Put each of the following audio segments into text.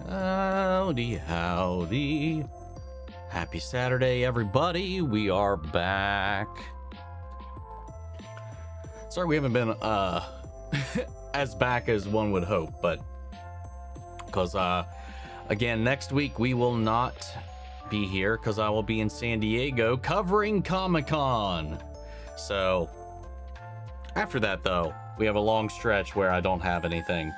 Howdy, howdy. Happy Saturday, everybody. We are back. Sorry we haven't been as back as one would hope, but because again, next week we will not be here because I will be in San Diego covering Comic-Con. So after that, though, we have a long stretch where I don't have anything.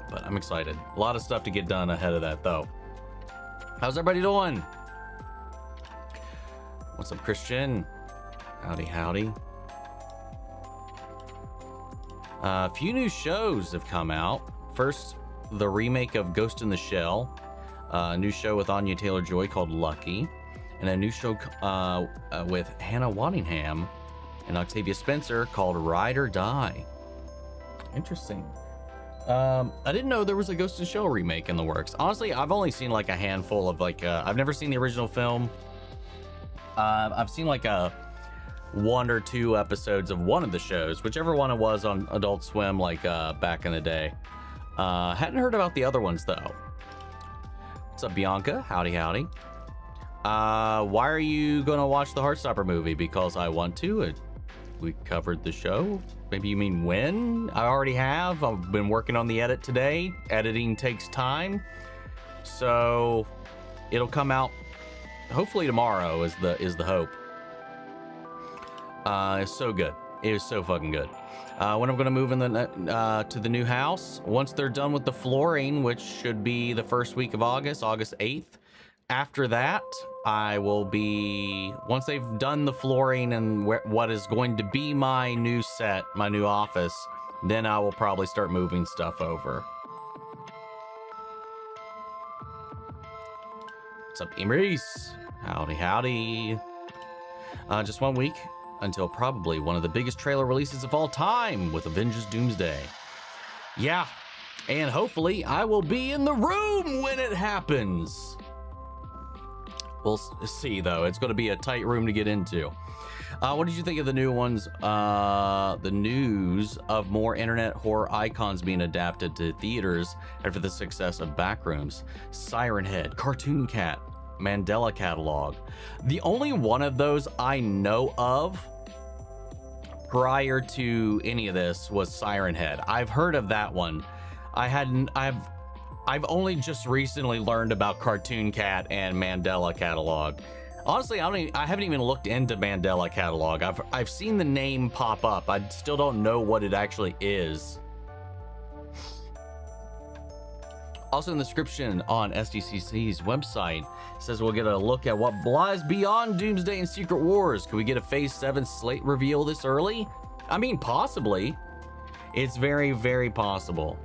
But I'm excited. A lot of stuff to get done ahead of that, though. How's everybody doing? What's up, Christian? Howdy, howdy. A few new shows have come out. First, the remake of Ghost in the Shell. A new show with Anya Taylor-Joy called Lucky. And a new show with Hannah Waddingham and Octavia Spencer called Ride or Die. Interesting. I didn't know there was a Ghost in the Shell remake in the works. Honestly, I've only seen like a handful of I've never seen the original film. I've seen like one or two episodes of one of the shows, whichever one it was on Adult Swim, back in the day. Hadn't heard about the other ones though. What's up, Bianca? Howdy, howdy. Why are you gonna watch the Heartstopper movie? Because I want to. We covered the show. Maybe you mean when? I already have. I've been working on the edit today. Editing takes time, so it'll come out hopefully tomorrow. Is the hope. It's so good. It is so fucking good. When I'm gonna move in to the new house, once they're done with the flooring, which should be the first week of August 8th. After that, I will be, once they've done the flooring and what is going to be my new set, my new office, then I will probably start moving stuff over. What's up, Imreese? Howdy, howdy. Just 1 week until probably one of the biggest trailer releases of all time with Avengers Doomsday. Yeah, and hopefully I will be in the room when it happens. We'll see, though. It's going to be a tight room to get into. What did you think of the new ones? The news of more internet horror icons being adapted to theaters after the success of Backrooms, Siren Head, Cartoon Cat, Mandela Catalog. The only one of those I know of prior to any of this was Siren Head. I've heard of that one. I've only just recently learned about Cartoon Cat and Mandela Catalog. Honestly, I haven't even looked into Mandela Catalog. I've seen the name pop up. I still don't know what it actually is. Also in the description on SDCC's website, it says we'll get a look at what lies beyond Doomsday and Secret Wars. Could we get a Phase 7 slate reveal this early? I mean, possibly. It's very, very possible.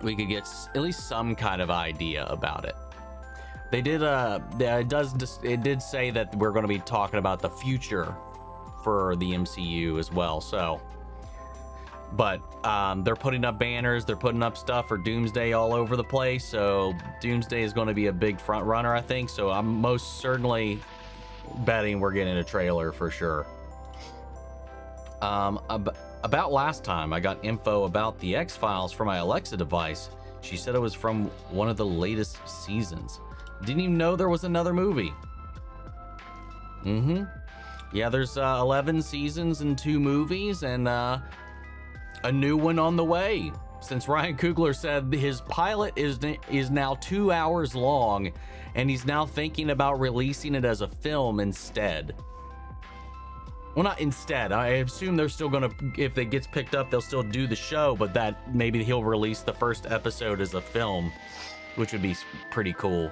We could get at least some kind of idea about it. They did it did say that we're going to be talking about the future for the MCU as well. So, but they're putting up banners, they're putting up stuff for Doomsday all over the place. So Doomsday is going to be a big front runner, I think. So I'm most certainly betting we're getting a trailer for sure. About last time, I got info about the X-Files from my Alexa device. She said it was from one of the latest seasons. Didn't even know there was another movie. Yeah, there's 11 seasons and 2 movies, and a new one on the way. Since Ryan Coogler said his pilot is now 2 hours long, and he's now thinking about releasing it as a film instead. Well, not instead. I assume they're still gonna, if it gets picked up, they'll still do the show, but that maybe he'll release the first episode as a film, which would be pretty cool.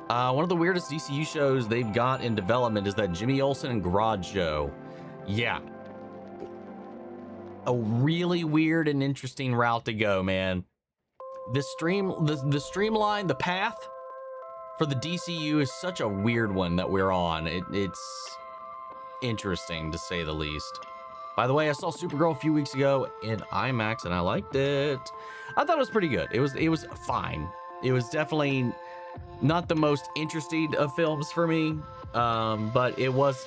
One of the weirdest DCU shows they've got in development is that Jimmy Olsen and Garage Joe. Yeah. A really weird and interesting route to go, man. The streamline, the path for the DCU is such a weird one that we're on. It's interesting to say the least. By the way, I saw Supergirl a few weeks ago in IMAX and I liked it. I thought it was pretty good. It was fine. It was definitely not the most interesting of films for me, but it was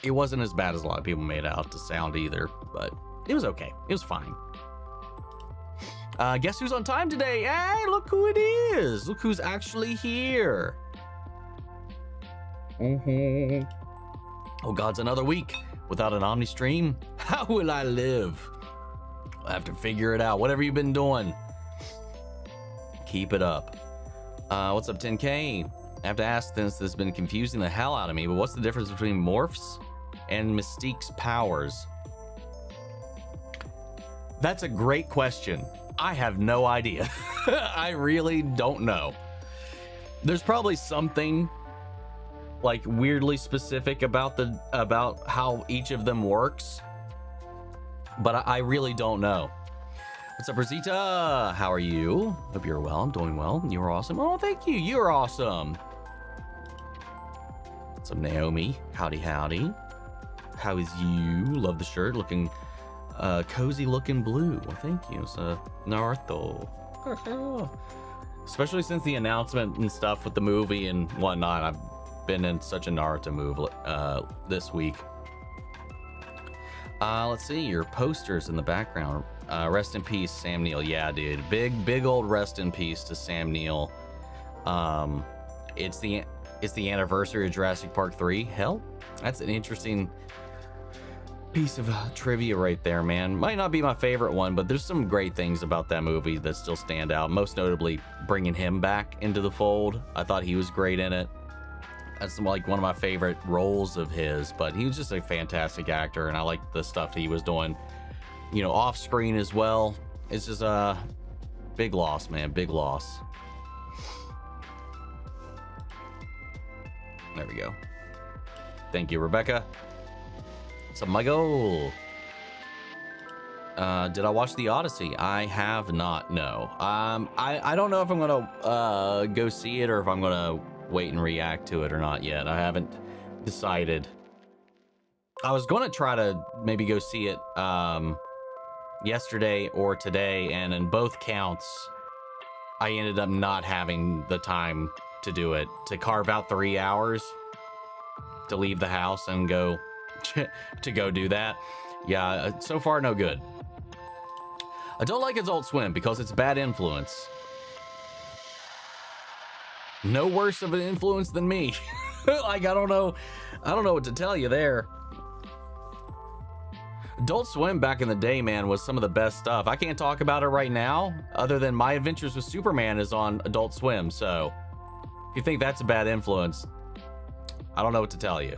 It wasn't as bad as a lot of people made out to sound either, but it was okay. It was fine. Guess who's on time today? Hey, look who it is. Look who's actually here. Oh, God's another week without an Omni stream. How will I live? I have to figure it out. Whatever you've been doing, keep it up. What's up, 10K? I have to ask, since this has been confusing the hell out of me, but what's the difference between Morph's and Mystique's powers? That's a great question. I have no idea. I really don't know. There's probably something like weirdly specific about how each of them works, but I really don't know. What's up, Rosita? How are you? Hope you're well. I'm doing well. You are awesome. Oh, thank you. You're awesome. What's up, Naomi? Howdy, howdy. How is you? Love the shirt. Looking cozy looking blue. Well, thank you. So Naruto. Especially since the announcement and stuff with the movie and whatnot, I've been in such a Naruto move this week. Let's see your posters in the background. Rest in peace, Sam Neill. Yeah, dude. Big old rest in peace to Sam Neill. It's the anniversary of Jurassic Park 3. Hell, that's an interesting piece of trivia right there, man. Might not be my favorite one, but there's some great things about that movie that still stand out. Most notably, bringing him back into the fold. I thought he was great in it. That's like one of my favorite roles of his, but he was just a fantastic actor, and I liked the stuff he was doing, you know, off screen as well. It's just a big loss, man. Big loss. There we go. Thank you, Rebecca. What's up, Michael? Did I watch The Odyssey? I have not, no. I don't know if I'm gonna go see it or if I'm gonna wait and react to it or not yet. I haven't decided. I was gonna try to maybe go see it yesterday or today, and in both counts, I ended up not having the time to do it, to carve out 3 hours to leave the house and go to go do that. Yeah, so far no good. I don't like Adult Swim because it's a bad influence. No worse of an influence than me. Like, I don't know what to tell you there. Adult Swim back in the day, man, was some of the best stuff. I can't talk about it right now, other than My Adventures with Superman is on Adult Swim. So if you think that's a bad influence, I don't know what to tell you.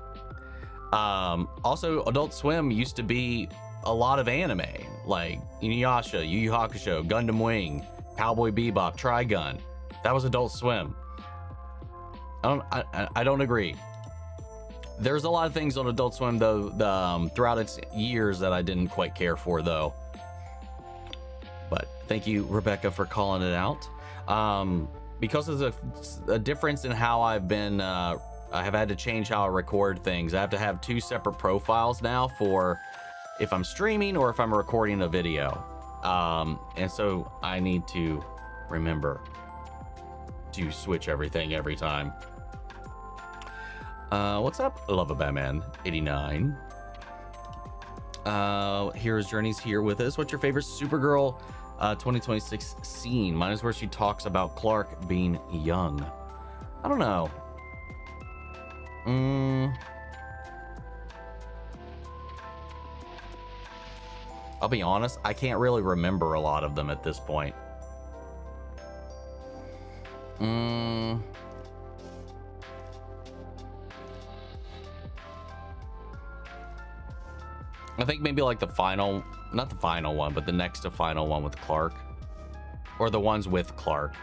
Also, Adult Swim used to be a lot of anime, like Inuyasha, Yu Yu Hakusho, Gundam Wing, Cowboy Bebop, Trigun. That was Adult Swim. I don't agree. There's a lot of things on Adult Swim though, throughout its years that I didn't quite care for though. But thank you, Rebecca, for calling it out. Because there's a difference in how I've been, I have had to change how I record things. I have to have 2 separate profiles now for if I'm streaming or if I'm recording a video. And so I need to remember to switch everything every time. What's up? Love a Batman 89. Hero's Journey's here with us. What's your favorite Supergirl 2026 scene? Mine is where she talks about Clark being young. I don't know. I'll be honest, I can't really remember a lot of them at this point. I think maybe like the final, not the final one, but the next to final one with Clark. Or the ones with Clark.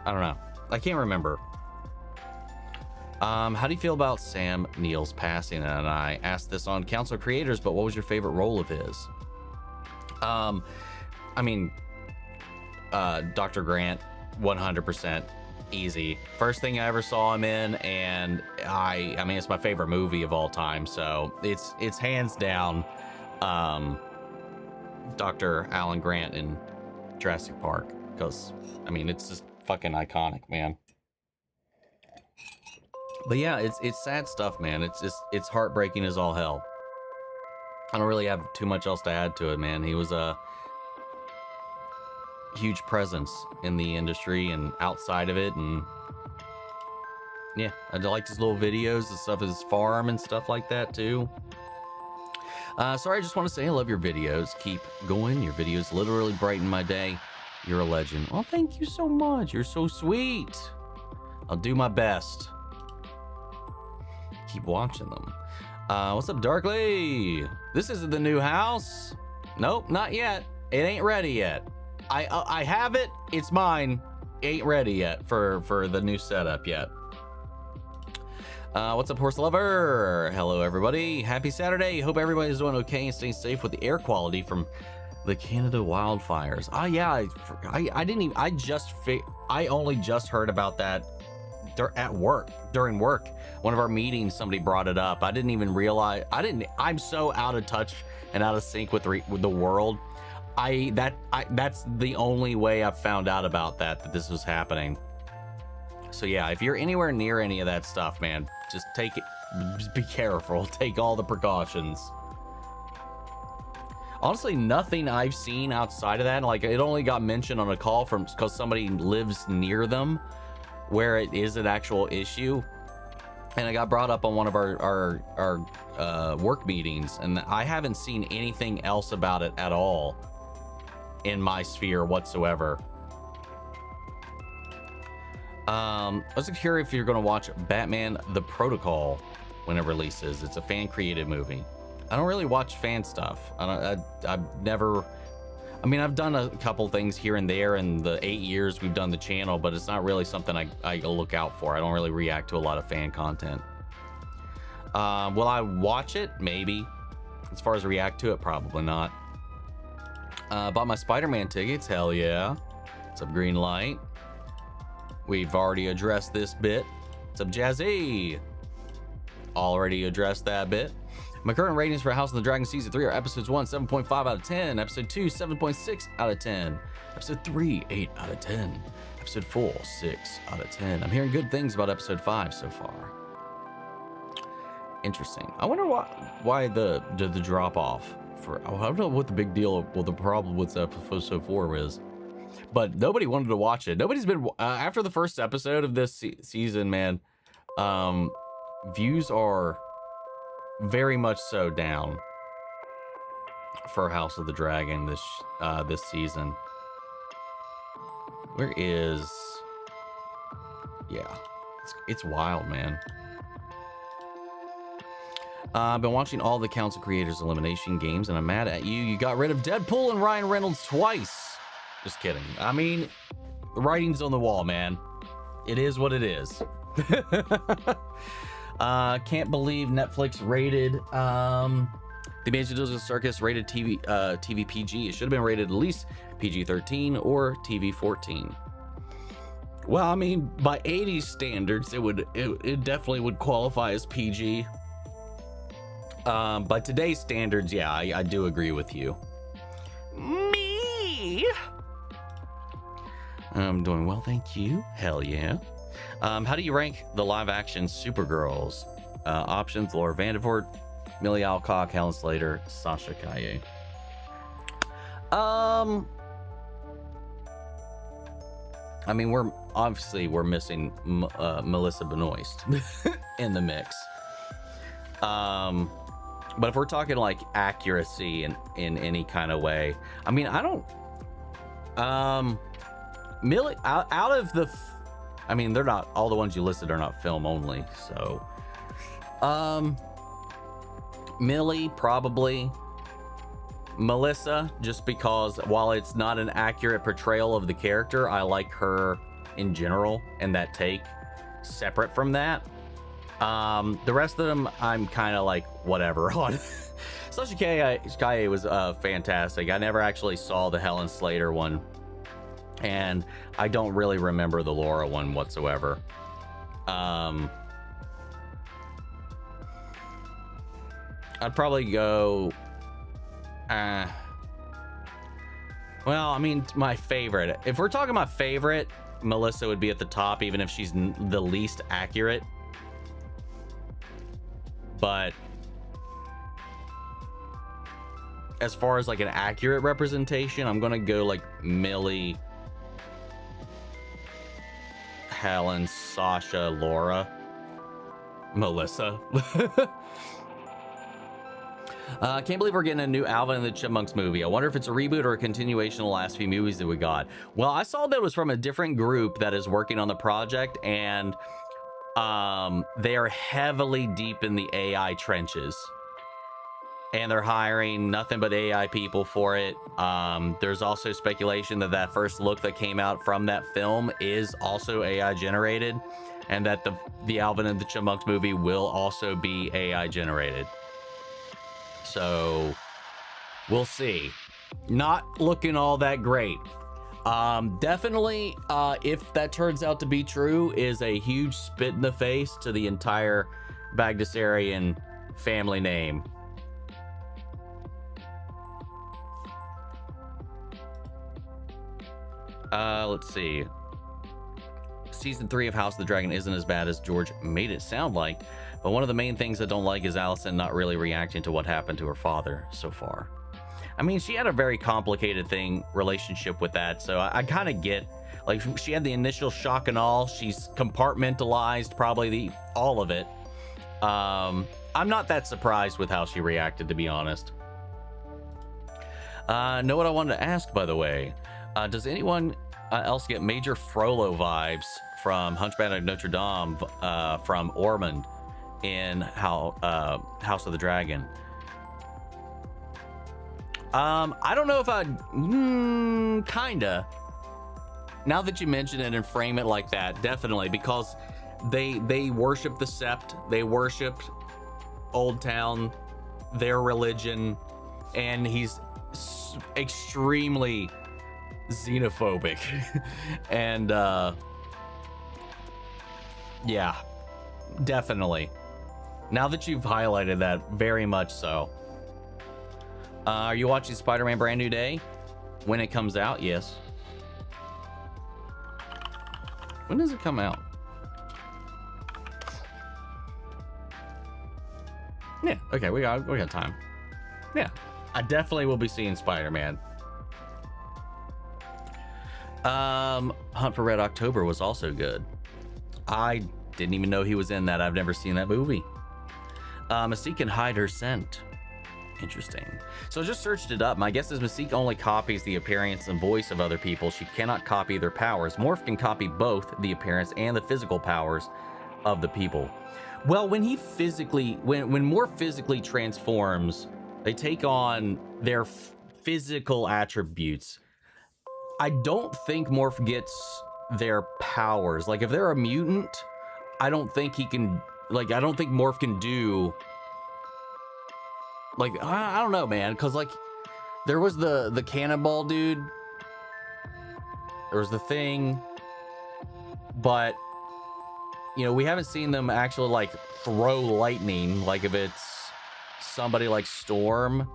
I don't know. I can't remember. How do you feel about Sam Neill's passing? And I asked this on Council of Creators, but what was your favorite role of his? I mean, Dr. Grant, 100% easy. First thing I ever saw him in, and I mean, it's my favorite movie of all time, so it's hands down Dr. Alan Grant in Jurassic Park, because I mean, it's just fucking iconic, man. But yeah, it's sad stuff, man. It's heartbreaking as all hell. I don't really have too much else to add to it, man. He was a huge presence in the industry and outside of it, and yeah, I liked his little videos, the stuff, his farm and stuff like that too. Sorry, I just want to say I love your videos. Keep going. Your videos literally brighten my day. You're a legend. Oh, thank you so much. You're so sweet. I'll do my best. Keep watching them. What's up, Darkly? This isn't the new house. Nope, not yet. It ain't ready yet. I have it. It's mine. Ain't ready yet for the new setup yet. What's up, horse lover? Hello, everybody. Happy Saturday. Hope everybody's doing okay and staying safe with the air quality from the Canada wildfires. Oh yeah, I didn't even. I only just heard about that at work, during work. One of our meetings, somebody brought it up. I didn't even realize. I'm so out of touch and out of sync with the world. That's the only way I've found out about that this was happening. So yeah, if you're anywhere near any of that stuff, man, just take it. Just be careful. Take all the precautions. Honestly, nothing I've seen outside of that. Like, it only got mentioned on a call because somebody lives near them, where it is an actual issue, and it got brought up on one of our work meetings, and I haven't seen anything else about it at all in my sphere whatsoever. I was curious if you're going to watch Batman The Protocol when it releases. It's a fan created movie. I don't really watch fan stuff. I've never. I mean, I've done a couple things here and there in the 8 years we've done the channel, but it's not really something I look out for. I don't really react to a lot of fan content. Will I watch it? Maybe. As far as react to it, probably not. Bought my Spider-Man tickets. Hell yeah. What's up, Green Light? We've already addressed this bit. What's up, Jazzy? Already addressed that bit. My current ratings for House of the Dragon Season 3 are Episodes 1, 7.5 out of 10. Episode 2, 7.6 out of 10. Episode 3, 8 out of 10. Episode 4, 6 out of 10. I'm hearing good things about Episode 5 so far. Interesting. I wonder why the drop off. I don't know what the big deal, what the problem with Episode 4 is. But nobody wanted to watch it. Nobody's been after the first episode of this season, man. Views are very much so down for House of the Dragon this season. Where is? Yeah, it's wild, man. I've been watching all the Council Creators Elimination Games, and I'm mad at you. You got rid of Deadpool and Ryan Reynolds twice. Just kidding. I mean, the writing's on the wall, man. It is what it is. Can't believe Netflix rated The Amazing Dozen Circus rated TV PG. It should have been rated at least PG-13 or TV-14. Well, I mean, by 80s standards, it definitely would qualify as PG. By today's standards, yeah, I do agree with you. Me. I'm doing well, thank you. Hell yeah. How do you rank the live-action Supergirls? Options: Laura Vandervoort, Millie Alcock, Helen Slater, Sasha Calle. I mean, we're missing Melissa Benoist in the mix. But if we're talking like accuracy in any kind of way, I mean, I don't. Millie, out of the, I mean, they're not all the ones you listed are not film only, so. Millie probably. Melissa, just because while it's not an accurate portrayal of the character, I like her in general and that take. Separate from that, the rest of them I'm kind of like whatever on. Sasha Calle was fantastic. I never actually saw the Helen Slater one, and I don't really remember the Laura one whatsoever. I'd probably go well, I mean, my favorite, if we're talking my favorite, Melissa would be at the top, even if she's the least accurate. but as far as like an accurate representation, I'm gonna go like Millie, Helen, Sasha, Laura, Melissa. I can't believe we're getting a new Alvin and the Chipmunks movie. I wonder if it's a reboot or a continuation of the last few movies that we got. Well, I saw that it was from a different group that is working on the project, and they are heavily deep in the AI trenches. And they're hiring nothing but AI people for it. There's also speculation that that first look that came out from that film is also AI generated, and that the Alvin and the Chipmunks movie will also be AI generated. So we'll see. Not looking all that great. Definitely, if that turns out to be true, is a huge spit in the face to the entire Bagdasarian family name. Let's see. Season 3 of House of the Dragon isn't as bad as George made it sound like, but one of the main things I don't like is Allison not really reacting to what happened to her father so far. I mean, she had a very complicated relationship with that, so I kind of get, like, she had the initial shock and all. She's compartmentalized probably all of it. I'm not that surprised with how she reacted, to be honest. Know what I wanted to ask, by the way? Does anyone else get major Frollo vibes from Hunchback of Notre Dame from Ormond in House of the Dragon? I don't know if I'd kinda, now that you mention it and frame it like that, definitely, because they worship the Sept, they worshiped Old Town, their religion, and he's extremely xenophobic. And yeah, definitely, now that you've highlighted that, very much so. Are you watching Spider-Man Brand New Day when it comes out? Yes. When does it come out? Yeah, okay, we got time. Yeah, I definitely will be seeing Spider-Man. Hunt for Red October was also good. I didn't even know he was in that. I've never seen that movie. Mystique can hide her scent. Interesting. So I just searched it up. My guess is Mystique only copies the appearance and voice of other people. She cannot copy their powers. Morph can copy both the appearance and the physical powers of the people. Well, when he physically, when Morph physically transforms, they take on their physical attributes. I don't think Morph gets their powers. Like, if they're a mutant, I don't think he can, like, I don't think Morph can do, like, I don't know, man, because, like, there was the cannonball dude, there was the thing, but, you know, we haven't seen them actually, like, throw lightning. Like, if it's somebody like Storm,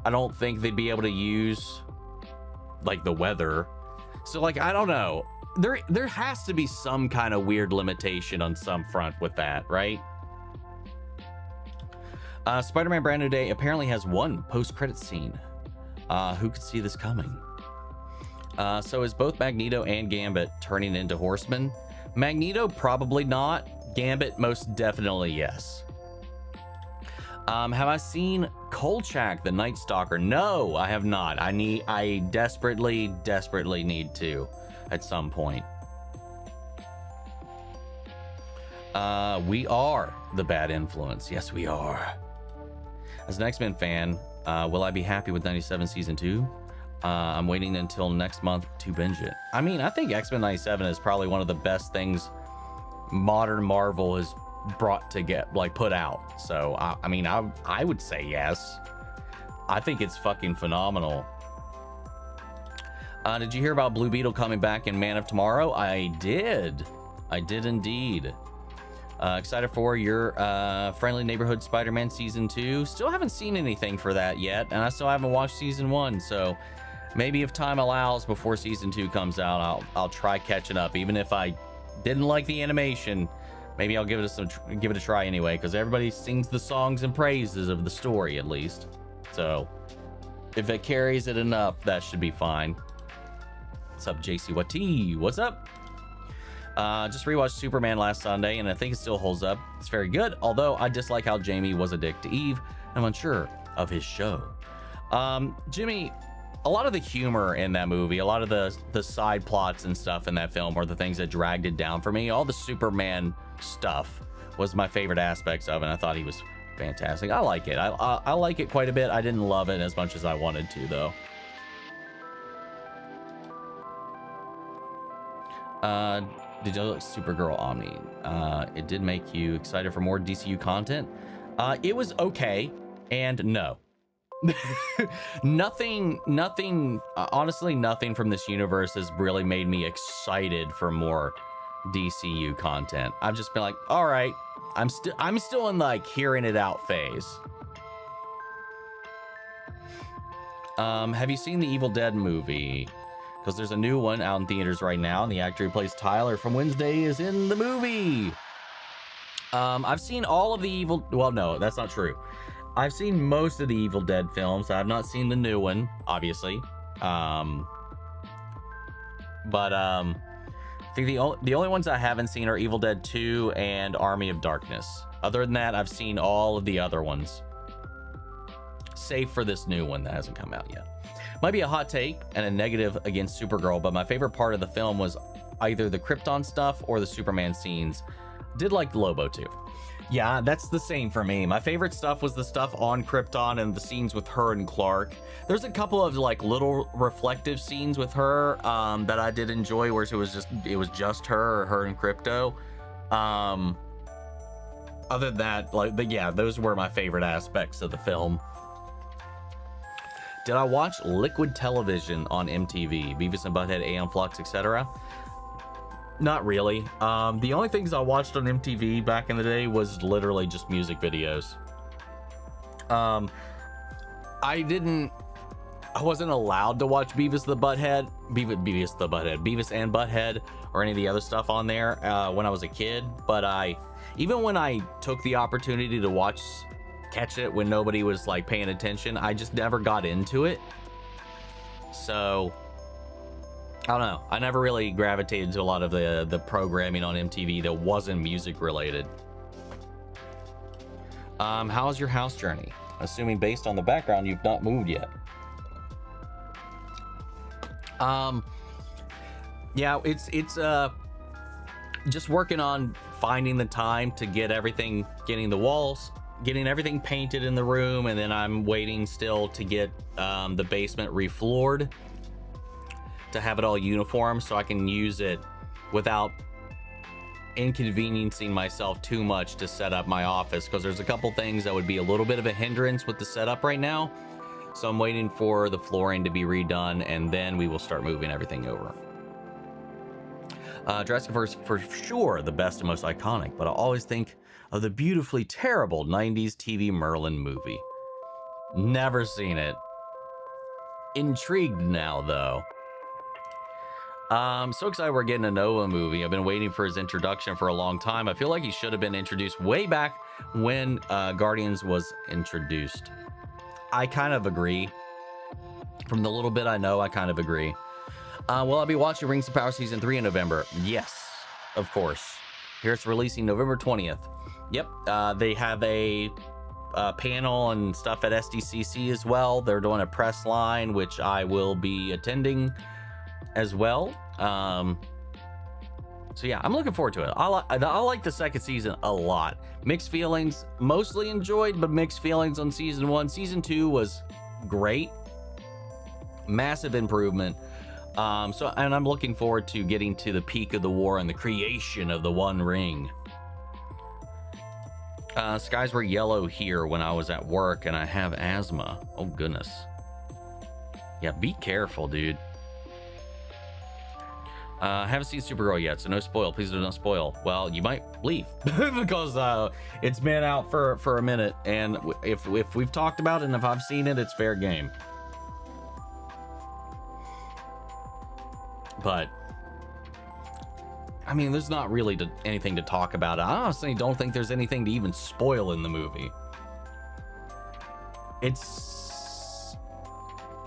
I don't think they'd be able to use, like, the weather. So, like, I don't know, there has to be some kind of weird limitation on some front with that, right? Spider-Man Brand New Day apparently has one post-credit scene. Who could see this coming? So is both Magneto and Gambit turning into Horsemen? Magneto probably not. Gambit most definitely yes. Have I seen Kolchak the Night Stalker? No, I have not. I desperately need to at some point. We are the bad influence. Yes, we are. As an X-Men fan, will I be happy with 97 season 2? I'm waiting until next month to binge it. I mean, I think X-Men 97 is probably one of the best things modern Marvel has brought to get, like, put out. So I mean, I would say yes. I think it's fucking phenomenal. Did you hear about Blue Beetle coming back in Man of Tomorrow? I did indeed. Excited for your Friendly Neighborhood Spider-Man season 2. Still haven't seen anything for that yet, and I still haven't watched season 1, so maybe if time allows before season 2 comes out, I'll try catching up. Even if I didn't like the animation, maybe I'll give it a try anyway, because everybody sings the songs and praises of the story at least. So if it carries it enough, that should be fine. What's up, JCYT? What's up? Just rewatched Superman last Sunday, and I think it still holds up. It's very good, although I dislike how Jamie was a dick to Eve. I'm unsure of his show. Jimmy, a lot of the humor in that movie, a lot of the side plots and stuff in that film are the things that dragged it down for me. All the Superman stuff was my favorite aspects of it, and I thought he was fantastic. I like it. I like it quite a bit. I didn't love it as much as I wanted to, though. Did you like Supergirl Omni? It did make you excited for more DCU content. It was okay, and no. nothing, honestly, nothing from this universe has really made me excited for more DCU content. I've just been like, all right, I'm still in like hearing it out phase. Have you seen the Evil Dead movie? Because there's a new one out in theaters right now, and the actor who plays Tyler from Wednesday is in the movie. I've seen all of the well, no, that's not true. I've seen most of the Evil Dead films. I've not seen the new one, obviously. I think the only ones I haven't seen are Evil Dead 2 and Army of Darkness. Other than that, I've seen all of the other ones, save for this new one that hasn't come out yet. Might be a hot take and a negative against Supergirl, but my favorite part of the film was either the Krypton stuff or the Superman scenes. Did like Lobo too. Yeah, that's the same for me. My favorite stuff was the stuff on Krypton and the scenes with her and Clark. There's a couple of like little reflective scenes with her that I did enjoy, where it was just her and Krypto. Other than that, yeah, those were my favorite aspects of the film. Did I watch Liquid Television on MTV? Beavis and Butthead, Aeon Flux, etc.? Not really. The only things I watched on MTV back in the day was literally just music videos. I wasn't allowed to watch Beavis and Butthead, or any of the other stuff on there when I was a kid. But even when I took the opportunity to catch it when nobody was like paying attention, I just never got into it. So I don't know. I never really gravitated to a lot of the programming on MTV that wasn't music related. How's your house journey? Assuming based on the background, you've not moved yet. Yeah, it's just working on finding the time to get everything, getting everything painted in the room, and then I'm waiting still to get the basement refloored to have it all uniform so I can use it without inconveniencing myself too much to set up my office, because there's a couple things that would be a little bit of a hindrance with the setup right now. So I'm waiting for the flooring to be redone, and then we will start moving everything over. Jurassic Park for sure the best and most iconic, but I always think of the beautifully terrible 90s TV Merlin movie. Never seen it. Intrigued now, though. So excited we're getting a Nova movie. I've been waiting for his introduction for a long time. I feel like he should have been introduced way back when Guardians was introduced. I kind of agree. From the little bit I know, I kind of agree. Will I be watching Rings of Power Season 3 in November? Yes, of course. Here it's releasing November 20th. Yep, they have a panel and stuff at SDCC as well. They're doing a press line, which I will be attending as well. So yeah, I'm looking forward to it. I like the second season a lot. Mixed feelings, mostly enjoyed, but mixed feelings on season 1. Season 2 was great. Massive improvement. And I'm looking forward to getting to the peak of the war and the creation of the One Ring. Skies were yellow here when I was at work, and I have asthma. Oh goodness. Yeah, be careful, dude. Haven't seen Supergirl yet, so no spoil. Please do not spoil. Well, you might leave because it's been out for a minute, and if we've talked about it and if I've seen it, it's fair game. But I mean, there's not really anything to talk about. I honestly don't think there's anything to even spoil in the movie. It's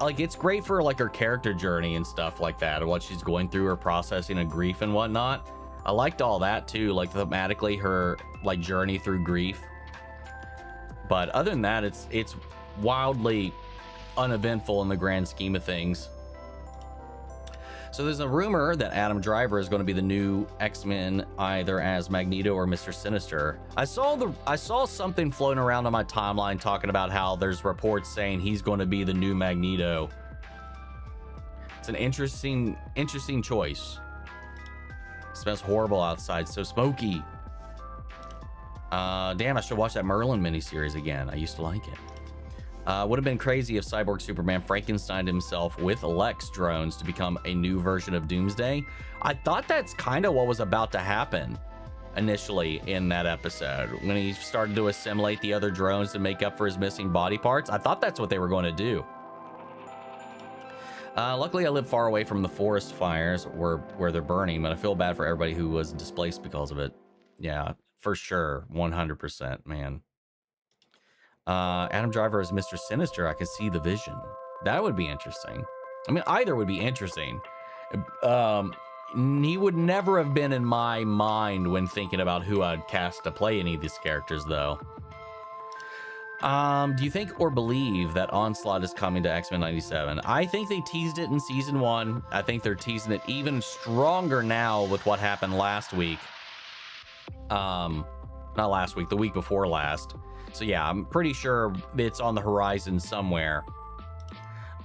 like, it's great for like her character journey and stuff like that, and what she's going through, her processing of grief and whatnot. I liked all that too, like thematically her like journey through grief. But other than that, it's wildly uneventful in the grand scheme of things. So there's a rumor that Adam Driver is going to be the new X-Men, either as Magneto or Mr. Sinister. I saw something floating around on my timeline talking about how there's reports saying he's going to be the new Magneto. It's an interesting choice. It smells horrible outside, so smoky. Damn, I should watch that Merlin miniseries again. I used to like it. Would have been crazy if Cyborg Superman Frankensteined himself with Lex drones to become a new version of Doomsday. I thought that's kind of what was about to happen initially in that episode, when he started to assimilate the other drones to make up for his missing body parts. I thought that's what they were going to do. Luckily, I live far away from the forest fires where they're burning, but I feel bad for everybody who was displaced because of it. Yeah, for sure. 100%, man. Adam Driver as Mr. Sinister. I can see the vision. That would be interesting. I mean, either would be interesting. He would never have been in my mind when thinking about who I'd cast to play any of these characters, though. Do you think or believe that Onslaught is coming to X-Men 97? I think they teased it in season 1. I think they're teasing it even stronger now with what happened last week. Not last week, the week before last. So yeah, I'm pretty sure it's on the horizon somewhere.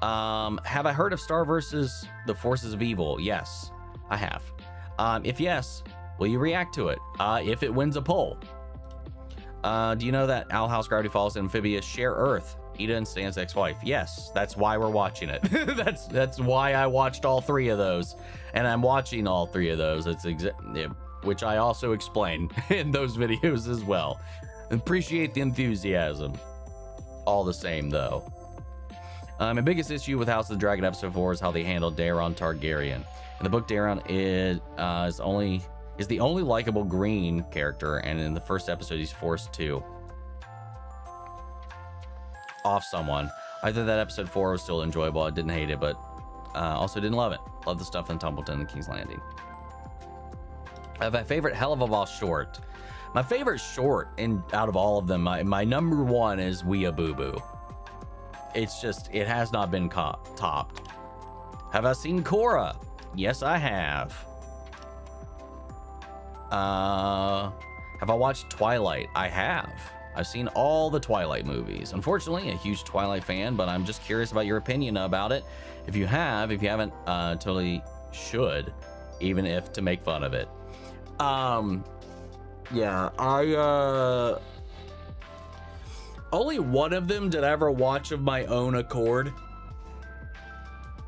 Have I heard of Star versus the Forces of Evil? Yes, I have. If yes, will you react to it? If it wins a poll. Do you know that Owl House, Gravity Falls, and Amphibious share Earth? Ida and Stan's ex-wife. Yes, that's why we're watching it. that's why I watched all 3 of those, and I'm watching all 3 of those. It's which I also explain in those videos as well. Appreciate the enthusiasm. All the same, though. My biggest issue with House of the Dragon episode 4 is how they handled Daeron Targaryen. In the book, Daeron is the only likable green character, and in the first episode, he's forced to off someone. I thought that episode 4 was still enjoyable. I didn't hate it, but also didn't love it. Love the stuff in Tumbleton and King's Landing. I have my favorite Hell of a Boss short. My favorite short out of all of them, my number 1 is Wea Boo Boo. It's just, it has not been topped. Have I seen Korra? Yes, I have. Have I watched Twilight? I have. I've seen all the Twilight movies. Unfortunately, a huge Twilight fan, but I'm just curious about your opinion about it. If you haven't, totally should, even if to make fun of it. Yeah, only one of them did I ever watch of my own accord,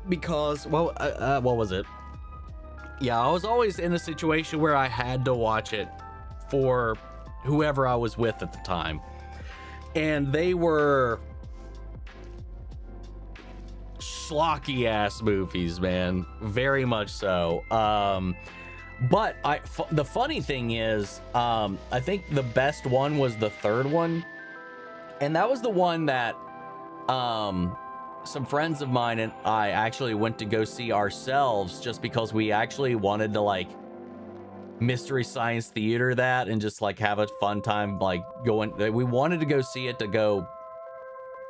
because, well, what was it? Yeah, I was always in a situation where I had to watch it for whoever I was with at the time, and they were schlocky ass movies, man, very much so. But the funny thing is, I think the best one was the third one. And that was the one that some friends of mine and I actually went to go see ourselves, just because we actually wanted to like Mystery Science Theater that and just like have a fun time, like going. We wanted to go see it to go,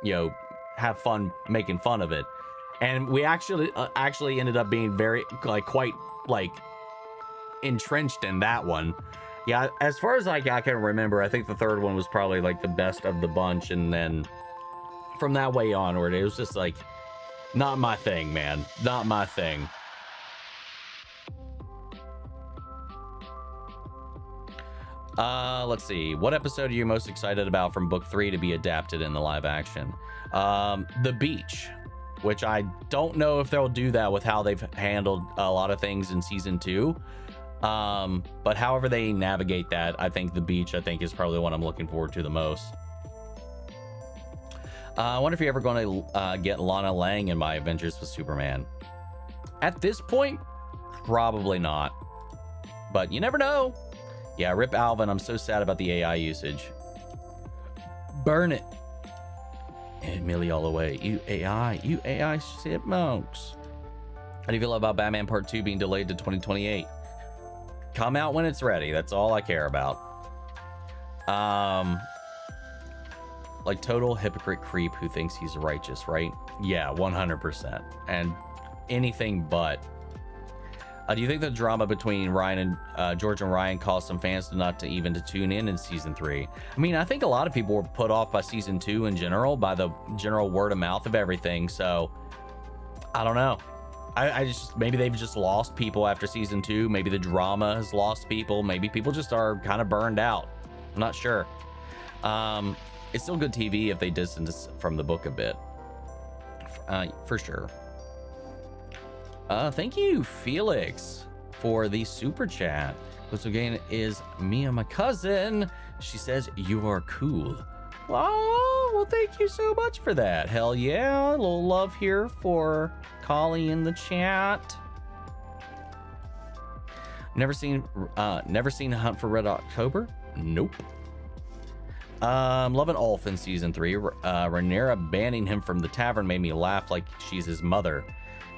you know, have fun making fun of it. And we actually ended up being very quite entrenched in that one. Yeah, as far as like I can remember, I think the third one was probably like the best of the bunch, and then from that way onward, it was just like not my thing, man. Not my thing. Let's see. What episode are you most excited about from book 3 to be adapted in the live action? The Beach, which I don't know if they'll do that with how they've handled a lot of things in season 2. But however they navigate that, I think The Beach, is probably the one I'm looking forward to the most. I wonder if you're ever going to get Lana Lang in my Adventures with Superman. At this point, probably not. but you never know. Yeah, rip Alvin. I'm so sad about the AI usage. Burn it. And Millie all the way. You AI chipmunks. How do you feel about Batman Part 2 being delayed to 2028? Come out when it's ready. That's all I care about. Like total hypocrite creep who thinks he's righteous, right? Yeah, 100%. And anything but. Do you think the drama between Ryan and George and Ryan caused some fans to not to even to tune in season 3? I mean, I think a lot of people were put off by season 2 in general, by the general word of mouth of everything. So I don't know. I just, maybe they've just lost people after season 2. Maybe the drama has lost people. Maybe people just are kind of burned out. I'm not sure. It's still good TV if they distance from the book a bit. For sure. Thank you, Felix, for the super chat. This again is Mia, my cousin. She says, you are cool. Oh, well, thank you so much for that. Hell yeah. A little love here for Collie in the chat. Never seen Hunt for Red October? Nope. Loving Ulf in season 3. Rhaenyra banning him from the tavern made me laugh like she's his mother.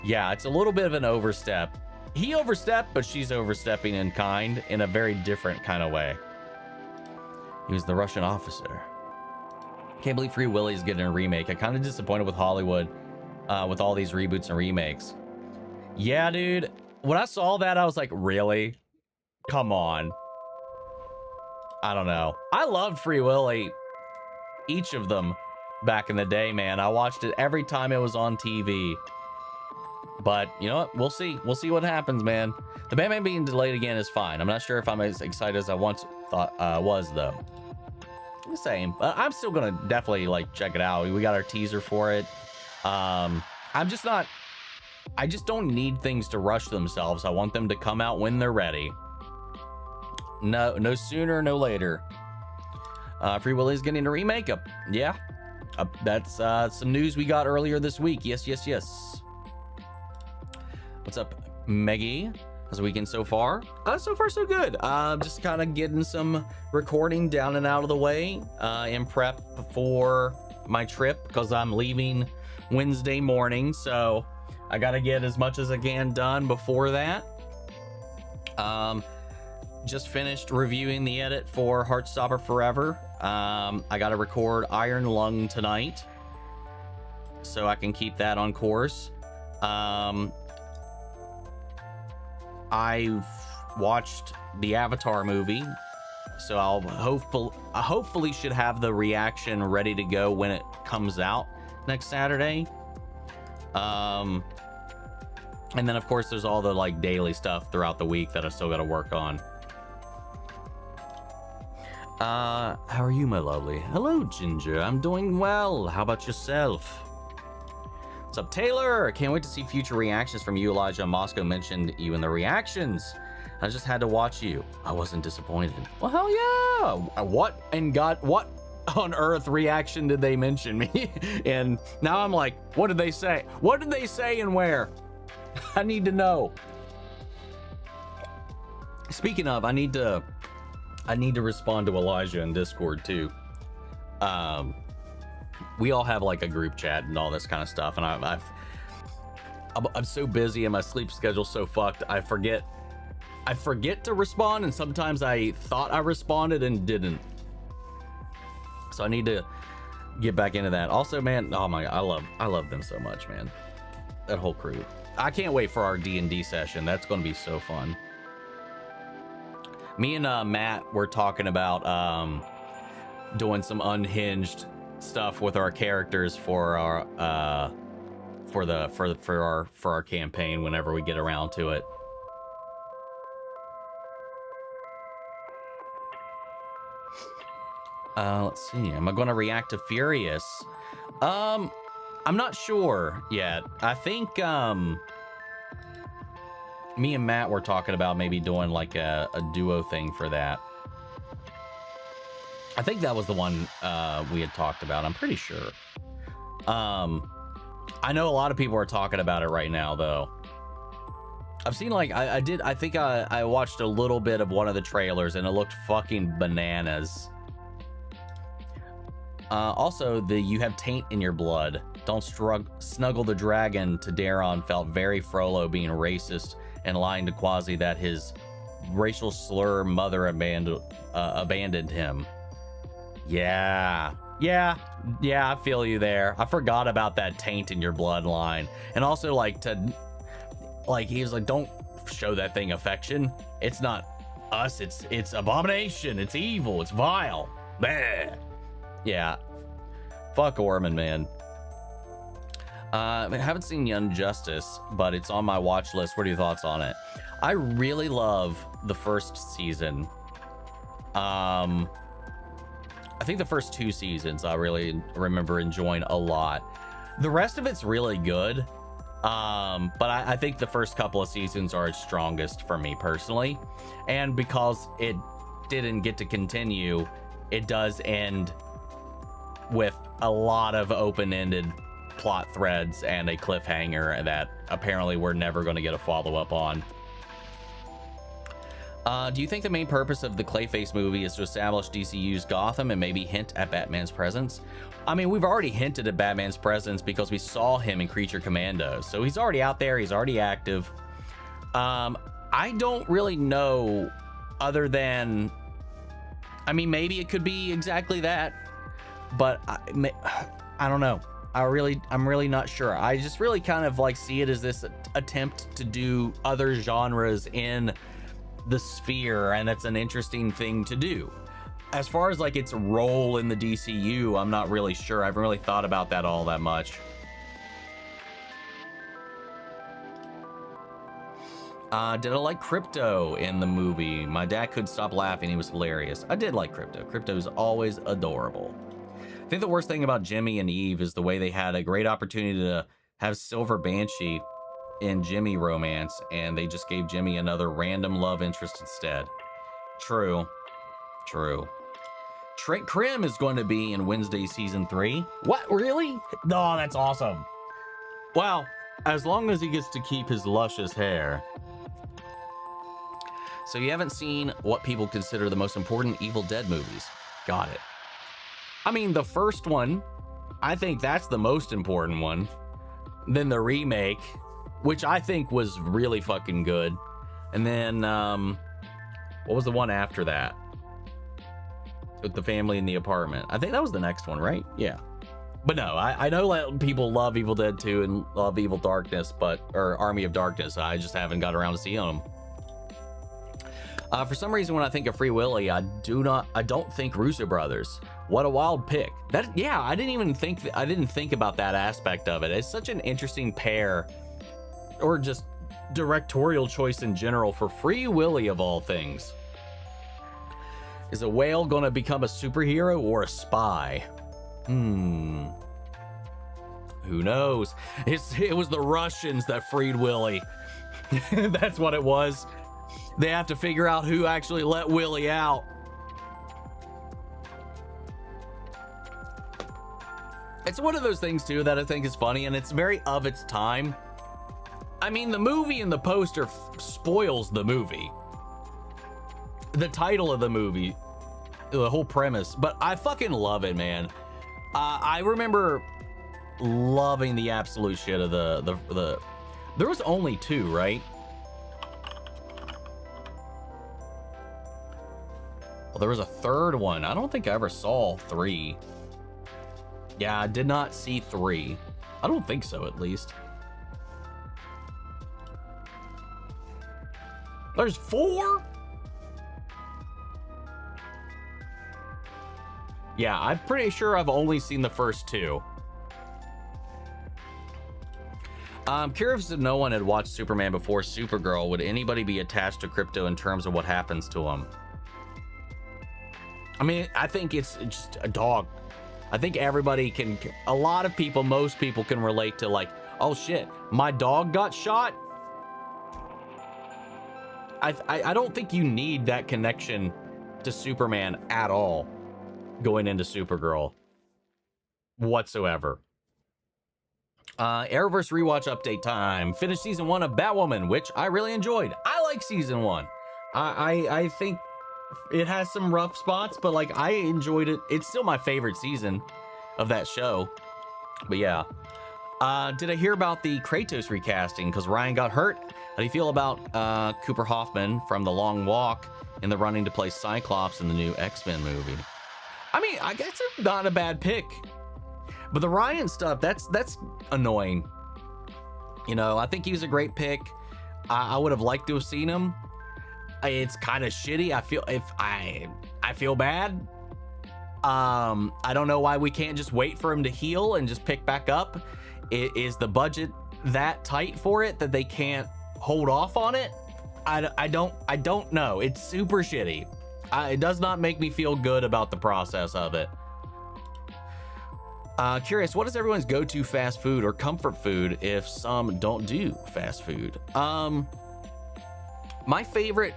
Yeah, it's a little bit of an overstep. He overstepped, but she's overstepping in kind, in a very different kind of way. He was the Russian officer. Can't believe Free Willy's getting a remake. I'm kind of disappointed with Hollywood, with all these reboots and remakes. Yeah, dude. When I saw that, I was like, really? Come on. I don't know. I loved Free Willy. Each of them back in the day, man. I watched it every time it was on TV. But you know what? We'll see. We'll see what happens, man. The Batman being delayed again is fine. I'm not sure if I'm as excited as I once thought was, though. The same. But I'm still gonna definitely like check it out. We got our teaser for it. I'm just not. I just don't need things to rush themselves. I want them to come out when they're ready. No sooner, no later. Free Willy's getting a remake. Yeah. That's some news we got earlier this week. Yes. What's up, Meggie? How's the weekend so far? So far, so good. Just kind of getting some recording down and out of the way in prep for my trip, because I'm leaving Wednesday morning. So I got to get as much as I can done before that. Just finished reviewing the edit for Heartstopper Forever. I got to record Iron Lung tonight, so I can keep that on course. I've watched the Avatar movie, so I'll hopefully should have the reaction ready to go when it comes out next Saturday. And then of course there's all the like daily stuff throughout the week that I still got to work on. How are you, my lovely? Hello, Ginger. I'm doing well. How about yourself? What's up, Taylor? Can't wait to see future reactions from you. Elijah Moscow mentioned you in the reactions. I just had to watch you. I wasn't disappointed. Well, hell yeah. What on earth reaction did they mention me? And now I'm like, what did they say? What did they say and where? I need to know. Speaking of, I need to respond to Elijah in Discord too. We all have like a group chat and all this kind of stuff, and I'm so busy and my sleep schedule's so fucked. I forget to respond, and sometimes I thought I responded and didn't. So I need to get back into that. Also, man, oh my God, I love them so much, man. That whole crew. I can't wait for our D&D session. That's going to be so fun. Me and Matt were talking about doing some unhinged stuff with our characters for our for our campaign whenever we get around to it. Let's see. Am I going to react to Furious? I'm not sure yet. I think me and Matt were talking about maybe doing like a duo thing for that. I think that was the one we had talked about. I'm pretty sure. I know a lot of people are talking about it right now, though. I've seen like I think I watched a little bit of one of the trailers and it looked fucking bananas. Also, you have taint in your blood. Don't snuggle the dragon to Daron felt very Frollo being racist and lying to Quasi that his racial slur mother abandoned him. Yeah, I feel you there. I forgot about that taint in your bloodline. And also like he was like, don't show that thing affection. It's not us, it's abomination, it's evil, it's vile. Bleh. Yeah, fuck Orman, man. I haven't seen Young Justice, but it's on my watch list. What are your thoughts on it? I really love the first season. I think the first 2 seasons I really remember enjoying a lot. The rest of it's really good, but I think the first couple of seasons are its strongest for me personally. And because it didn't get to continue, it does end with a lot of open-ended plot threads and a cliffhanger that apparently we're never going to get a follow-up on. Do you think the main purpose of the Clayface movie is to establish DCU's Gotham and maybe hint at Batman's presence? I mean, we've already hinted at Batman's presence because we saw him in Creature Commandos, so he's already out there, he's already active. I don't really know, other than, I mean, maybe it could be exactly that, but I don't know. I'm really not sure. I just really kind of like see it as this attempt to do other genres in the sphere, and it's an interesting thing to do. As far as like its role in the DCU, I'm not really sure. I haven't really thought about that all that much. Did I like Crypto in the movie? My dad couldn't stop laughing. He was hilarious. I did like Crypto. Crypto is always adorable. I think the worst thing about Jimmy and Eve is the way they had a great opportunity to have Silver Banshee in Jimmy romance, and they just gave Jimmy another random love interest instead. True. Trent Krim is going to be in Wednesday season 3. What, really? Oh, that's awesome. Well, as long as he gets to keep his luscious hair. So you haven't seen what people consider the most important Evil Dead movies. Got it. I mean, the first one, I think that's the most important one. Then the remake, which I think was really fucking good. And then, what was the one after that? With the family in the apartment. I think that was the next one, right? Yeah. But no, I know that people love Evil Dead 2 and love Evil Darkness, or Army of Darkness. I just haven't got around to seeing them. For some reason, when I think of Free Willy, I don't think Russo Brothers. What a wild pick. Yeah, I didn't think about that aspect of it. It's such an interesting pair, or just directorial choice in general for Free Willy of all things. Is a whale gonna become a superhero or a spy? Who knows? It was the Russians that freed Willy. That's what it was. They have to figure out who actually let Willy out. It's one of those things too that I think is funny, and it's very of its time. I mean, the movie and the poster spoils the movie. The title of the movie, the whole premise, but I fucking love it, man. I remember loving the absolute shit of the there was only 2, right? Well, there was a third one. I don't think I ever saw 3. Yeah, I did not see 3. I don't think so, at least. There's 4? Yeah, I'm pretty sure I've only seen the first 2. I'm curious if no one had watched Superman before Supergirl, would anybody be attached to Crypto in terms of what happens to him? I mean, I think it's just a dog. I think everybody can, a lot of people, most people can relate to like, oh shit, my dog got shot. I don't think you need that connection to Superman at all going into Supergirl whatsoever. Arrowverse rewatch update time. Finished season 1 of Batwoman, which I really enjoyed. I like season 1. I think it has some rough spots, but like I enjoyed it. It's still my favorite season of that show. But yeah. Did I hear about the Kratos recasting? Because Ryan got hurt. How do you feel about Cooper Hoffman from The Long Walk in the running to play Cyclops in the new X-Men movie? I mean, I guess it's not a bad pick. But the Ryan stuff, that's annoying. You know, I think he was a great pick. I would have liked to have seen him. It's kind of shitty. I feel bad. I don't know why we can't just wait for him to heal and just pick back up. Is the budget that tight for it that they can't hold off on it? I don't know. It's super shitty. It does not make me feel good about the process of it. Curious, what is everyone's go-to fast food or comfort food if some don't do fast food? My favorite,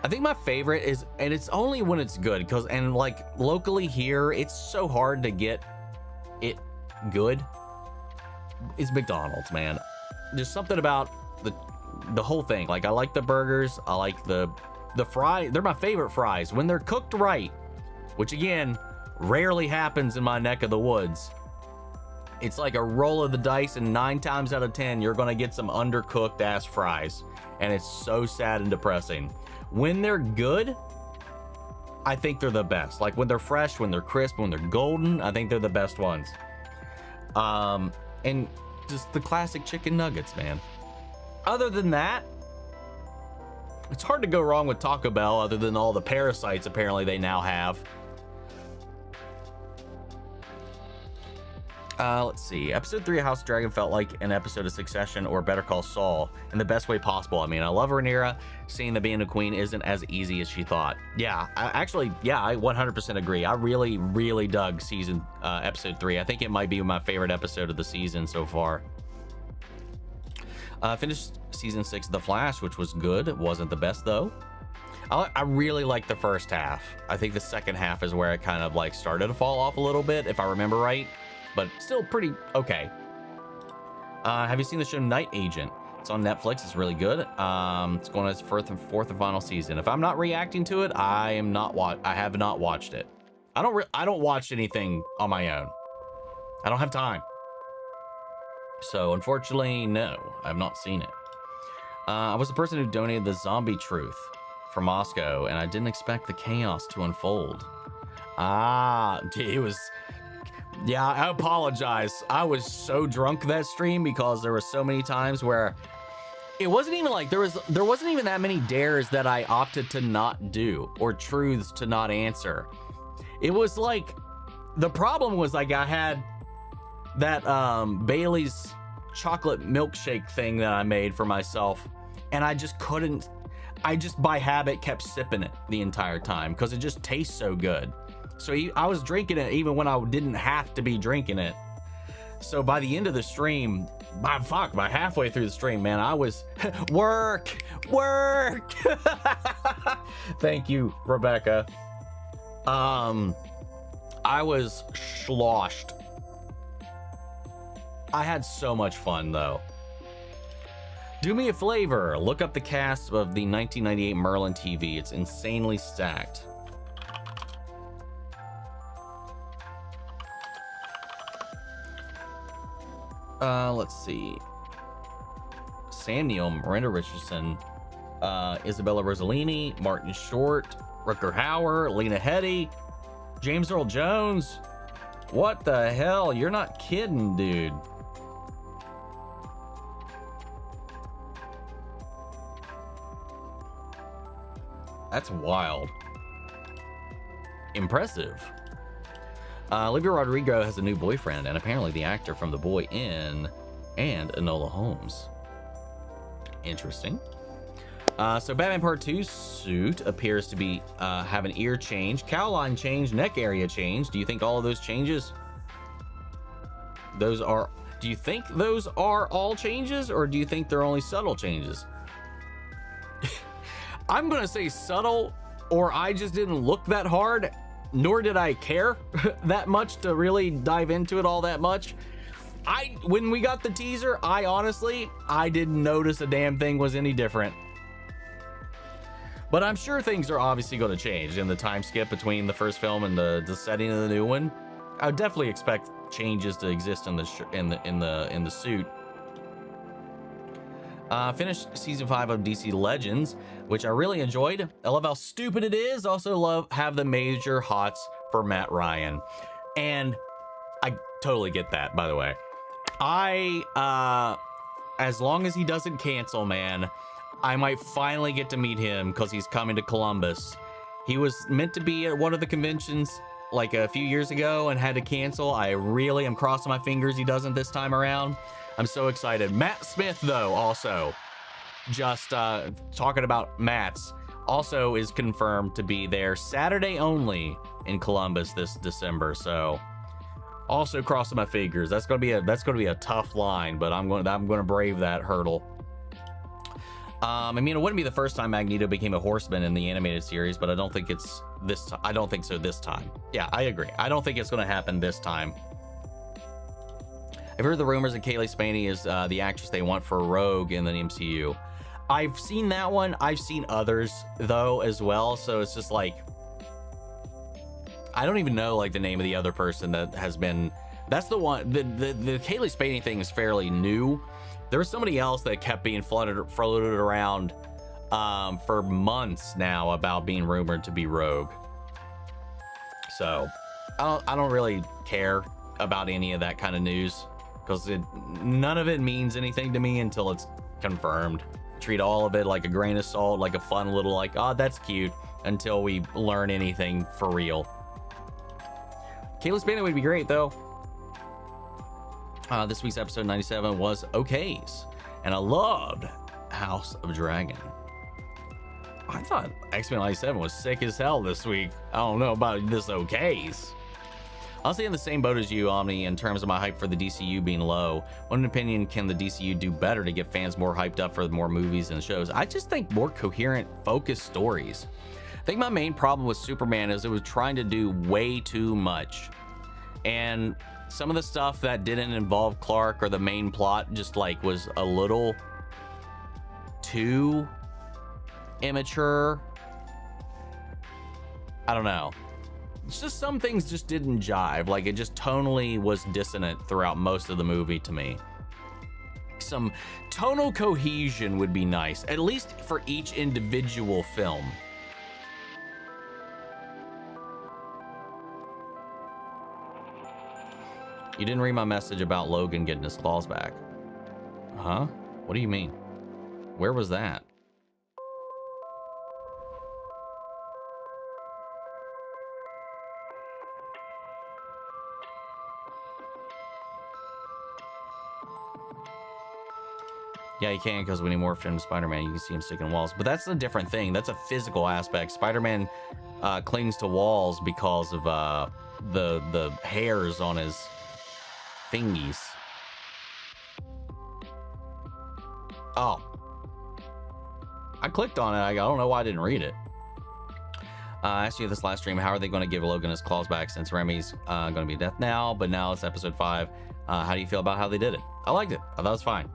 I think my favorite is, and it's only when it's good, and like locally here, it's so hard to get it good, is McDonald's, man. There's something about the whole thing. Like I like the burgers, I like the fries. They're my favorite fries when they're cooked right, which again, rarely happens in my neck of the woods. It's like a roll of the dice, and 9 times out of 10 you're gonna get some undercooked ass fries, and it's so sad and depressing. When they're good, I think they're the best. Like when they're fresh, when they're crisp, when they're golden, I think they're the best ones. And just the classic chicken nuggets, man. Other than that, it's hard to go wrong with Taco Bell, other than all the parasites apparently they now have. Let's see. Episode 3 of House of Dragon felt like an episode of Succession or Better Call Saul in the best way possible. I mean, I love Rhaenyra. Seeing the being a queen isn't as easy as she thought. Yeah, I 100% agree. I really, really dug episode 3. I think it might be my favorite episode of the season so far. Finished season 6 of The Flash, which was good. It wasn't the best though. I really liked the first half. I think the second half is where it kind of like started to fall off a little bit, if I remember right. But still pretty okay. Have you seen the show Night Agent? It's on Netflix. It's really good. It's going to its fourth and final season. If I'm not reacting to it, I have not watched it. I don't watch anything on my own. I don't have time. So unfortunately, no, I have not seen it. I was the person who donated the zombie truth from Moscow, and I didn't expect the chaos to unfold. It was. Yeah, I apologize. I was so drunk that stream because there were so many times where it wasn't even like there wasn't even that many dares that I opted to not do or truths to not answer. It was like the problem was like I had that Bailey's chocolate milkshake thing that I made for myself, and I just couldn't. I just by habit kept sipping it the entire time because it just tastes so good. So I was drinking it even when I didn't have to be drinking it. So by the end of the stream, by halfway through the stream, man, I was work. Thank you, Rebecca. I was sloshed. I had so much fun though. Do me a favor, look up the cast of the 1998 Merlin TV. It's insanely stacked. Let's see. Sam Neill, Miranda Richardson, Isabella Rossellini, Martin Short, Rutger Hauer, Lena Headey, James Earl Jones. What the hell? You're not kidding, dude. That's wild. Impressive. Olivia Rodrigo has a new boyfriend, and apparently the actor from The Boy and Enola Holmes. Interesting. So Batman Part 2 suit appears to be have an ear change, cowl line change, neck area change. Do you think all of those changes? Do you think those are all changes, or do you think they're only subtle changes? I'm gonna say subtle, or I just didn't look that hard, nor did I care that much to really dive into it all that much. When we got the teaser, I honestly didn't notice a damn thing was any different. But I'm sure things are obviously going to change in the time skip between the first film and the setting of the new one. I would definitely expect changes to exist in the suit. Finished season 5 of DC Legends, which I really enjoyed. I love how stupid it is. Also have the major hots for Matt Ryan, and I totally get that. By the way, as long as he doesn't cancel, man, I might finally get to meet him because he's coming to Columbus. He was meant to be at one of the conventions like a few years ago and had to cancel. I really am crossing my fingers he doesn't this time around. I'm so excited. Matt Smith, though, also just talking about Matt's, also is confirmed to be there Saturday only in Columbus this December. So also crossing my fingers. That's gonna be a tough line, but I'm gonna brave that hurdle. I mean, it wouldn't be the first time Magneto became a horseman in the animated series, but I don't think it's this time. I don't think so this time. Yeah, I agree. I don't think it's going to happen this time. I've heard the rumors that Kaylee Spaney is the actress they want for Rogue in the MCU. I've seen that one. I've seen others though as well. So it's just like, I don't even know like the name of the other person that has been. That's the one. The Kaylee Spaney thing is fairly new. There was somebody else that kept being floated around for months now about being rumored to be Rogue. So I don't really care about any of that kind of news because none of it means anything to me until it's confirmed. Treat all of it like a grain of salt, like a fun little like, oh, that's cute, until we learn anything for real. Kayla Spaney would be great though. This week's episode 97 was okays, and I loved House of Dragon. I thought X-Men 97 was sick as hell this week. I don't know about this okays. Honestly, in the same boat as you, Omni, in terms of my hype for the DCU being low. One opinion, can the DCU do better to get fans more hyped up for more movies and shows? I just think more coherent, focused stories. I think my main problem with Superman is it was trying to do way too much. And some of the stuff that didn't involve Clark or the main plot just like was a little too immature. I don't know. It's just some things just didn't jive. Like it just tonally was dissonant throughout most of the movie to me. Some tonal cohesion would be nice, at least for each individual film. You didn't read my message about Logan getting his claws back. Huh? What do you mean? Where was that? Yeah, you can, because when he morphed into Spider-Man, you can see him sticking walls. But that's a different thing. That's a physical aspect. Spider-Man clings to walls because of the hairs on his thingies. Oh, I clicked on it. I don't know why I didn't read it. I asked you this last stream, how are they going to give Logan his claws back since Remy's going to be death now, but now it's episode 5. How do you feel about how they did it? I liked it. I thought it was fine.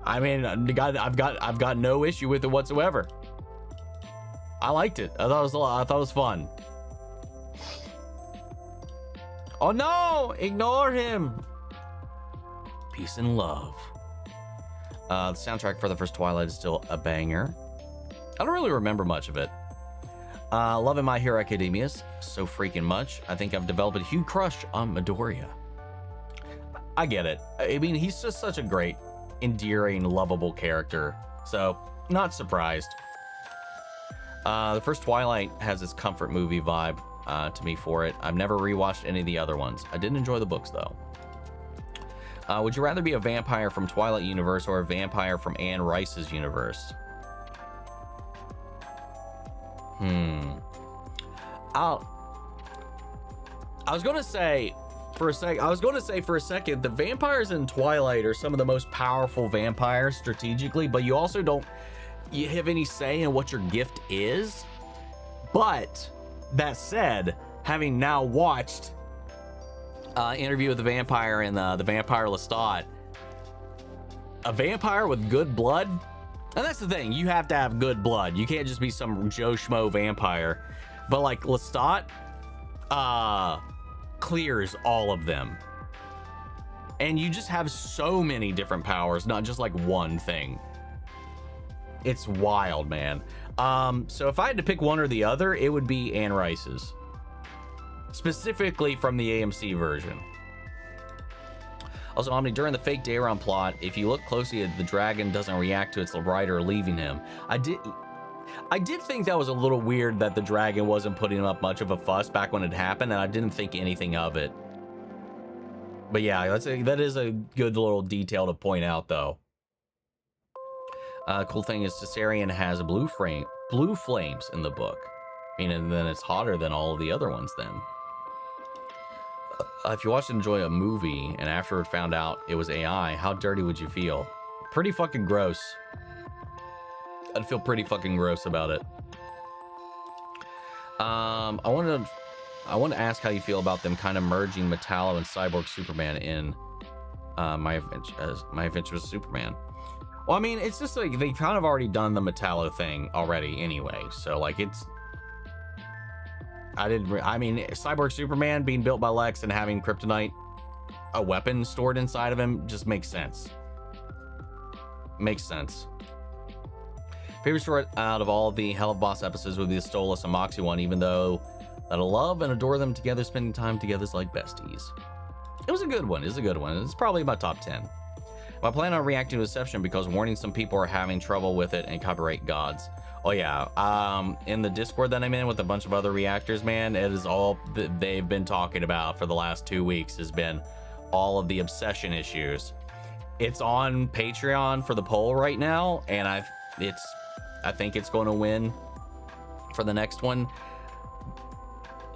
I mean, I've got no issue with it whatsoever. I liked it. I thought it was fun. Oh no! Ignore him! Peace and love. The soundtrack for the first Twilight is still a banger. I don't really remember much of it. Loving My Hero Academia so freaking much. I think I've developed a huge crush on Midoriya. I get it. I mean, he's just such a great, endearing, lovable character. So, not surprised. The first Twilight has its comfort movie vibe to me for it. I've never rewatched any of the other ones. I did enjoy the books though. Would you rather be a vampire from Twilight universe or a vampire from Anne Rice's universe? I was gonna say for a second, the vampires in Twilight are some of the most powerful vampires strategically, but you also don't have any say in what your gift is. But that said, having now watched Interview with the Vampire and the Vampire Lestat. A vampire with good blood? And that's the thing, you have to have good blood. You can't just be some Joe Schmo vampire. But like Lestat, clears all of them. And you just have so many different powers, not just like one thing. It's wild, man. So if I had to pick one or the other, it would be Anne Rice's. Specifically from the AMC version. Also, Omni, during the fake Daron plot, if you look closely, the dragon doesn't react to its rider leaving him. I did think that was a little weird that the dragon wasn't putting up much of a fuss back when it happened, and I didn't think anything of it. But yeah, that is a good little detail to point out, though. Cool thing is, Caesarion has blue flames in the book, meaning then it's hotter than all of the other ones. Then, if you watched and enjoy a movie and afterward found out it was AI, how dirty would you feel? Pretty fucking gross. I'd feel pretty fucking gross about it. I want to ask how you feel about them kind of merging Metallo and Cyborg Superman in My Adventure with Superman. Well, I mean, it's just like they've kind of already done the Metallo thing already anyway. So like I mean, Cyborg Superman being built by Lex and having kryptonite, a weapon stored inside of him, just makes sense. Makes sense. Favorite story out of all of the Hell of Boss episodes would be the Stolas and Moxie one, even though that I love and adore them together, spending time together is like besties. It was a good one. It's a good one. It's probably about top 10. I plan on reacting to Deception because warning some people are having trouble with it and copyright gods. Oh yeah, in the Discord that I'm in with a bunch of other reactors, man, it is all they've been talking about for the last 2 weeks has been all of the obsession issues. It's on Patreon for the poll right now, and I think it's going to win for the next one.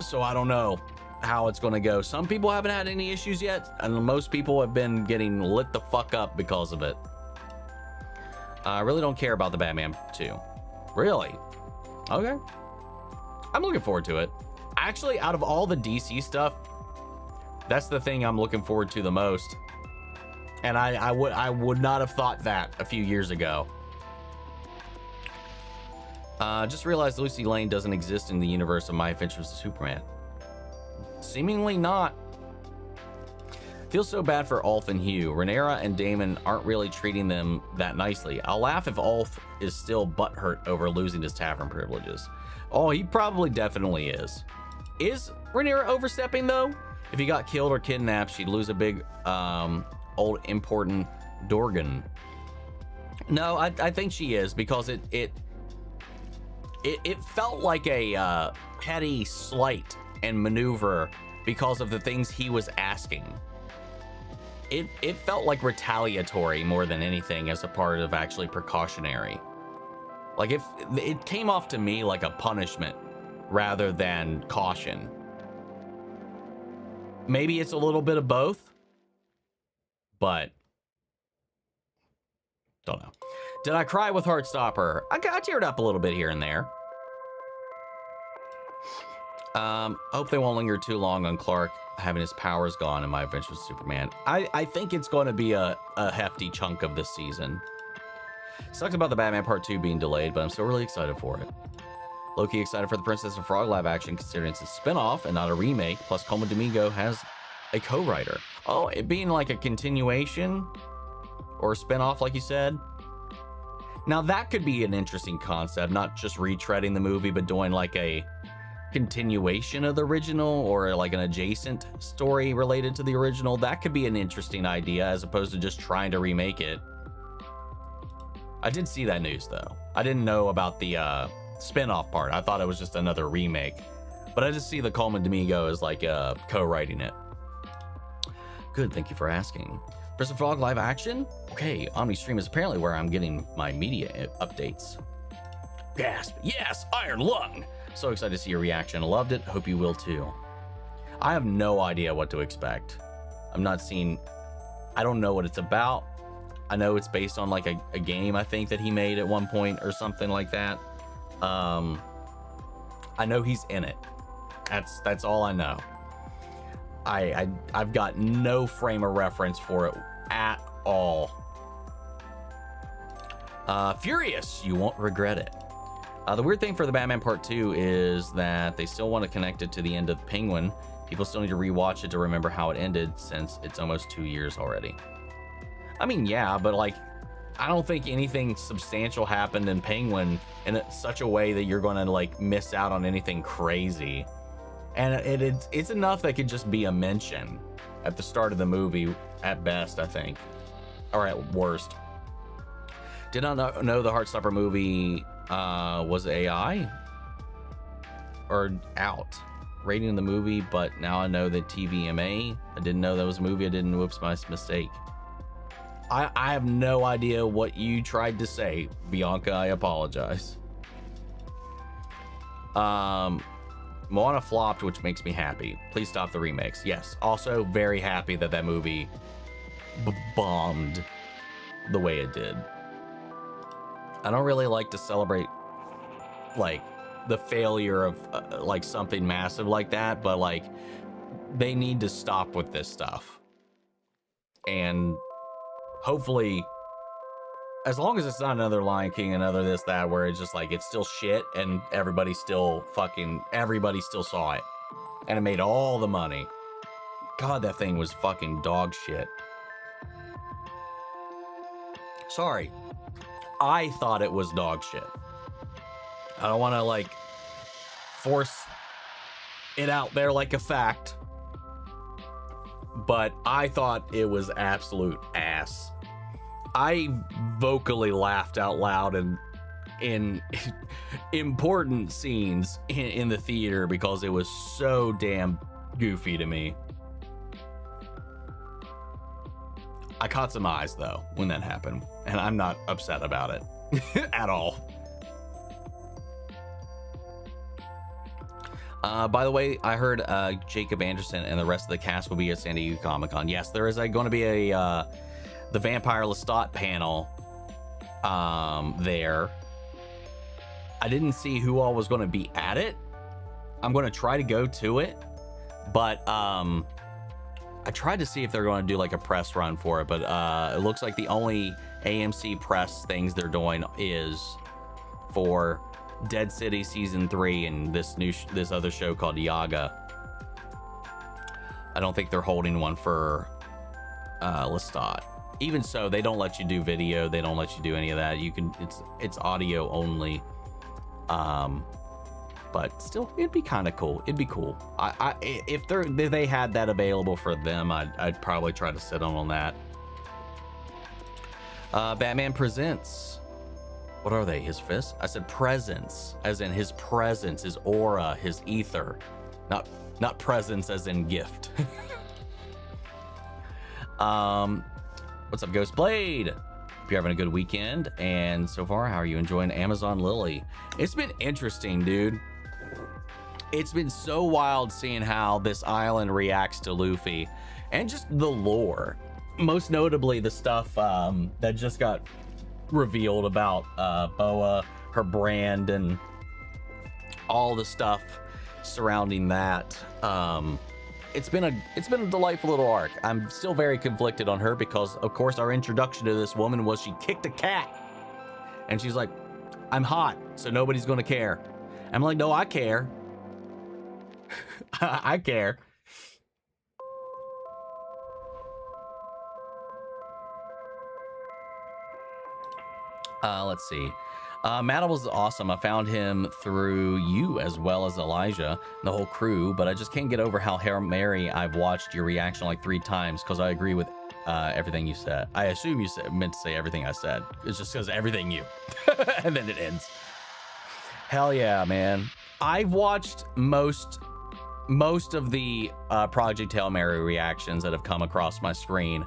So I don't know how it's going to go. Some people haven't had any issues yet, and most people have been getting lit the fuck up because of it. I really don't care about the Batman 2. Really? Okay. I'm looking forward to it. Actually, out of all the DC stuff, that's the thing I'm looking forward to the most. And I would not have thought that a few years ago. Just realized Lucy Lane doesn't exist in the universe of My Adventures with Superman. Seemingly not. Feels so bad for Ulf and Hugh. Rhaenyra and Damon aren't really treating them that nicely. I'll laugh if Ulf is still butthurt over losing his tavern privileges. Oh, he probably definitely is. Is Rhaenyra overstepping though? If he got killed or kidnapped, she'd lose a big, old important Dorgan. No, I think she is, because it felt like a petty slight and maneuver because of the things he was asking. It felt like retaliatory more than anything, as a part of actually precautionary. Like if it came off to me like a punishment rather than caution. Maybe it's a little bit of both, but don't know. Did I cry with Heartstopper? I teared up a little bit here and there. Hope they won't linger too long on Clark having his powers gone in My Adventures with Superman. I think it's going to be a hefty chunk of this season. Sucks about the Batman Part 2 being delayed, but I'm still really excited for it. Low-key excited for the Princess and Frog live action, considering it's a spin-off and not a remake, plus Colman Domingo has a co-writer. Oh, it being like a continuation or a spin-off, like you said. Now that could be an interesting concept, not just retreading the movie, but doing like a continuation of the original or like an adjacent story related to the original. That could be an interesting idea, as opposed to just trying to remake it. I did see that news though. I didn't know about the spin-off part. I thought it was just another remake, but I just see the Colman Domingo as like co-writing it. Good, thank you for asking. Prison Frog live action? Okay, Omni Stream is apparently where I'm getting my media updates. Gasp, yes, Iron Lung! So excited to see your reaction. I loved it. Hope you will too. I have no idea what to expect. I'm not seeing... I don't know what it's about. I know it's based on like a game, I think, that he made at one point or something like that. I know he's in it. That's all I know. I've got no frame of reference for it at all. Furious, you won't regret it. The weird thing for the Batman Part 2 is that they still want to connect it to the end of Penguin. People still need to rewatch it to remember how it ended, since it's almost 2 years already. I mean, yeah, but like, I don't think anything substantial happened in Penguin in such a way that you're going to like miss out on anything crazy. And it's enough that could just be a mention at the start of the movie at best, I think, or at worst. Did not know the Heartstopper movie was AI or out. Rating the movie, but now I know that TVMA. I didn't know that was a movie. I didn't. Whoops, my mistake. I have no idea what you tried to say, Bianca. I apologize. Moana flopped, which makes me happy. Please stop the remakes. Yes. Also very happy that that movie bombed the way it did. I don't really like to celebrate like the failure of like something massive like that, but like they need to stop with this stuff. And hopefully, as long as it's not another Lion King, another this, that, where it's just like, it's still shit and everybody still saw it and it made all the money. God, that thing was fucking dog shit. Sorry. I thought it was dog shit. I don't want to like force it out there like a fact, but I thought it was absolute ass. I vocally laughed out loud in important scenes in the theater because it was so damn goofy to me. I caught some eyes though when that happened, and I'm not upset about it at all. By the way, I heard Jacob Anderson and the rest of the cast will be at San Diego Comic-Con. Yes, there is going to be a the Vampire Lestat panel there. I didn't see who all was going to be at it. I'm going to try to go to it, but I tried to see if they're going to do like a press run for it, but it looks like the only AMC press things they're doing is for Dead City Season 3 and this other show called Yaga. I don't think they're holding one for Lestat. Even so, they don't let you do video. They don't let you do any of that. You can, it's audio only. But still, it'd be kind of cool. It'd be cool. If they had that available for them, I'd probably try to sit on that. Batman Presents. What are they? His fists? I said presence, as in his presence, his aura, his ether, not presence as in gift. What's up, Ghost Blade? Hope you're having a good weekend. And so far, how are you enjoying Amazon Lily? It's been interesting, dude. It's been so wild seeing how this island reacts to Luffy and just the lore. Most notably, the stuff that just got revealed about Boa, her brand, and all the stuff surrounding that. It's been a delightful little arc. I'm still very conflicted on her because, of course, our introduction to this woman was she kicked a cat, and she's like, "I'm hot, so nobody's gonna care." I'm like, "No, I care. I care." Let's see. Matt was awesome. I found him through you as well as Elijah and the whole crew, but I just can't get over how Hail Mary I've watched your reaction like 3 times because I agree with everything you said. I assume you meant to say everything I said. It's just because everything you. And then it ends. Hell yeah, man. I've watched most of the Project Hail Mary reactions that have come across my screen,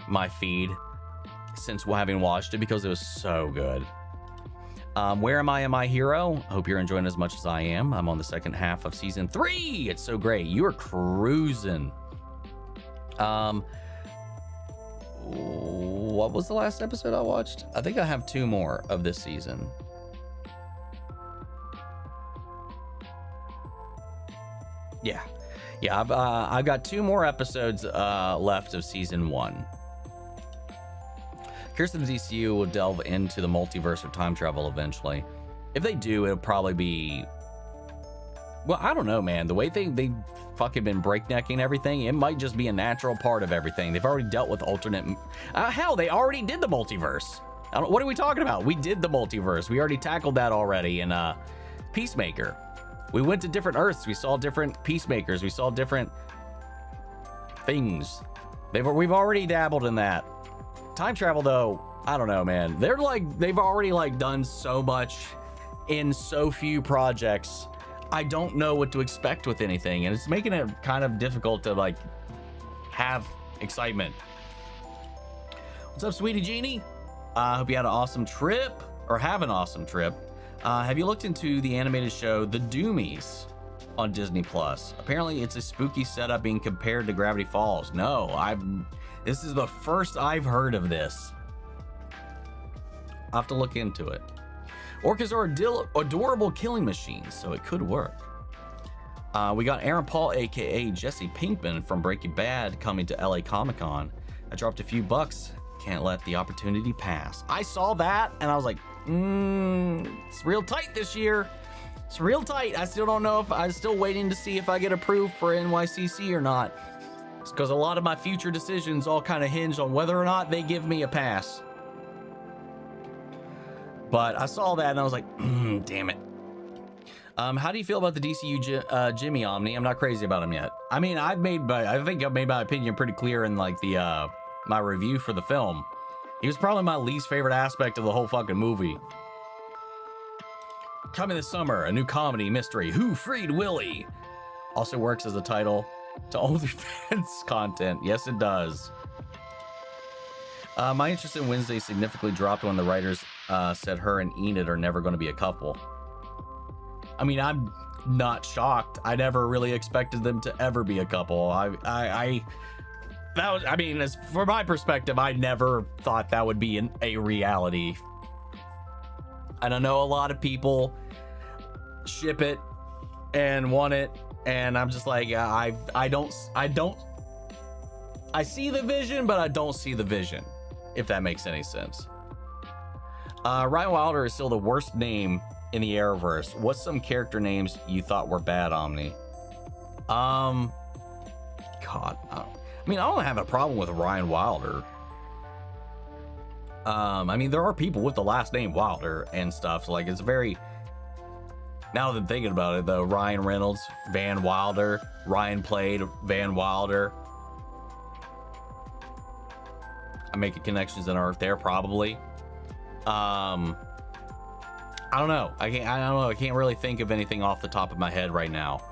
my feed, since having watched it because it was so good. Where am I in my hero? I hope you're enjoying as much as I am. I'm on the second half of season 3. It's so great. You are cruising. What was the last episode I watched? I think I have 2 more of this season. Yeah. Yeah, I've got 2 more episodes left of season 1. Kirsten DCU will delve into the multiverse of time travel eventually. If they do, it'll probably be, well, I don't know, man. The way they fucking been breaknecking everything, it might just be a natural part of everything. They've already dealt with alternate. Hell, they already did the multiverse. What are we talking about? We did the multiverse. We already tackled that already in Peacemaker. We went to different Earths. We saw different Peacemakers. We saw different things. We've already dabbled in that. Time travel, though, I don't know, man. They've already done so much in so few projects. I don't know what to expect with anything, and it's making it kind of difficult to have excitement. What's up, sweetie Jeannie? Hope you had an awesome trip, or have an awesome trip. Have you looked into the animated show The Doomies on Disney Plus? Apparently it's a spooky setup being compared to Gravity Falls. No, this is the first I've heard of this. I'll have to look into it. Orcas are adorable killing machines, so it could work. We got Aaron Paul, aka Jesse Pinkman from Breaking Bad, coming to LA Comic-Con. I dropped a few bucks. Can't let the opportunity pass. I saw that and I was like, it's real tight this year. It's real tight. I still don't know if I'm still waiting to see if I get approved for NYCC or not. It's because a lot of my future decisions all kind of hinge on whether or not they give me a pass. But I saw that and I was like, damn it. How do you feel about the DCU Jimmy Omni? I'm not crazy about him yet. I mean, I think I've made my opinion pretty clear in my review for the film. He was probably my least favorite aspect of the whole fucking movie. Coming this summer, a new comedy mystery, Who Freed Willie? Also works as a title to OnlyFans content. Yes, it does. My interest in Wednesday significantly dropped when the writers said her and Enid are never going to be a couple. I mean, I'm not shocked. I never really expected them to ever be a couple. As for my perspective, I never thought that would be a reality. And I know a lot of people ship it and want it, and I'm just like, I see the vision, but I don't see the vision, if that makes any sense. Ryan Wilder is still the worst name in the Arrowverse. What's some character names you thought were bad, Omni? God, I don't have a problem with Ryan Wilder. There are people with the last name Wilder and stuff. So it's very, now that I'm thinking about it though, Ryan Reynolds, Van Wilder, Ryan played Van Wilder. I'm making connections that aren't there probably. I don't know. I can't really think of anything off the top of my head right now.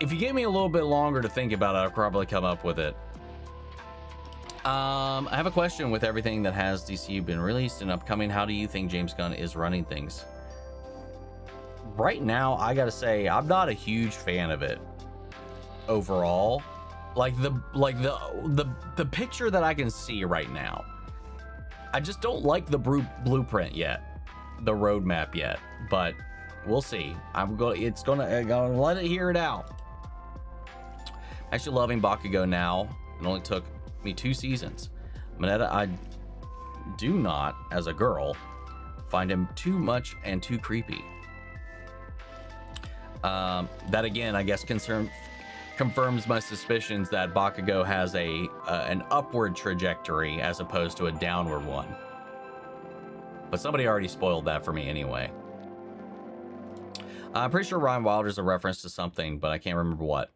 If you gave me a little bit longer to think about it, I'll probably come up with it. I have a question. With everything that has DCU been released and upcoming, how do you think James Gunn is running things? Right now, I gotta say, I'm not a huge fan of it overall. The picture that I can see right now, I just don't like the blueprint yet, the roadmap yet, but we'll see. I'm gonna let it hear it out. Actually loving Bakugo now. It only took me 2 seasons. Mineta, I do not, as a girl, find him too much and too creepy. That again, I guess, confirms my suspicions that Bakugo has an upward trajectory as opposed to a downward one. But somebody already spoiled that for me anyway. I'm pretty sure Ryan Wilder's a reference to something, but I can't remember what.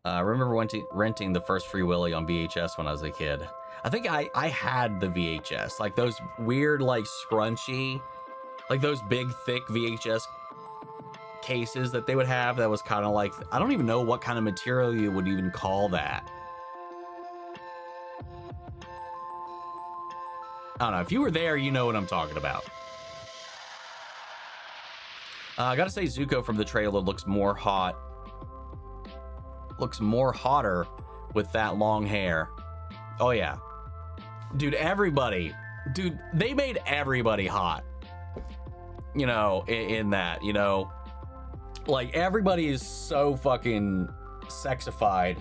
I remember renting the first Free Willy on VHS when I was a kid. I think I had the VHS, like those weird, scrunchy, those big, thick VHS cases that they would have that was kind of I don't even know what kind of material you would even call that. I don't know. If you were there, you know what I'm talking about. I gotta say, Zuko from the trailer looks more hot. Looks more hotter with that long hair. Oh yeah. Dude, everybody. Dude, they made everybody hot. You know, in that, you know. Like, everybody is so fucking sexified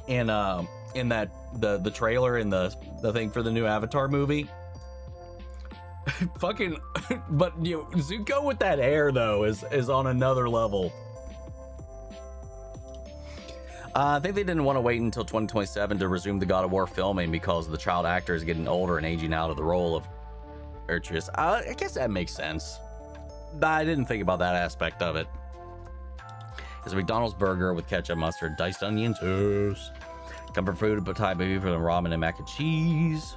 in that the trailer and the thing for the new Avatar movie. Fucking, but you know, Zuko with that hair though is on another level. I think they didn't want to wait until 2027 to resume the God of War filming because the child actor is getting older and aging out of the role of Atreus. I guess that makes sense. I didn't think about that aspect of it. It's a McDonald's burger with ketchup, mustard, diced onion toast, comfort food, but Thai baby for the ramen and mac and cheese.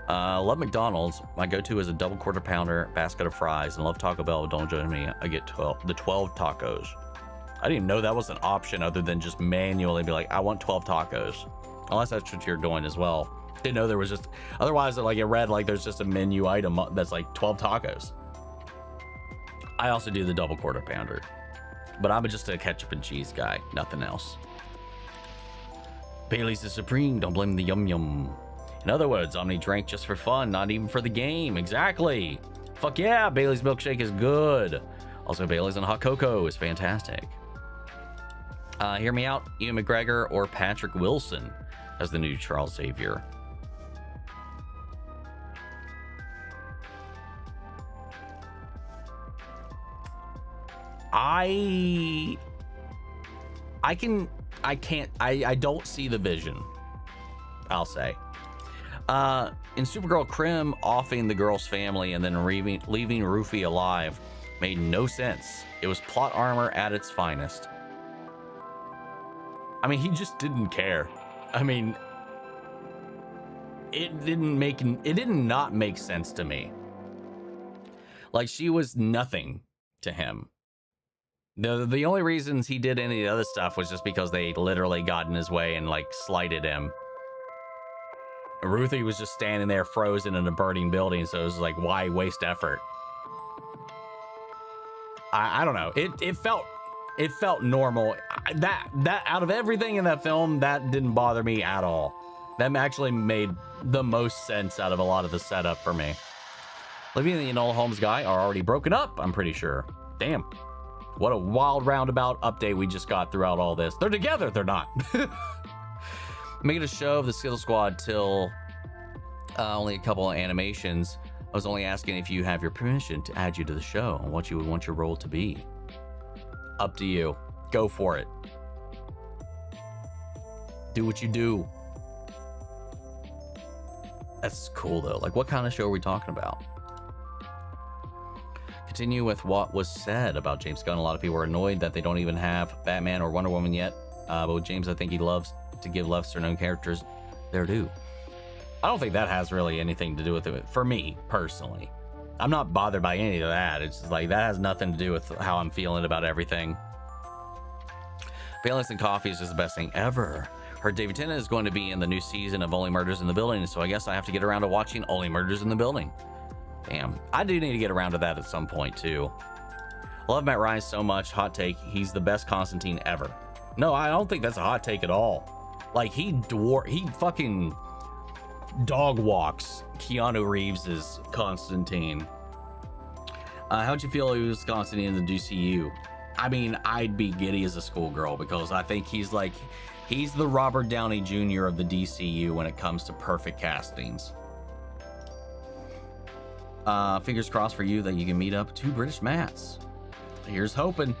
Love McDonald's. My go-to is a double quarter pounder, basket of fries, and love Taco Bell. Don't join me. I get 12 tacos. I didn't even know that was an option other than just manually be like, I want 12 tacos. Unless that's what you're doing as well. Didn't know there was just, otherwise like it read like there's just a menu item that's like 12 tacos. I also do the double quarter pounder, but I'm just a ketchup and cheese guy, nothing else. Bailey's is supreme, don't blame the yum yum. In other words, Omni drank just for fun, not even for the game. Exactly. Fuck yeah, Bailey's milkshake is good. Also, Bailey's and hot cocoa is fantastic. Hear me out, Ian McGregor or Patrick Wilson as the new Charles Xavier. I don't see the vision, I'll say. In Supergirl, Krim offing the girl's family and then leaving Rufy alive made no sense. It was plot armor at its finest. I mean, he just didn't care. I mean, it did not make sense to me. Like, she was nothing to him. The only reasons he did any of the other stuff was just because they literally got in his way and like slighted him. Ruthie was just standing there frozen in a burning building, so it was like, why waste effort? I don't know. It felt normal. That out of everything in that film, that didn't bother me at all. That actually made the most sense out of a lot of the setup for me. Livy and the Enola Holmes guy are already broken up, I'm pretty sure. Damn. What a wild roundabout update we just got throughout all this. They're together, they're not. Making a show of the Skill Squad till only a couple of animations. I was only asking if you have your permission to add you to the show and what you would want your role to be. Up to you. Go for it. Do what you do. That's cool though. Like, what kind of show are we talking about? Continue with what was said about James Gunn. A lot of people are annoyed that they don't even have Batman or Wonder Woman yet. But with James, I think he loves to give lesser known characters their due. I don't think that has really anything to do with it for me personally. I'm not bothered by any of that. It's just like, that has nothing to do with how I'm feeling about everything. Bayless and Coffee is just the best thing ever. Heard David Tennant is going to be in the new season of Only Murders in the Building, so I guess I have to get around to watching Only Murders in the Building. Damn, I do need to get around to that at some point too. I love Matt Ryan so much. Hot take, he's the best Constantine ever. No, I don't think that's a hot take at all. Like, he fucking dog walks Keanu Reeves's Constantine. How'd you feel he was Constantine in the DCU? I mean, I'd be giddy as a schoolgirl because I think he's the Robert Downey Jr. of the DCU when it comes to perfect castings. Fingers crossed for you that you can meet up 2 British Matts. Here's hoping.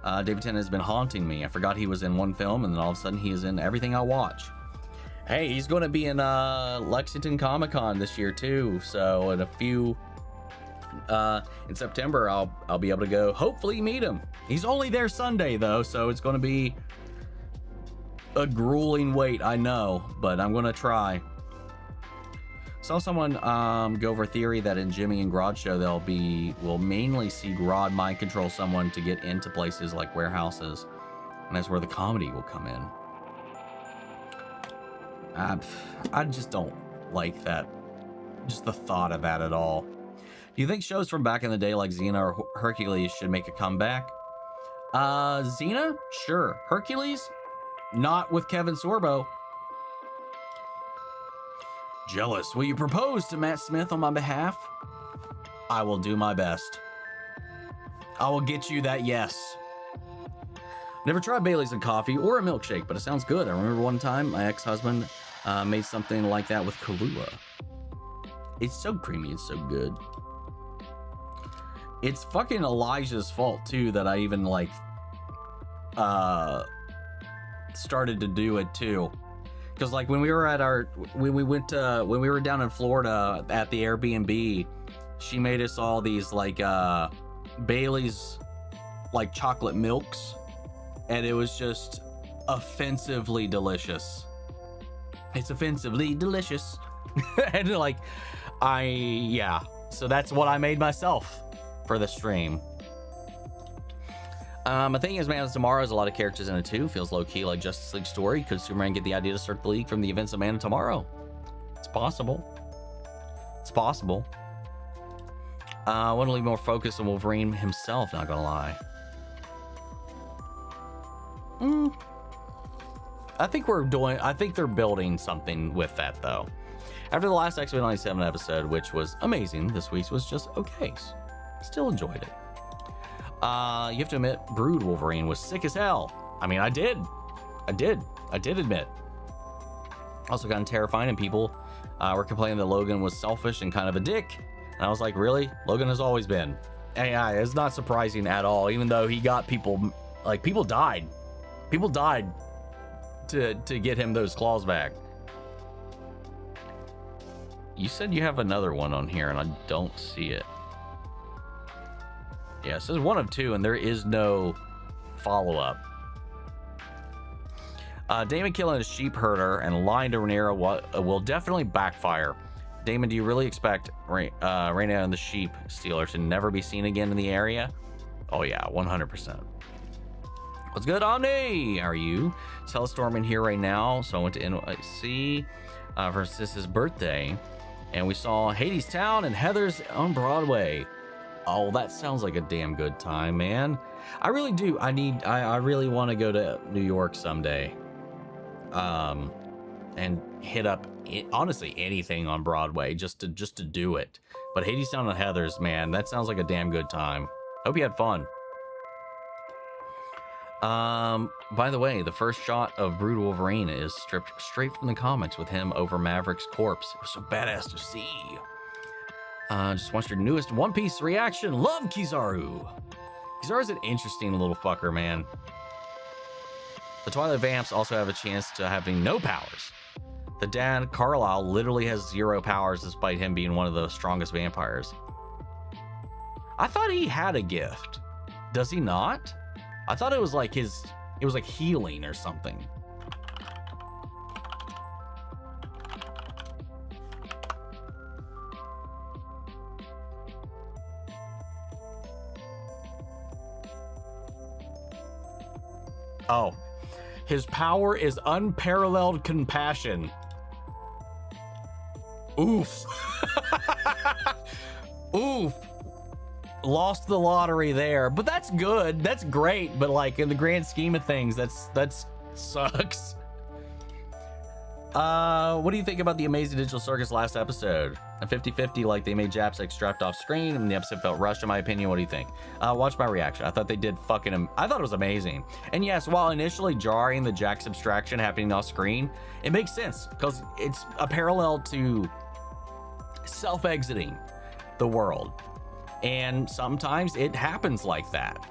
David Tennant has been haunting me. I forgot he was in one film, and then all of a sudden he is in everything I watch. Hey, he's going to be in Lexington Comic-Con this year too. So in a few, in September, I'll be able to go hopefully meet him. He's only there Sunday though, so it's going to be a grueling wait, I know, but I'm going to try. Saw someone go over a theory that in Jimmy and Grodd show we'll mainly see Grodd mind control someone to get into places like warehouses, and that's where the comedy will come in. I just don't like that, just the thought of that at all. Do you think shows from back in the day like Xena or Hercules should make a comeback? Xena, sure. Hercules, not with Kevin Sorbo. Jealous. Will you propose to Matt Smith on my behalf? I will do my best. I will get you that yes. Never tried Bailey's and coffee or a milkshake, but it sounds good. I remember one time my ex-husband made something like that with Kahlua. It's so creamy. It's so good. It's fucking Elijah's fault too that I even like started to do it too. Because like when we were at when we were down in Florida at the Airbnb, she made us all these like Bailey's like chocolate milks, and it was just offensively delicious. It's offensively delicious. And like so that's what I made myself for the stream. My thing is, Man of Tomorrow has a lot of characters in it too. Feels low-key like Justice League story. Could Superman get the idea to start the league from the events of Man of Tomorrow? It's possible. It's possible. I want to leave more focus on Wolverine himself, not gonna lie. I think they're building something with that though. After the last X-Men 97 episode, which was amazing, this week's was just okay. Still enjoyed it. You have to admit, Brood Wolverine was sick as hell. I mean, I did admit. Also kind of terrifying, and people were complaining that Logan was selfish and kind of a dick. And I was like, really? Logan has always been. AI is not surprising at all, even though he got people, like, people died. People died to get him those claws back. You said you have another one on here, and I don't see it. Yeah, it says 1 of 2, and there is no follow-up. Damon killing a sheep herder and lying to Rhaenyra will definitely backfire. Damon, do you really expect Rhaenyra and the sheep stealer to never be seen again in the area? Oh yeah, 100%. What's good, Omni? How are you? It's Hellstorming here right now, so I went to NYC for Sis's birthday, and we saw Hades Town and Heather's on Broadway. Oh, that sounds like a damn good time, man. I really do. I really want to go to New York someday. And hit up honestly anything on Broadway just to do it. But Hades Town and Heather's, man, that sounds like a damn good time. Hope you had fun. By the way, the first shot of Brood Wolverine is stripped straight from the comics with him over Maverick's corpse. It was so badass to see. Just watched your newest One Piece reaction. Love Kizaru. Kizaru's an interesting little fucker, man. The Twilight Vamps also have a chance to having no powers. The dad, Carlisle, literally has 0 powers despite him being one of the strongest vampires. I thought he had a gift. Does he not? I thought it was like it was like healing or something. Oh, his power is unparalleled compassion. Oof. Oof. Lost the lottery there, but that's good. That's great, but like in the grand scheme of things, that's sucks. What do you think about the Amazing Digital Circus last episode? A 50-50, like they made Japsek strapped off screen and the episode felt rushed in my opinion. What do you think? Watch my reaction. I thought they did I thought it was amazing. And yes, while initially jarring the Jack subtraction happening off screen, it makes sense because it's a parallel to self-exiting the world. And sometimes it happens like that.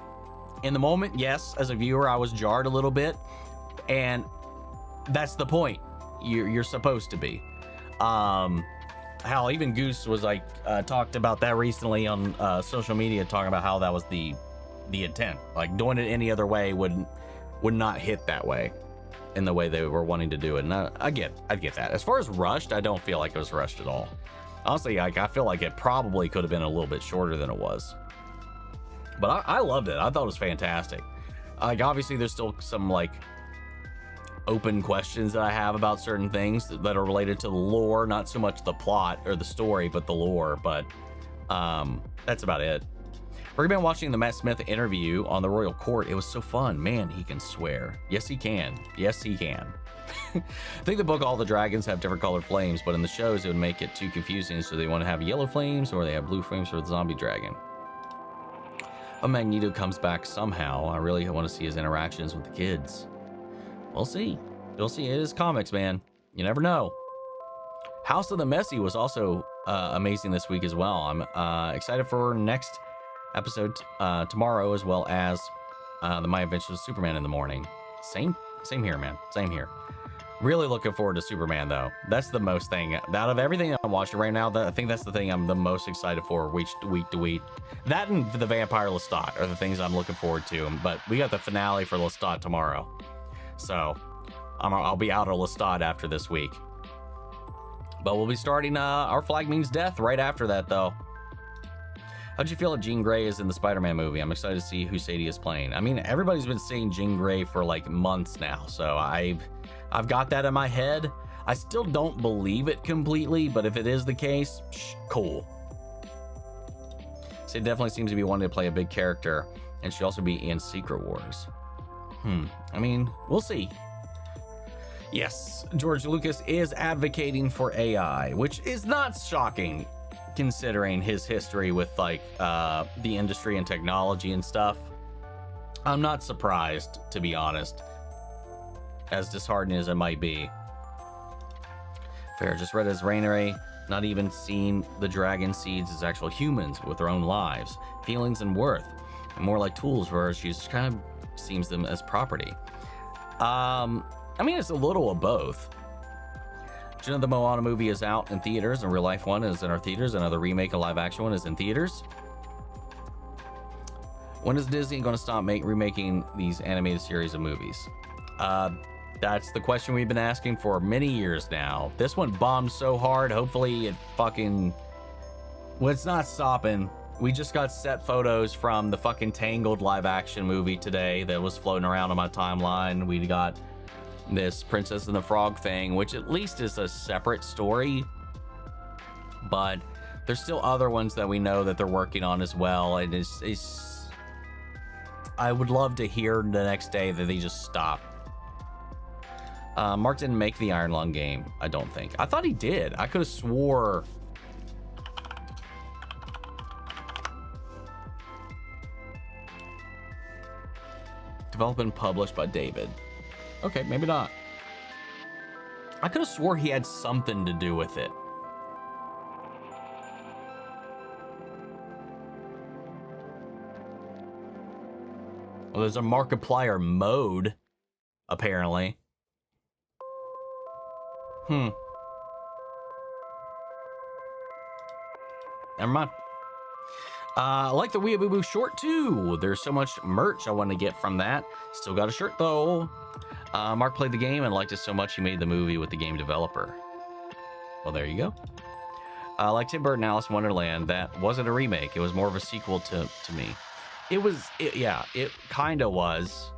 In the moment, yes, as a viewer, I was jarred a little bit, and that's the point. You're supposed to be. Hell, even Goose was like talked about that recently on social media, talking about how that was the intent. Like doing it any other way would not hit that way in the way they were wanting to do it. And I get that. As far as rushed, I don't feel like it was rushed at all. Honestly, like I feel like it probably could have been a little bit shorter than it was. But I loved it. I thought it was fantastic. Like obviously there's still some like open questions that I have about certain things that are related to the lore, not so much the plot or the story, but the lore. But that's about it. Recommend watching the Matt Smith interview on the Royal Court. It was so fun. Man, he can swear. Yes, he can. Yes, he can. I think the book, all the dragons have different colored flames, but in the shows, it would make it too confusing. So they want to have yellow flames or they have blue flames for the zombie dragon. Oh, Magneto comes back somehow. I really want to see his interactions with the kids. We'll see. We'll see. It is comics, man. You never know. House of the Messy was also amazing this week as well. I'm excited for next episode tomorrow, as well as the My Adventures with Superman in the morning. Same here, man. Same here. Really looking forward to Superman, though. That's the most thing out of everything I'm watching right now. I think that's the thing I'm the most excited for week to week. That and the Vampire Lestat are the things I'm looking forward to. But we got the finale for Lestat tomorrow, so I'll be out of Lestat after this week. But we'll be starting Our Flag Means Death right after that, though. How'd you feel that Jean Grey is in the Spider-Man movie? I'm excited to see who Sadie is playing. I mean, everybody's been saying Jean Grey for like months now, so I've got that in my head. I still don't believe it completely, but if it is the case, cool. Sadie definitely seems to be wanting to play a big character, and she'll also be in Secret Wars. I mean, we'll see. Yes, George Lucas is advocating for AI, which is not shocking considering his history with like the industry and technology and stuff. I'm not surprised, to be honest, as disheartening as it might be. Fair, just read as Rainery not even seeing the dragon seeds as actual humans with their own lives, feelings, and worth, and more like tools, whereas she kind of seems them as property. I mean, it's a little of both. Do you know the Moana movie is out in theaters, and real life one is in our theaters, another remake, a live action one, is in theaters? When is Disney going to stop remaking these animated series of movies? That's the question we've been asking for many years now. This one bombed so hard, hopefully it fucking... Well, it's not stopping. We just got set photos from the fucking Tangled live action movie today that was floating around on my timeline. We got this Princess and the Frog thing, which at least is a separate story, but there's still other ones that we know that they're working on as well, and it's I would love to hear the next day that they just stop. Mark didn't make the Iron Lung game, I don't think. I thought he did. I could have swore. Developed and published by David. Okay, maybe not. I could have swore he had something to do with it. Well, there's a Markiplier mode, apparently. Never mind. I like the Weeaboo short too. There's so much merch I want to get from that. Still got a shirt though. Mark played the game and liked it so much he made the movie with the game developer. Well, there you go. Like Tim Burton, Alice in Wonderland, that wasn't a remake. It was more of a sequel to me. Yeah, it kind of was.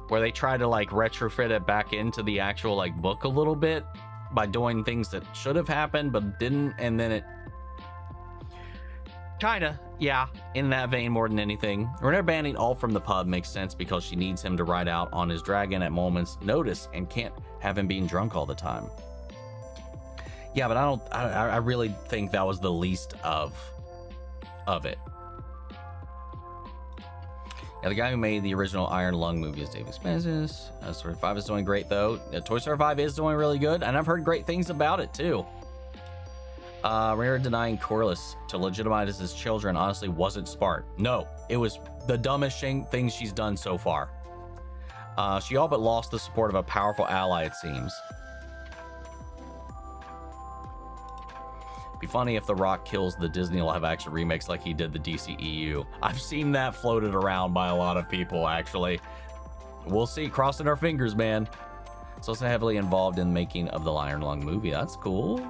Where they tried to like retrofit it back into the actual like book a little bit by doing things that should have happened but didn't, and then it kinda, yeah, in that vein more than anything. Renee banning Alt from the pub makes sense because she needs him to ride out on his dragon at moments notice and can't have him being drunk all the time. Yeah, but I really think that was the least of it. Yeah, the guy who made the original Iron Lung movie is David Spencer. Story 5 is doing great though. Toy Story 5 is doing really good, and I've heard great things about it too. Rare denying Corliss to legitimize his children honestly wasn't smart. No, it was the dumbest thing she's done so far. She all but lost the support of a powerful ally, it seems. Be funny if The Rock kills the Disney live action remakes like he did the DCEU. I've seen that floated around by a lot of people, actually. We'll see. Crossing our fingers, man. It's also heavily involved in making of the Iron Lung movie. That's cool.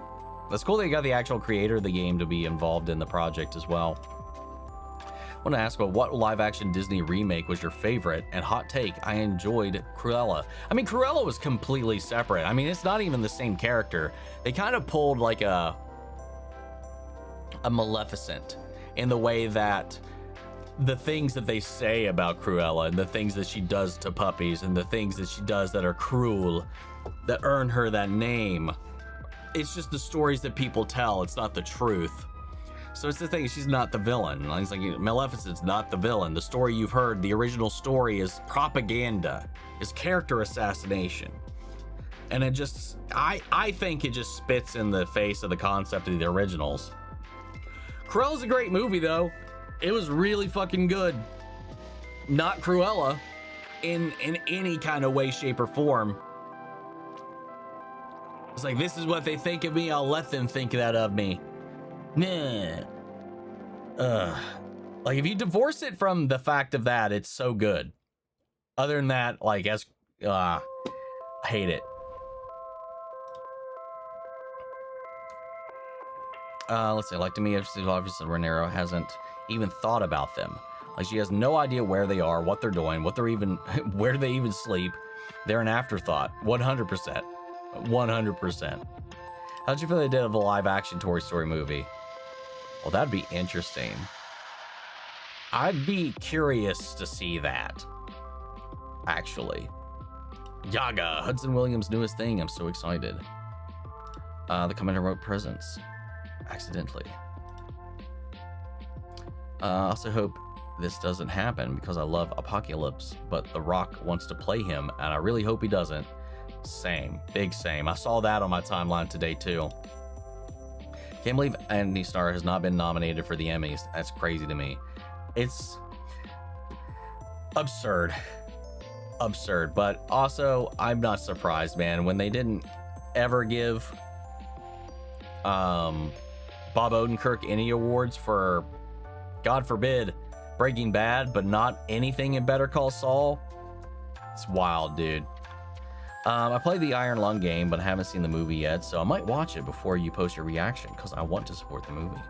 That's cool they got the actual creator of the game to be involved in the project as well. I want to ask about what live action Disney remake was your favorite, and hot take, I enjoyed Cruella. I mean, Cruella was completely separate. I mean, it's not even the same character. They kind of pulled like a Maleficent in the way that the things that they say about Cruella and the things that she does to puppies and the things that she does that are cruel, that earn her that name, it's just the stories that people tell. It's not the truth. So it's the thing, she's not the villain. It's like, Maleficent's not the villain. The story you've heard, the original story, is propaganda, is character assassination. And it just, I think it just spits in the face of the concept of the originals. Cruella's a great movie, though. It was really fucking good. Not Cruella in any kind of way, shape, or form. It's like, this is what they think of me, I'll let them think that of me. Nah. Like, if you divorce it from the fact of that, it's so good. Other than that, like, I hate it. Let's see, like, to me, obviously Rhaenyra hasn't even thought about them. Like, she has no idea where they are, what they're doing, what they're even, where they even sleep. They're an afterthought, 100%. 100%. How'd you feel they did of a live-action Toy Story movie? Well, that'd be interesting. I'd be curious to see that, actually. Yaga, Hudson Williams' newest thing. I'm so excited. The commenter wrote presents. Accidentally. I also hope this doesn't happen because I love Apocalypse, but The Rock wants to play him, and I really hope he doesn't. Same. Big same. I saw that on my timeline today, too. Can't believe Anthony Starr has not been nominated for the Emmys. That's crazy to me. It's absurd. Absurd. But also, I'm not surprised, man. When they didn't ever give Bob Odenkirk any awards for, God forbid, Breaking Bad, but not anything in Better Call Saul, it's wild, dude. I played the Iron Lung game, but I haven't seen the movie yet, so I might watch it before you post your reaction, because I want to support the movie.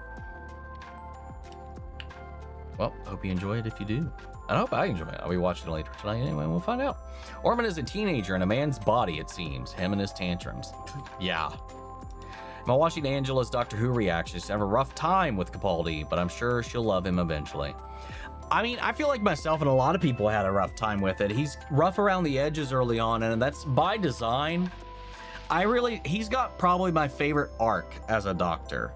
Well, hope you enjoy it if you do. I hope I enjoy it. I'll be watching it later tonight anyway, we'll find out. Orman is a teenager in a man's body, it seems. Him and his tantrums. Yeah. I'm watching Angela's Doctor Who reaction. She's having a rough time with Capaldi, but I'm sure she'll love him eventually. I mean, I feel like myself and a lot of people had a rough time with it. He's rough around the edges early on, and that's by design. He's got probably my favorite arc as a Doctor.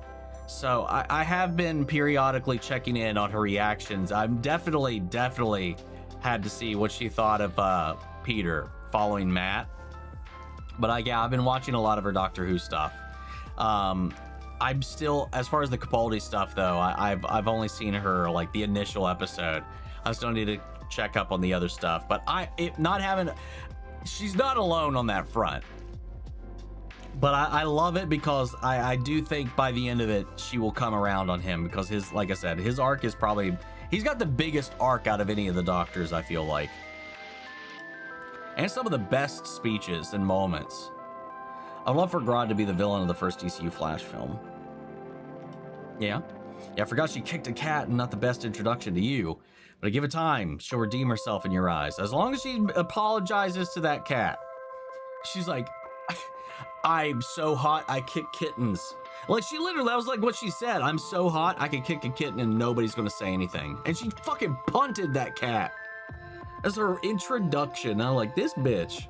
So I have been periodically checking in on her reactions. I'm definitely had to see what she thought of Peter following Matt. But yeah, I've been watching a lot of her Doctor Who stuff. I'm still, as far as the Capaldi stuff though, I've only seen her like the initial episode. I still need to check up on the other stuff, but she's not alone on that front. But I love it because I do think by the end of it, she will come around on him because like I said, his arc is probably, he's got the biggest arc out of any of the Doctors, I feel like. And some of the best speeches and moments. I'd love for Grodd to be the villain of the first DCU Flash film. Yeah, I forgot she kicked a cat and not the best introduction to you. But give it time, she'll redeem herself in your eyes. As long as she apologizes to that cat. She's like, I'm so hot, I kick kittens. Like, she literally, that was like what she said. I'm so hot, I can kick a kitten and nobody's gonna say anything. And she fucking punted that cat. As her introduction. I'm like, this bitch.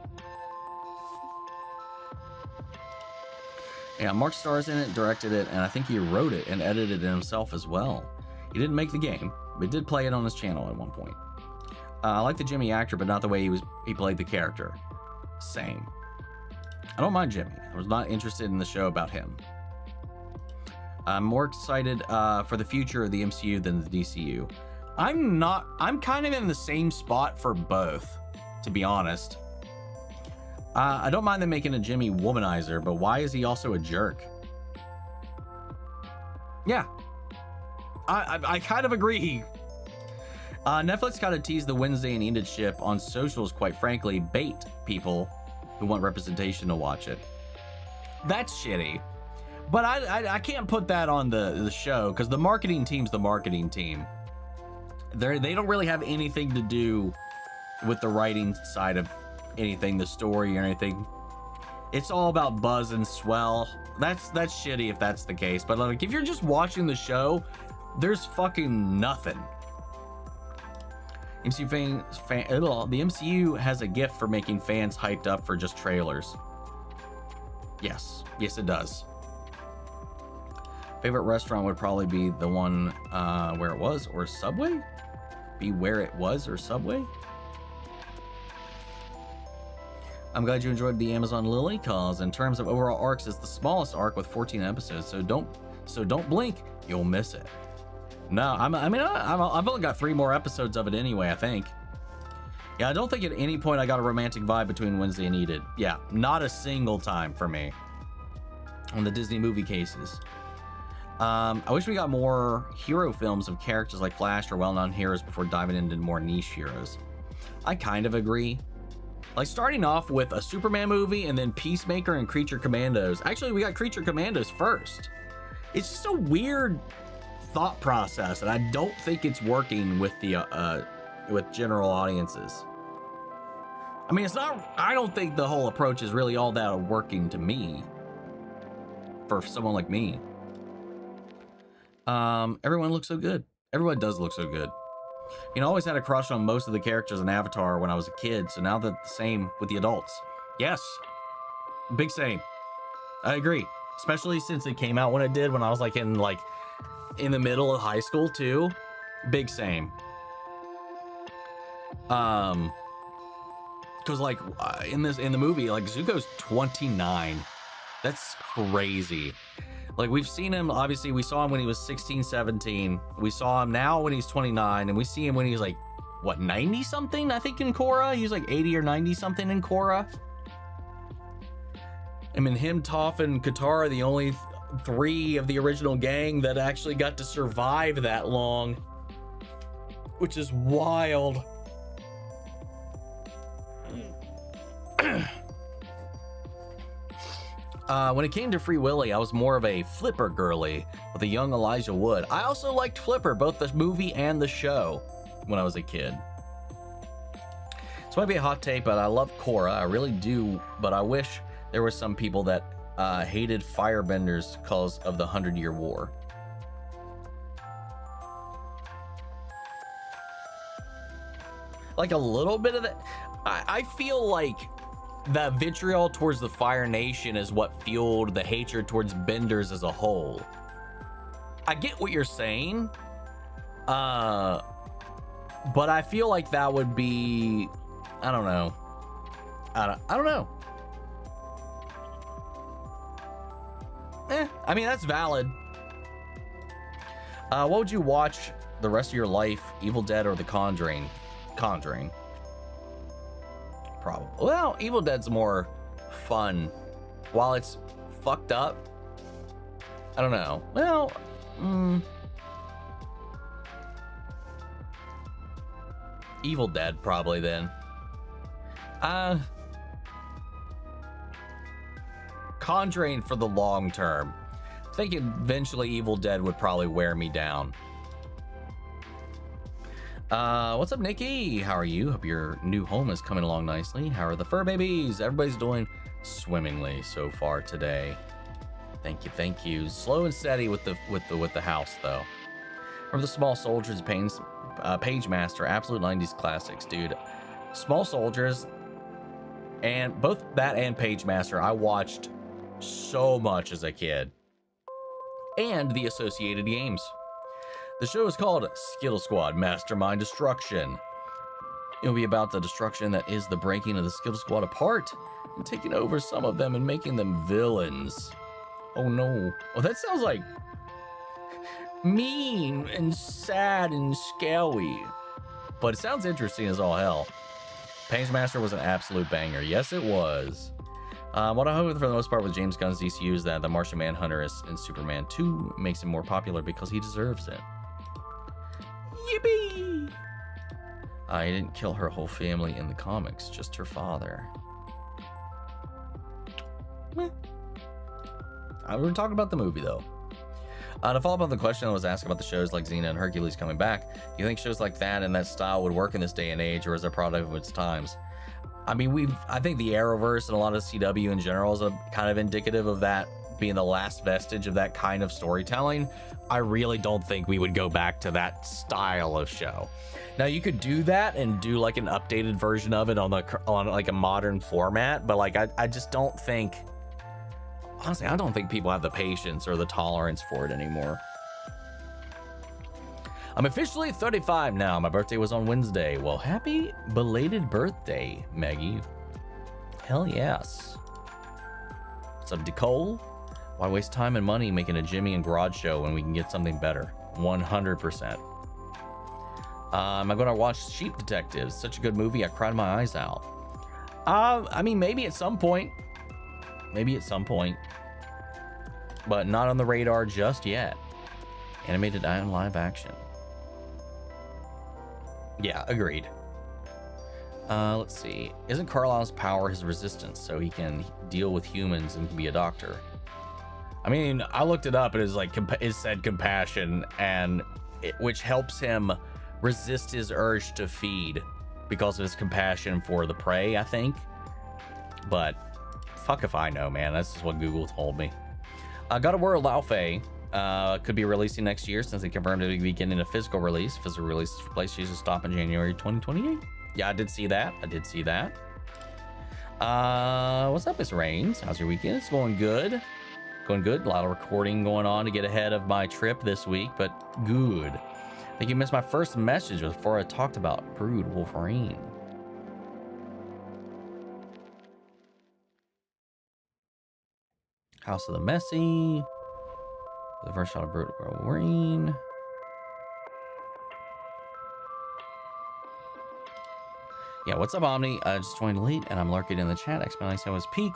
Yeah, Mark Starr's in it, directed it, and I think he wrote it and edited it himself as well. He didn't make the game, but did play it on his channel at one point. I like the Jimmy actor, but not the way he played the character. Same. I don't mind Jimmy. I was not interested in the show about him. I'm more excited for the future of the MCU than the DCU. I'm kind of in the same spot for both, to be honest. I don't mind them making a Jimmy womanizer, but why is he also a jerk? Yeah, I kind of agree. Netflix kind of teased the Wednesday and Enid ship on socials, quite frankly, bait people who want representation to watch it. That's shitty. But I can't put that on the show because the marketing team's the marketing team. They don't really have anything to do with the writing side of anything, the story or anything. It's all about buzz and swell. That's shitty if that's the case. But like, if you're just watching the show, There's fucking nothing. The MCU has a gift for making fans hyped up for just trailers. Yes, it does. Favorite restaurant would probably be the one where it was, or Subway? Be where it was, or Subway? I'm glad you enjoyed the Amazon Lily, cause in terms of overall arcs, it's the smallest arc with 14 episodes. So don't blink, you'll miss it. No, I've only got 3 more episodes of it anyway, I think. Yeah, I don't think at any point I got a romantic vibe between Wednesday and Enid. Yeah, not a single time for me on the Disney movie cases. I wish we got more hero films of characters like Flash or well-known heroes before diving into more niche heroes. I kind of agree. Like starting off with a Superman movie and then Peacemaker and Creature Commandos. Actually, we got Creature Commandos first. It's just a weird thought process, and I don't think it's working with the with general audiences. I mean, it's not. I don't think the whole approach is really all that working to me. For someone like me. Everyone looks so good. Everyone does look so good. You know, I always had a crush on most of the characters in Avatar when I was a kid, so now they're the same with the adults. Yes. Big same. I agree. Especially since it came out when it did, when I was like in the middle of high school too. Big same. Cause like in the movie, like Zuko's 29. That's crazy. Like we've seen him, obviously we saw him when he was 16, 17. We saw him now when he's 29, and we see him when he's like, what, 90 something? I think in Korra, he was like 80 or 90 something in Korra. I mean, him, Toph, and Katara are the only 3 of the original gang that actually got to survive that long, which is wild. When it came to Free Willy, I was more of a Flipper girly with a young Elijah Wood. I also liked Flipper, both the movie and the show, when I was a kid. This might be a hot take, but I love Korra. I really do, but I wish there were some people that hated firebenders because of the 100-Year War. Like a little bit of that. I feel like that vitriol towards the Fire Nation is what fueled the hatred towards benders as a whole. I get what you're saying, but I feel like that would be, I don't know. I don't know. I mean, that's valid. What would you watch the rest of your life? Evil Dead or The Conjuring? Conjuring. Probably. Well, Evil Dead's more fun. While it's fucked up, I don't know. Well, Evil Dead probably then. Conjuring for the long term. I think eventually Evil Dead would probably wear me down. What's up, Nikki? How are you? Hope your new home is coming along nicely. How are the fur babies? Everybody's doing swimmingly so far today. Thank you, thank you. Slow and steady with the house though. Remember the Small Soldiers, Page Master, absolute 90s classics, dude. Small Soldiers, and both that and Page Master, I watched so much as a kid, and the associated games. The show is called Skittle Squad Mastermind Destruction. It'll be about the destruction that is the breaking of the Skittle Squad apart and taking over some of them and making them villains. Oh no. Well, that sounds like mean and sad and scary, but it sounds interesting as all hell. Page Master was an absolute banger. Yes, it was. What I hope for the most part with James Gunn's DCU is that the Martian Manhunter in Superman 2 makes him more popular because he deserves it. Yippee! I didn't kill her whole family in the comics, just her father. We're talking about the movie though. To follow up on the question I was asked about the shows like Xena and Hercules coming back, do you think shows like that and that style would work in this day and age, or is it a product of its times? I mean, I think the Arrowverse and a lot of CW in general is kind of indicative of that being the last vestige of that kind of storytelling, I really don't think we would go back to that style of show. Now you could do that and do like an updated version of it on like a modern format, but like I just don't think, honestly, I don't think people have the patience or the tolerance for it anymore. I'm officially 35 now. My birthday was on Wednesday. Well, happy belated birthday, Maggie. Hell yes. What's up, Nicole? Why waste time and money making a Jimmy and Garage show when we can get something better? 100%. I'm going to watch Sheep Detectives. Such a good movie. I cried my eyes out. I mean, maybe at some point. Maybe at some point. But not on the radar just yet. Animated and live action. Yeah, agreed. Let's see. Isn't Carlisle's power his resistance so he can deal with humans and be a doctor? I mean, I looked it up. It is like it said compassion, and which helps him resist his urge to feed because of his compassion for the prey, I think. But fuck if I know, man. That's just what Google told me. God of War Laufey could be releasing next year since they confirmed it would be getting a physical release. Physical release for PlayStation stop in January 2028. Yeah, I did see that. What's up, Miss Rains? How's your weekend? It's going good. Going good. A lot of recording going on to get ahead of my trip this week, but good. I think you missed my first message before I talked about Brood Wolverine. House of the Messy. The first shot of Brood Wolverine. Yeah, what's up, Omni? I just joined late and I'm lurking in the chat. Exponentially so was peak.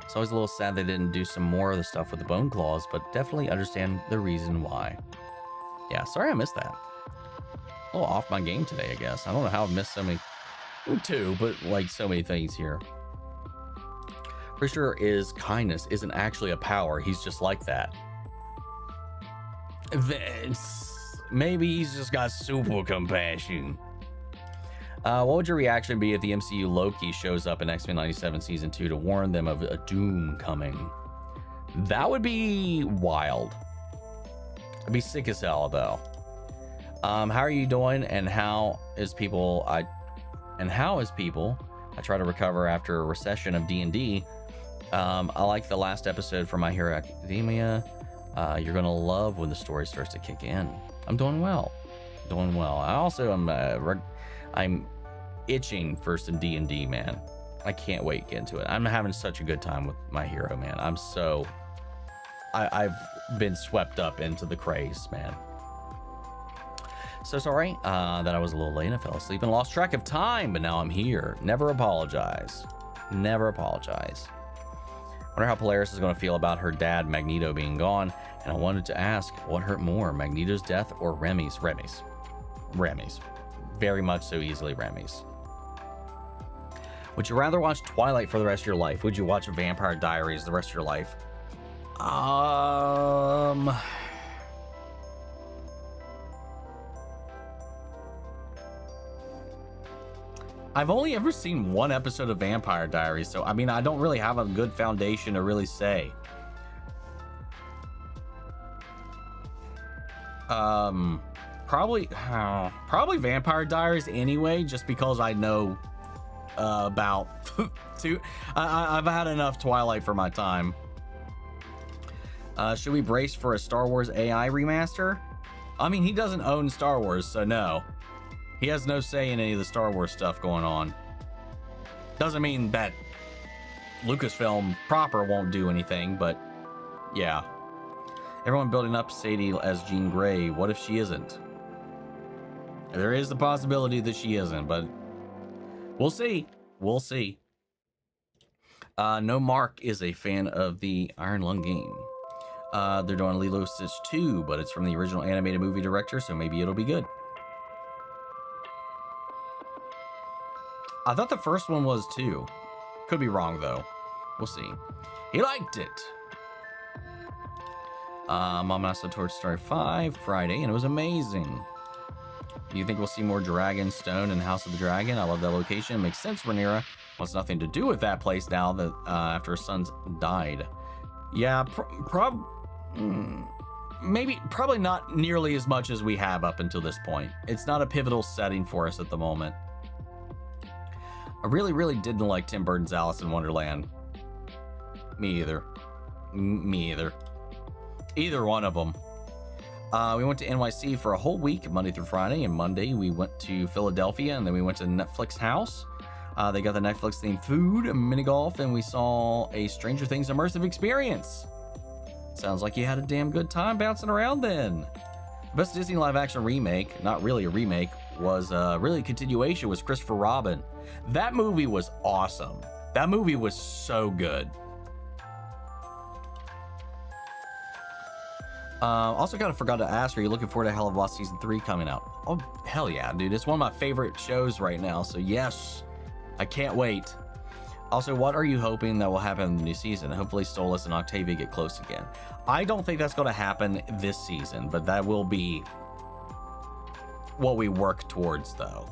It's always a little sad they didn't do some more of the stuff with the bone claws, but definitely understand the reason why. Yeah, sorry I missed that. A little off my game today, I guess. I don't know how I've missed so many, two, but like so many things here. Pretty sure his kindness isn't actually a power. He's just like that. Maybe he's just got super compassion. What would your reaction be if the MCU Loki shows up in X-Men 97 Season 2 to warn them of a doom coming? That would be wild. It'd be sick as hell, though. How are you doing? And how is people? I try to recover after a recession of D&D. I like the last episode from My Hero Academia. You're gonna love when the story starts to kick in. I'm doing well. I also am. I'm itching for some D&D, man. I can't wait to get into it. I'm having such a good time with My Hero, man. I've been swept up into the craze, man. So sorry that I was a little late. I fell asleep and lost track of time, but now I'm here. Never apologize. Never apologize. Wonder how Polaris is going to feel about her dad, Magneto, being gone. And I wanted to ask, what hurt more, Magneto's death or Remy's? Remy's. Very much so easily Remy's. Would you rather watch Twilight for the rest of your life? Would you watch Vampire Diaries the rest of your life? I've only ever seen one episode of Vampire Diaries, so I mean, I don't really have a good foundation to really say. Probably Vampire Diaries anyway, just because I know about two. I've had enough Twilight for my time. Should we brace for a Star Wars AI remaster? I mean, he doesn't own Star Wars, so no. He has no say in any of the Star Wars stuff going on. Doesn't mean that Lucasfilm proper won't do anything, but yeah. Everyone building up Sadie as Jean Grey. What if she isn't? There is the possibility that she isn't, but we'll see. We'll see. No Mark is a fan of the Iron Lung game. They're doing Lilo & Stitch 2, but it's from the original animated movie director, so maybe it'll be good. I thought the first one was too. Could be wrong though. We'll see. He liked it. Mom asked the Toy Story 5 Friday, and it was amazing. Do you think we'll see more Dragon Stone in House of the Dragon? I love that location. It makes sense. Rhaenyra wants nothing to do with that place now that after her sons died. Yeah, probably not nearly as much as we have up until this point. It's not a pivotal setting for us at the moment. I really didn't like Tim Burton's Alice in Wonderland. Me either. Me either. Either one of them. We went to NYC for a whole week, Monday through Friday, and Monday we went to Philadelphia, and then we went to Netflix House. They got the Netflix themed food, mini golf, and we saw a Stranger Things immersive experience. Sounds like you had a damn good time bouncing around then. Best Disney live action remake, not really a remake, was really a continuation, was Christopher Robin. That movie was awesome. That movie was so good. Also kind of forgot to ask, are you looking forward to Hell of Boss Season 3 coming out? Oh, hell yeah, dude. It's one of my favorite shows right now, so yes, I can't wait. Also, what are you hoping that will happen in the new season? Hopefully Stolas and Octavia get close again. I don't think that's going to happen this season, but that will be what we work towards, though.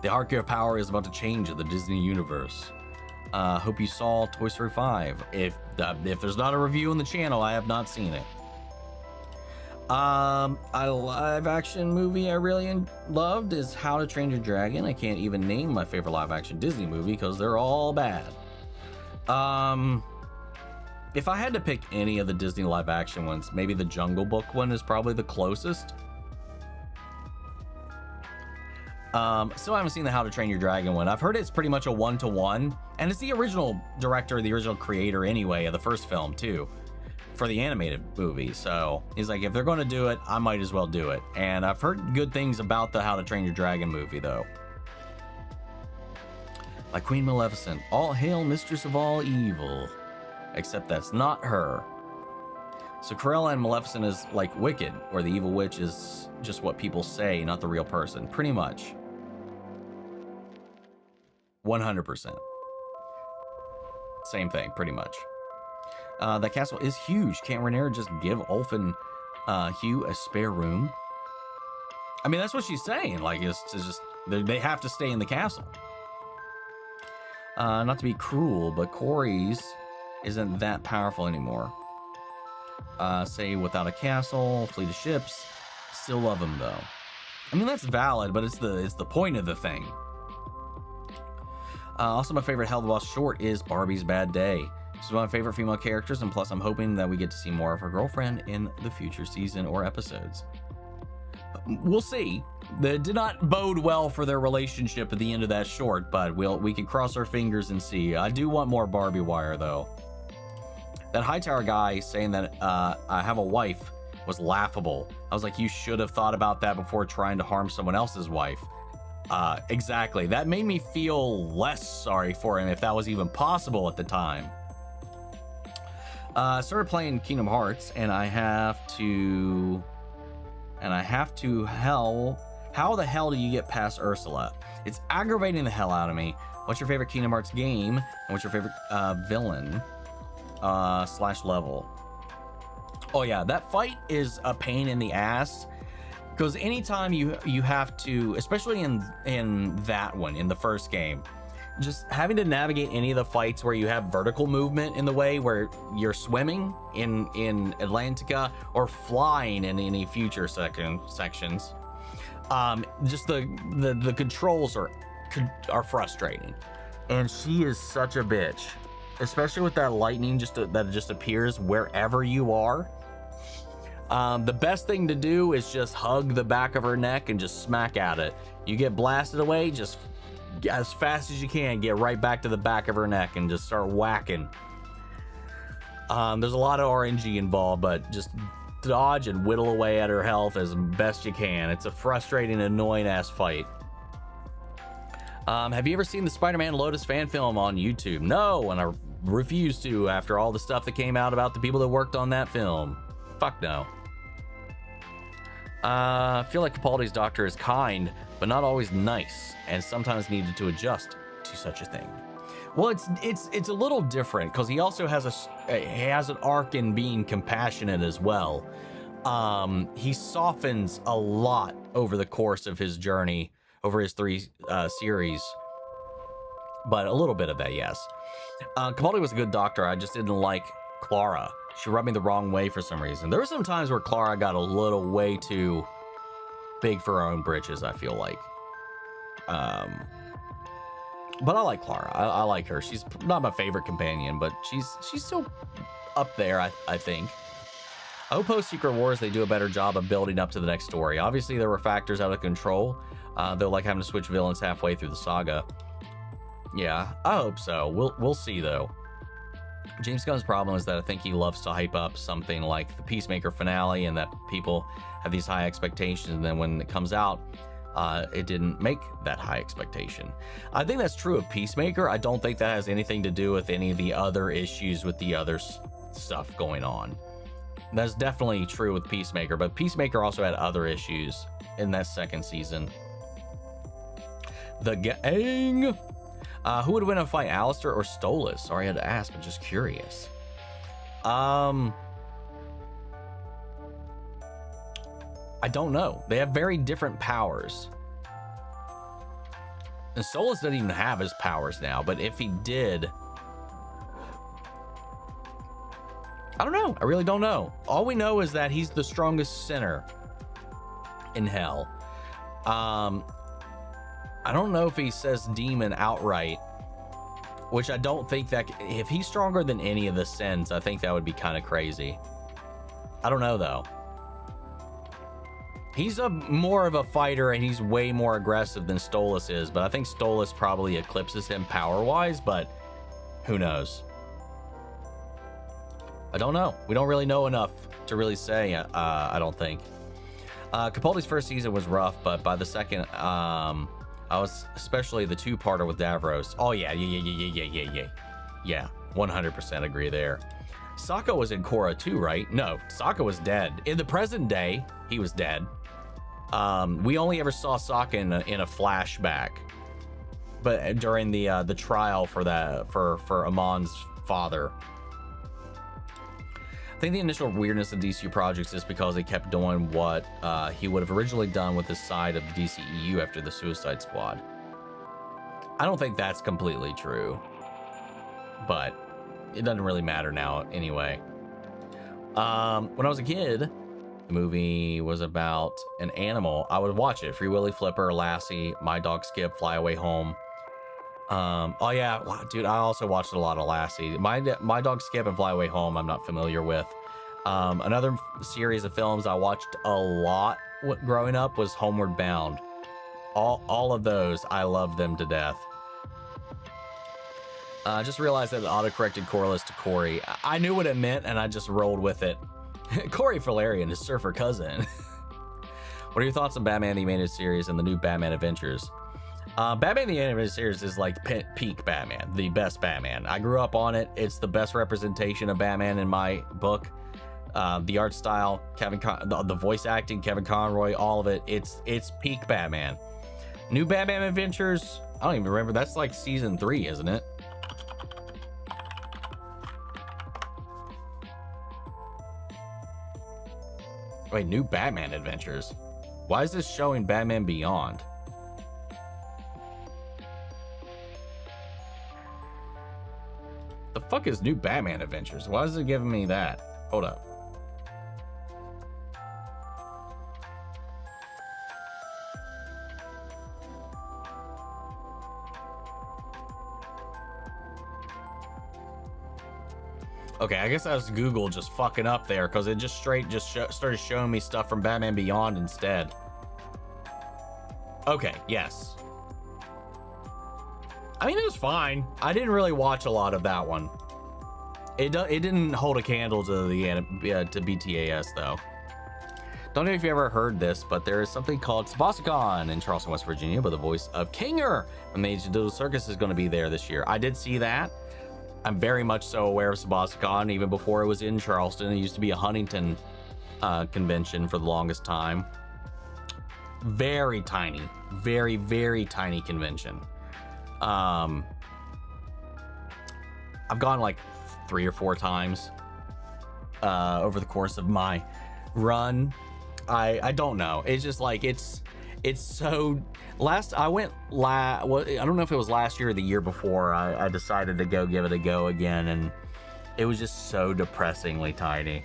The hierarchy of power is about to change in the Disney universe. Hope you saw Toy Story 5. If there's not a review on the channel, I have not seen it. A live action movie I really loved is How to Train Your Dragon. I can't even name my favorite live action Disney movie because they're all bad. If I had to pick any of the Disney live action ones, maybe the Jungle Book one is probably the closest. Still haven't seen the How to Train Your Dragon one. I've heard it's pretty much a one-to-one, and it's the original director, the original creator anyway of the first film too, for the animated movie. So he's like, if they're going to do it, I might as well do it. And I've heard good things about the How to Train Your Dragon movie though. Like Queen Maleficent, all hail mistress of all evil, except that's not her. So Cruella and Maleficent is like Wicked, where the evil witch is just what people say, not the real person, pretty much. 100%. Same thing, pretty much. That castle is huge. Can't Rhaenyra just give Ulf and Hugh a spare room? I mean, that's what she's saying. Like, it's just they have to stay in the castle. Not to be cruel, but Corey's isn't that powerful anymore. Say without a castle, fleet of ships. Still love him though. I mean, that's valid, but it's the point of the thing. Also, my favorite Hell of a Boss short is Barbie's Bad Day. She's one of my favorite female characters, and plus I'm hoping that we get to see more of her girlfriend in the future season or episodes. We'll see. That did not bode well for their relationship at the end of that short, but we can cross our fingers and see. I do want more Barbie wire though. That Hightower guy saying that I have a wife was laughable. I was like, you should have thought about that before trying to harm someone else's wife. Exactly. That made me feel less sorry for him if that was even possible at the time. Started playing Kingdom Hearts, and I have to how the hell do you get past Ursula? It's aggravating the hell out of me. What's your favorite Kingdom Hearts game? And what's your favorite villain / level? Oh yeah, that fight is a pain in the ass, because anytime you have to, especially in that one, in the first game, just having to navigate any of the fights where you have vertical movement in the way where you're swimming in Atlantica or flying in any future sections, just the controls are frustrating, and she is such a bitch, especially with that lightning that just appears wherever you are. The best thing to do is just hug the back of her neck and just smack at it. You get blasted away, just as fast as you can, get right back to the back of her neck and just start whacking. There's a lot of RNG involved, but just dodge and whittle away at her health as best you can. It's a frustrating, annoying ass fight. Have you ever seen the Spider-Man Lotus fan film on YouTube? No, and I refuse to after all the stuff that came out about the people that worked on that film. Fuck no. I feel like Capaldi's doctor is kind, but not always nice, and sometimes needed to adjust to such a thing. Well, it's a little different because he also has an arc in being compassionate as well. He softens a lot over the course of his journey, over his 3 series. but a little bit of that, yes. Capaldi was a good doctor. I just didn't like Clara. She rubbed me the wrong way for some reason. There were some times where Clara got a little way too big for her own britches, I feel like. But I like Clara. I like her. She's not my favorite companion, but she's still up there, I think. I hope post Secret Wars they do a better job of building up to the next story. Obviously, there were factors out of control. They'll like having to switch villains halfway through the saga. Yeah, I hope so. We'll see though. James Gunn's problem is that I think he loves to hype up something like the Peacemaker finale, and that people have these high expectations, and then when it comes out, it didn't make that high expectation. I think that's true of Peacemaker. I don't think that has anything to do with any of the other issues with the other stuff going on. That's definitely true with Peacemaker, but Peacemaker also had other issues in that second season. The gang. Who would win a fight, Alistair or Stolas? Sorry, I had to ask. I'm just curious. I don't know. They have very different powers. And Stolas doesn't even have his powers now, but if he did, I don't know. I really don't know. All we know is that he's the strongest sinner in hell. I don't know if he says demon outright, which I don't think that, if he's stronger than any of the sins, I think that would be kind of crazy. I don't know though. He's more of a fighter, and he's way more aggressive than Stolas is, but I think Stolas probably eclipses him power-wise, but who knows? I don't know. We don't really know enough to really say, I don't think. Capaldi's first season was rough, but by the second, I was, especially the two-parter with Davros. Oh, yeah, 100% agree there. Sokka was in Korra too, right? No, Sokka was dead. In the present day, he was dead. We only ever saw Sokka in a flashback, but during the trial for Amon's father. I think the initial weirdness of DCU projects is because they kept doing what he would have originally done with his side of the DCEU after the Suicide Squad. I don't think that's completely true, but it doesn't really matter now anyway. When I was a kid, the movie was about an animal. I would watch it. Free Willy, Flipper, Lassie, My Dog Skip, Fly Away Home. Oh yeah, dude, I also watched a lot of Lassie. My Dog Skip and Fly Away Home I'm not familiar with. Another series of films I watched a lot growing up was Homeward Bound. All of those, I loved them to death. I just realized that it auto-corrected Corliss to Corey. I knew what it meant, and I just rolled with it. Corey Valerian, his surfer cousin. What are your thoughts on Batman the Animated Series and the new Batman Adventures? Batman the Animated Series is like peak Batman, the best Batman. I grew up on it. It's the best representation of Batman in my book. The art style, the voice acting, Kevin Conroy, all of it. It's peak Batman. New Batman Adventures, I don't even remember. That's like season 3, isn't it? Wait, New Batman Adventures. Why is this showing Batman Beyond? The fuck is New Batman Adventures? Why is it giving me that? Hold up. Okay, I guess that was Google just fucking up there, because it just started showing me stuff from Batman Beyond instead. Okay, yes. I mean, it was fine. I didn't really watch a lot of that one. It didn't hold a candle to the to BTAS though. Don't know if you ever heard this, but there is something called Sabasicon in Charleston, West Virginia, but the voice of Kinger from the Age of Digital Circus is going to be there this year. I did see that. I'm very much so aware of Sabasicon, even before it was in Charleston. It used to be a Huntington convention for the longest time. Very tiny, very, very tiny convention. I've gone like 3 or 4 times over the course of my run. I don't know. It's just like it's It's so I went I don't know if it was last year or the year before. I decided to go give it a go again, and it was just so depressingly tiny.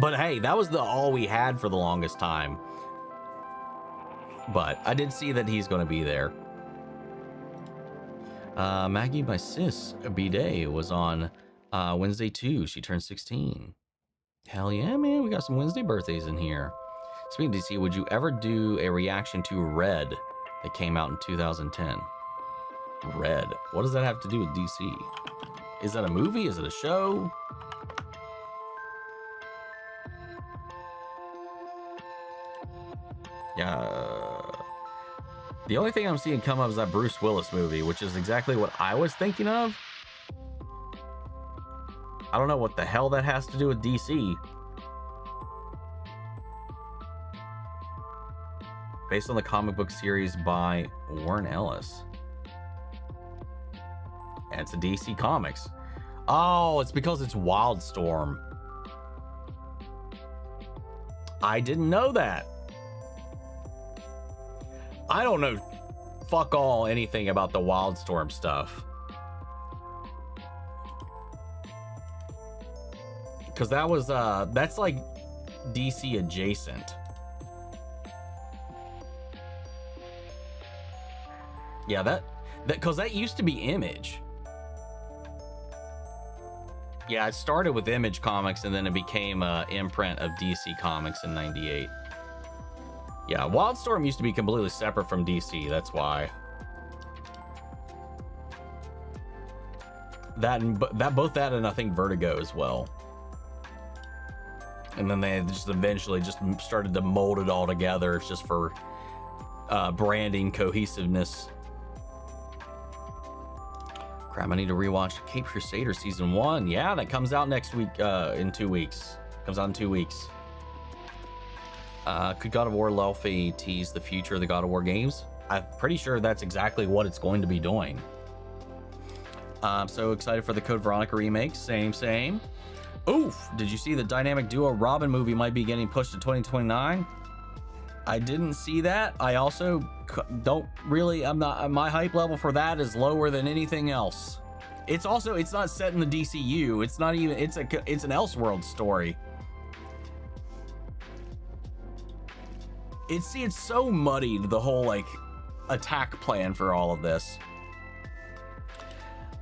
But hey, that was all we had for the longest time. But I did see that he's going to be there. Maggie, my sis, B-Day, was on Wednesday too. She turned 16. Hell yeah, man. We got some Wednesday birthdays in here. Speaking of DC, would you ever do a reaction to Red that came out in 2010? Red. What does that have to do with DC? Is that a movie? Is it a show? Yeah. The only thing I'm seeing come up is that Bruce Willis movie, which is exactly what I was thinking of. I don't know what the hell that has to do with DC. Based on the comic book series by Warren Ellis. And it's a DC Comics. Oh, it's because it's Wildstorm. I didn't know that. I don't know fuck all anything about the Wildstorm stuff. Because that was, that's like DC adjacent. Yeah, because that used to be Image. Yeah, it started with Image Comics and then it became an imprint of DC Comics in '98. Yeah, Wildstorm used to be completely separate from DC, that's why. Both that and I think Vertigo as well. And then they just eventually just started to mold it all together just for branding cohesiveness. Crap, I need to rewatch Cape Crusader Season 1. Yeah, that comes out next week, in 2 weeks. Comes out in 2 weeks. Could God of War Lelfi tease the future of the God of War games? I'm pretty sure that's exactly what it's going to be doing. I'm so excited for the Code Veronica remake. Same. Oof! Did you see the dynamic duo Robin movie might be getting pushed to 2029? I didn't see that. I also don't really, my hype level for that is lower than anything else. It's not set in the DCU. It's not even, it's an Elseworld story. It's so muddied, the whole like attack plan for all of this.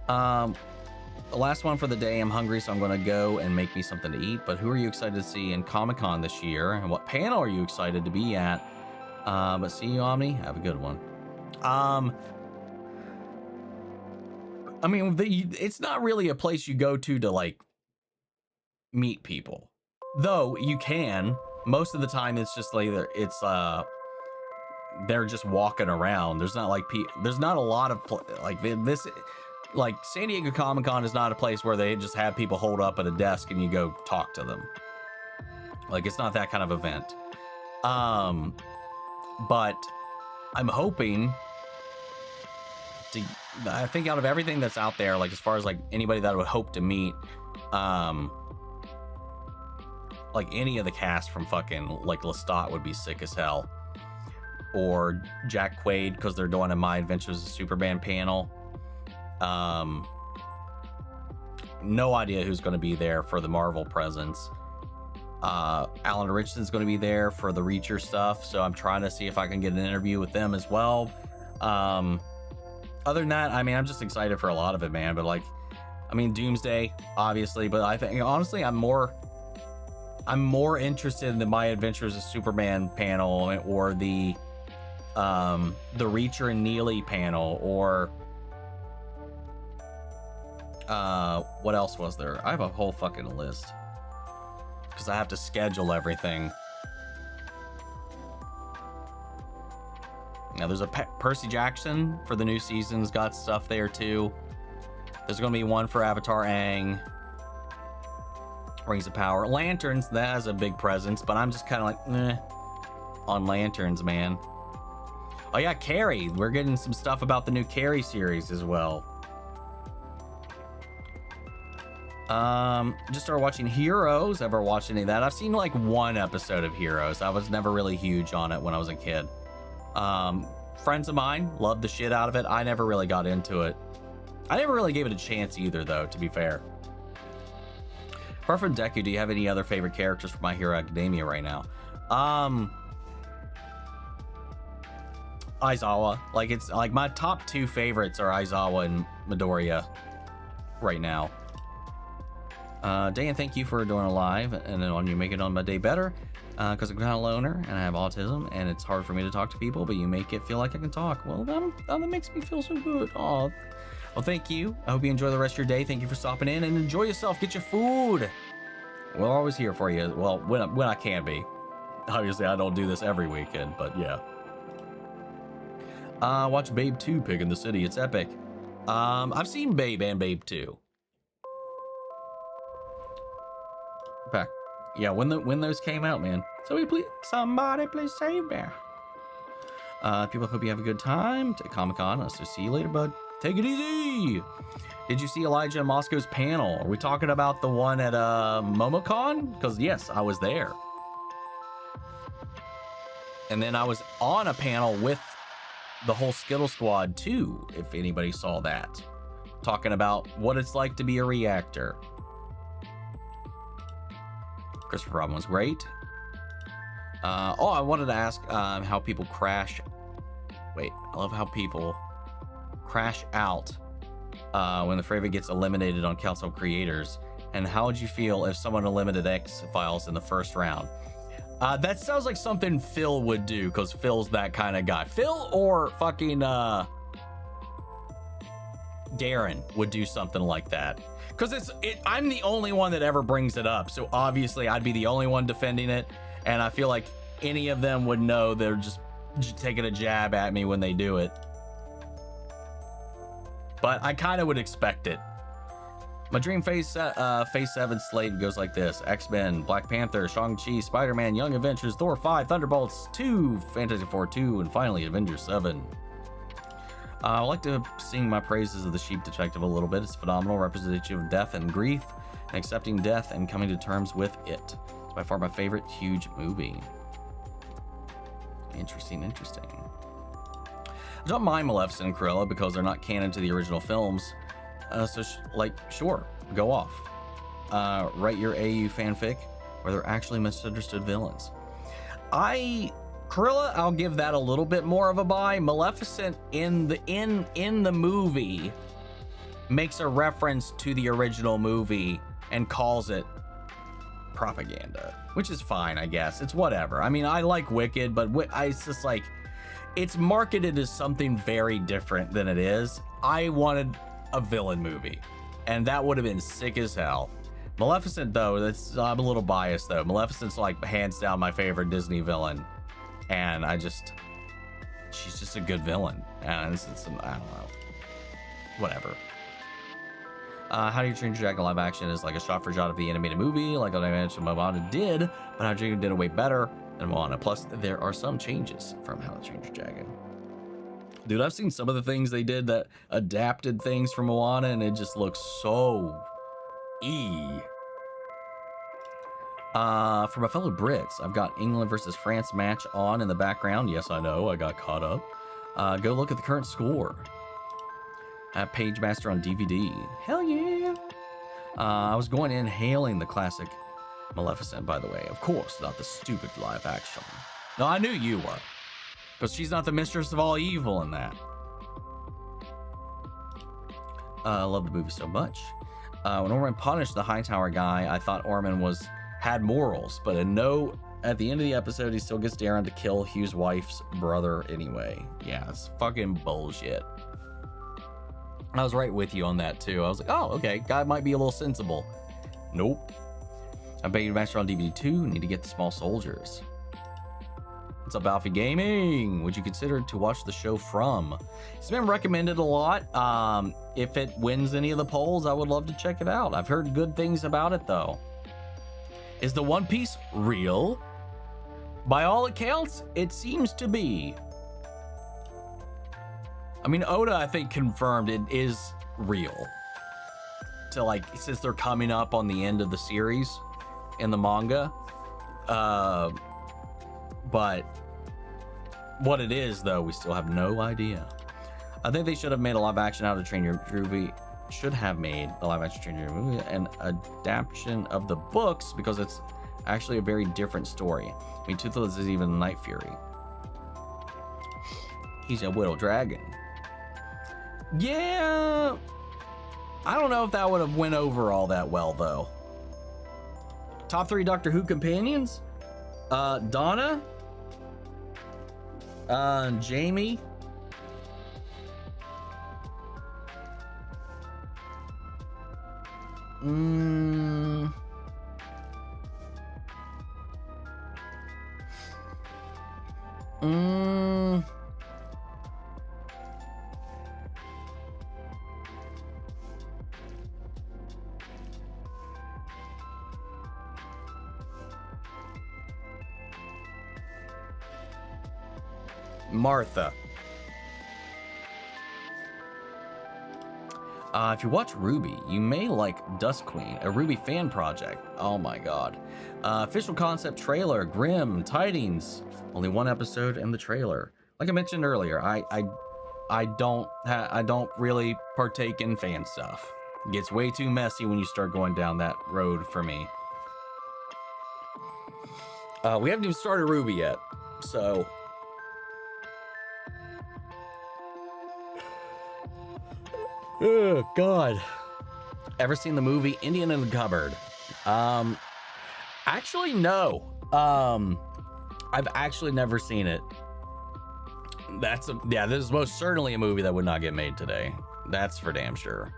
The last one for the day. I'm hungry, so I'm gonna go and make me something to eat. But who are you excited to see in Comic-Con this year? And what panel are you excited to be at? But see you, Omni. Have a good one. I mean, it's not really a place you go to like meet people, though you can. Most of the time, it's just like they're just walking around. There's not like there's not a lot of like this. Like San Diego Comic-Con is not a place where they just have people hold up at a desk and you go talk to them. Like, it's not that kind of event. But I'm hoping to, I think out of everything that's out there, like as far as like anybody that I would hope to meet, like any of the cast from fucking like Lestat would be sick as hell. Or Jack Quaid, because they're doing a My Adventures of Superman panel. No idea who's going to be there for the Marvel presence. Alan Richardson's going to be there for the Reacher stuff, so I'm trying to see if I can get an interview with them as well. Other than that, I mean, I'm just excited for a lot of it, man. But like, I mean, Doomsday, obviously, but I think honestly, I'm more interested in the My Adventures of Superman panel, or the Reacher and Neely panel, or what else was there? I have a whole fucking list because I have to schedule everything. Now there's a Percy Jackson for the new season's got stuff there too. There's gonna be one for Avatar Aang. Rings of Power. Lanterns, that has a big presence, but I'm just kind of like, on Lanterns, man. Oh yeah, Carrie. We're getting some stuff about the new Carrie series as well. Just started watching Heroes. Ever watched any of that? I've seen like one episode of Heroes. I was never really huge on it when I was a kid. Friends of mine loved the shit out of it. I never really got into it. I never really gave it a chance either, though, to be fair. Apart from Deku, do you have any other favorite characters from My Hero Academia right now? Aizawa. Like, it's like my top two favorites are Aizawa and Midoriya right now. Dan, thank you for doing a live and then on you make it on my day better. Because I'm kind of a loner and I have autism and it's hard for me to talk to people, but you make it feel like I can talk. Well, that makes me feel so good. Oh, well, thank you. I hope you enjoy the rest of your day. Thank you for stopping in and enjoy yourself. Get your food. We're always here for you. Well, when I can be. Obviously, I don't do this every weekend, but yeah. Watch Babe 2 Pig in the City. It's epic. I've seen Babe and Babe 2. Back. Yeah, when those came out, man. Somebody please save me. People, hope you have a good time to Comic-Con. So see you later, bud. Take it easy. Did you see Elijah and Moscow's panel? Are we talking about the one at MomoCon? Because yes, I was there. And then I was on a panel with the whole Skittle Squad too, if anybody saw that. Talking about what it's like to be a reactor. Christopher Robin was great. I wanted to ask how people crash. Wait, I love how people crash out when the Fravor gets eliminated on Council Creators. And how would you feel if someone eliminated X-Files in the first round? That sounds like something Phil would do, because Phil's that kind of guy. Phil or fucking Darren would do something like that. Because I'm the only one that ever brings it up, so obviously I'd be the only one defending it, and I feel like any of them would know they're just taking a jab at me when they do it. But I kind of would expect it. My dream Phase 7 slate goes like this: X-Men, Black Panther, Shang-Chi, Spider-Man, Young Avengers, Thor 5, Thunderbolts 2, Fantastic Four 2, and finally Avengers 7. I like to sing my praises of The Sheep Detective a little bit. It's phenomenal representation of death and grief, and accepting death and coming to terms with it. It's by far my favorite huge movie. Interesting. I don't mind Maleficent and Cruella because they're not canon to the original films. Sure, go off. Write your AU fanfic where they're actually misunderstood villains. Cruella, I'll give that a little bit more of a buy. Maleficent in the movie makes a reference to the original movie and calls it propaganda, which is fine, I guess. It's whatever. I mean, I like Wicked, but it's just like, it's marketed as something very different than it is. I wanted a villain movie, and that would have been sick as hell. Maleficent, though, I'm a little biased, though. Maleficent's like hands down my favorite Disney villain. And she's just a good villain. And I don't know. Whatever. How Do You Train Your Dragon live action is like a shot for shot of the animated movie, like what I mentioned Moana did, but How to Train Your Dragon did it way better than Moana. Plus, there are some changes from How to Train Your Dragon. Dude, I've seen some of the things they did that adapted things from Moana, and it just looks so For my fellow Brits, I've got England versus France match on in the background. Yes, I know, I got caught up. Go look at the current score. I have Page Master on DVD. Hell yeah! I was going in hailing the classic Maleficent, by the way. Of course, not the stupid live action. No, I knew you were. Because she's not the mistress of all evil in that. I love the movie so much. When Orman punished the Hightower guy, I thought Orman had morals, but at the end of the episode, he still gets Darren to kill Hugh's wife's brother anyway. Yeah, it's fucking bullshit. I was right with you on that too. I was like, oh, okay, guy might be a little sensible. Nope. I bet you Master on DVD 2. Need to get the Small Soldiers. What's up, Alfie Gaming? Would you consider to watch the show from? It's been recommended a lot. If it wins any of the polls, I would love to check it out. I've heard good things about it though. Is the One Piece real? By all accounts, it seems to be. I mean, Oda, I think, confirmed it is real. to like, since they're coming up on the end of the series in the manga. But what it is, though, we still have no idea. I think they should have made a live action How to Train Your movie. Should have made a live action Train Your movie an adaptation of the books, because it's actually a very different story. I mean, Toothless is even Night Fury. He's a little dragon. Yeah, I don't know if that would have went over all that well, though. Top 3 Doctor Who companions? Donna, Jamie, Martha. If you watch Ruby, you may like Dust Queen, a Ruby fan project. Oh my god. Official concept trailer, Grim Tidings. Only one episode in the trailer. Like I mentioned earlier, I don't really partake in fan stuff. It gets way too messy when you start going down that road for me. We haven't even started Ruby yet, so. Oh god. Ever seen the movie Indian in the Cupboard? Actually no. I've actually never seen it. This is most certainly a movie that would not get made today. That's for damn sure.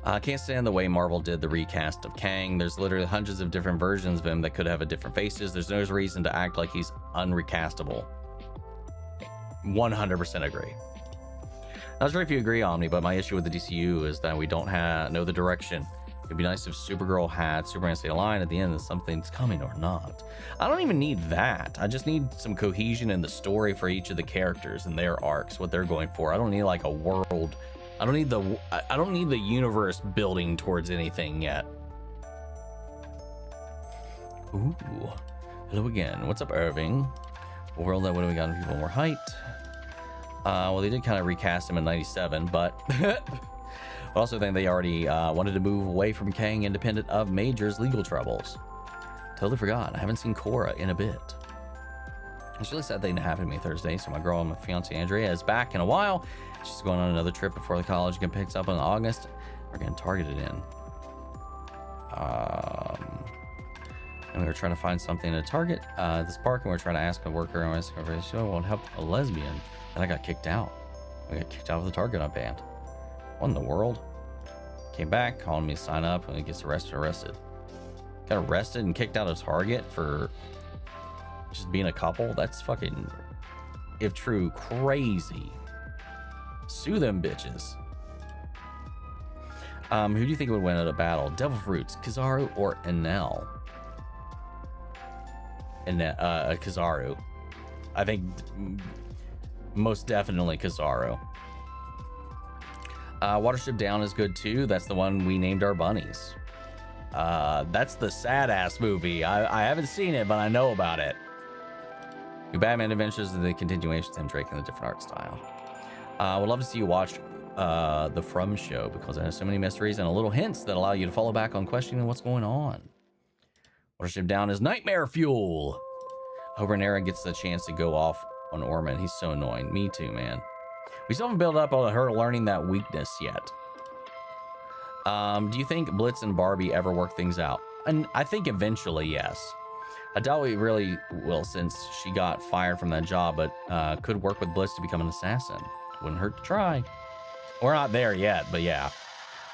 I can't stand the way Marvel did the recast of Kang. There's literally hundreds of different versions of him that could have a different faces. There's no reason to act like he's unrecastable. 100% agree. Not sure if you agree, Omni, but my issue with the DCU is that we don't know the direction. It'd be nice if Supergirl had Superman stay alive at the end, that something's coming or not. I don't even need that. I just need some cohesion in the story for each of the characters and their arcs, what they're going for. I don't need like a world. I don't need the universe building towards anything yet. Ooh, hello again. What's up, Irving? A world that, what do we got? People more height. Well, they did kind of recast him in '97, but I also think they already wanted to move away from Kang independent of Major's legal troubles. Totally forgot. I haven't seen Korra in a bit. It's really sad thing that happened to me Thursday. So my girl, my fiance Andrea, is back in a while. She's going on another trip before the college get picked up in August. We're getting targeted in. And we were trying to find something to target this park, and we are trying to ask a worker, and I won't help a lesbian. And I got kicked out. I got kicked out of the Target on band. What in the world? Came back, calling me to sign up, and he gets arrested. Got arrested and kicked out of Target for just being a couple? That's fucking, if true, crazy. Sue them bitches. Who do you think would win at a battle? Devil Fruits, Kizaru, or Enel? Kizaru. I think most definitely Kizaru. Watership Down is good too. That's the one we named our bunnies. That's the sad ass movie. I haven't seen it, but I know about it. New Batman Adventures is the continuation of Tim Drake in a different art style. Would love to see you watch the From Show, because it has so many mysteries and little hints that allow you to follow back on questioning what's going on. Watership Down is nightmare fuel. Hope Renera gets the chance to go off on Orman. He's so annoying. Me too, man. We still haven't built up on her learning that weakness yet. Do you think Blitz and Barbie ever work things out? And I think eventually, yes. I doubt we really will, since she got fired from that job, but could work with Blitz to become an assassin. Wouldn't hurt to try. We're not there yet, but yeah.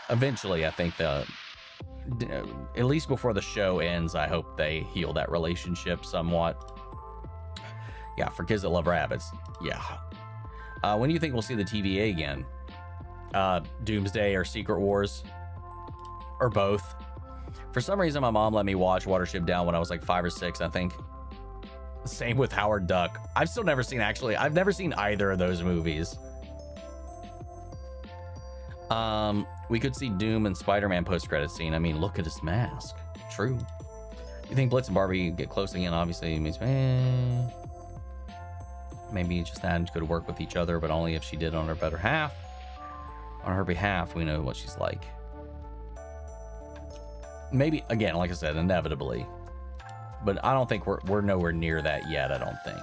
Eventually, I think at least before the show ends, I hope they heal that relationship somewhat. Yeah, for kids that love rabbits. Yeah. When do you think we'll see the TVA again? Doomsday or Secret Wars? Or both? For some reason, my mom let me watch Watership Down when I was like 5 or 6, I think. Same with Howard Duck. I've never seen either of those movies. We could see Doom and Spider-Man post-credit scene. I mean, look at his mask. True. You think Blitz and Barbie get close again? Obviously, it means maybe just that could work with each other, but only if she did on her better half. On her behalf, we know what she's like. Maybe again, like I said, inevitably, but I don't think we're nowhere near that yet. I don't think.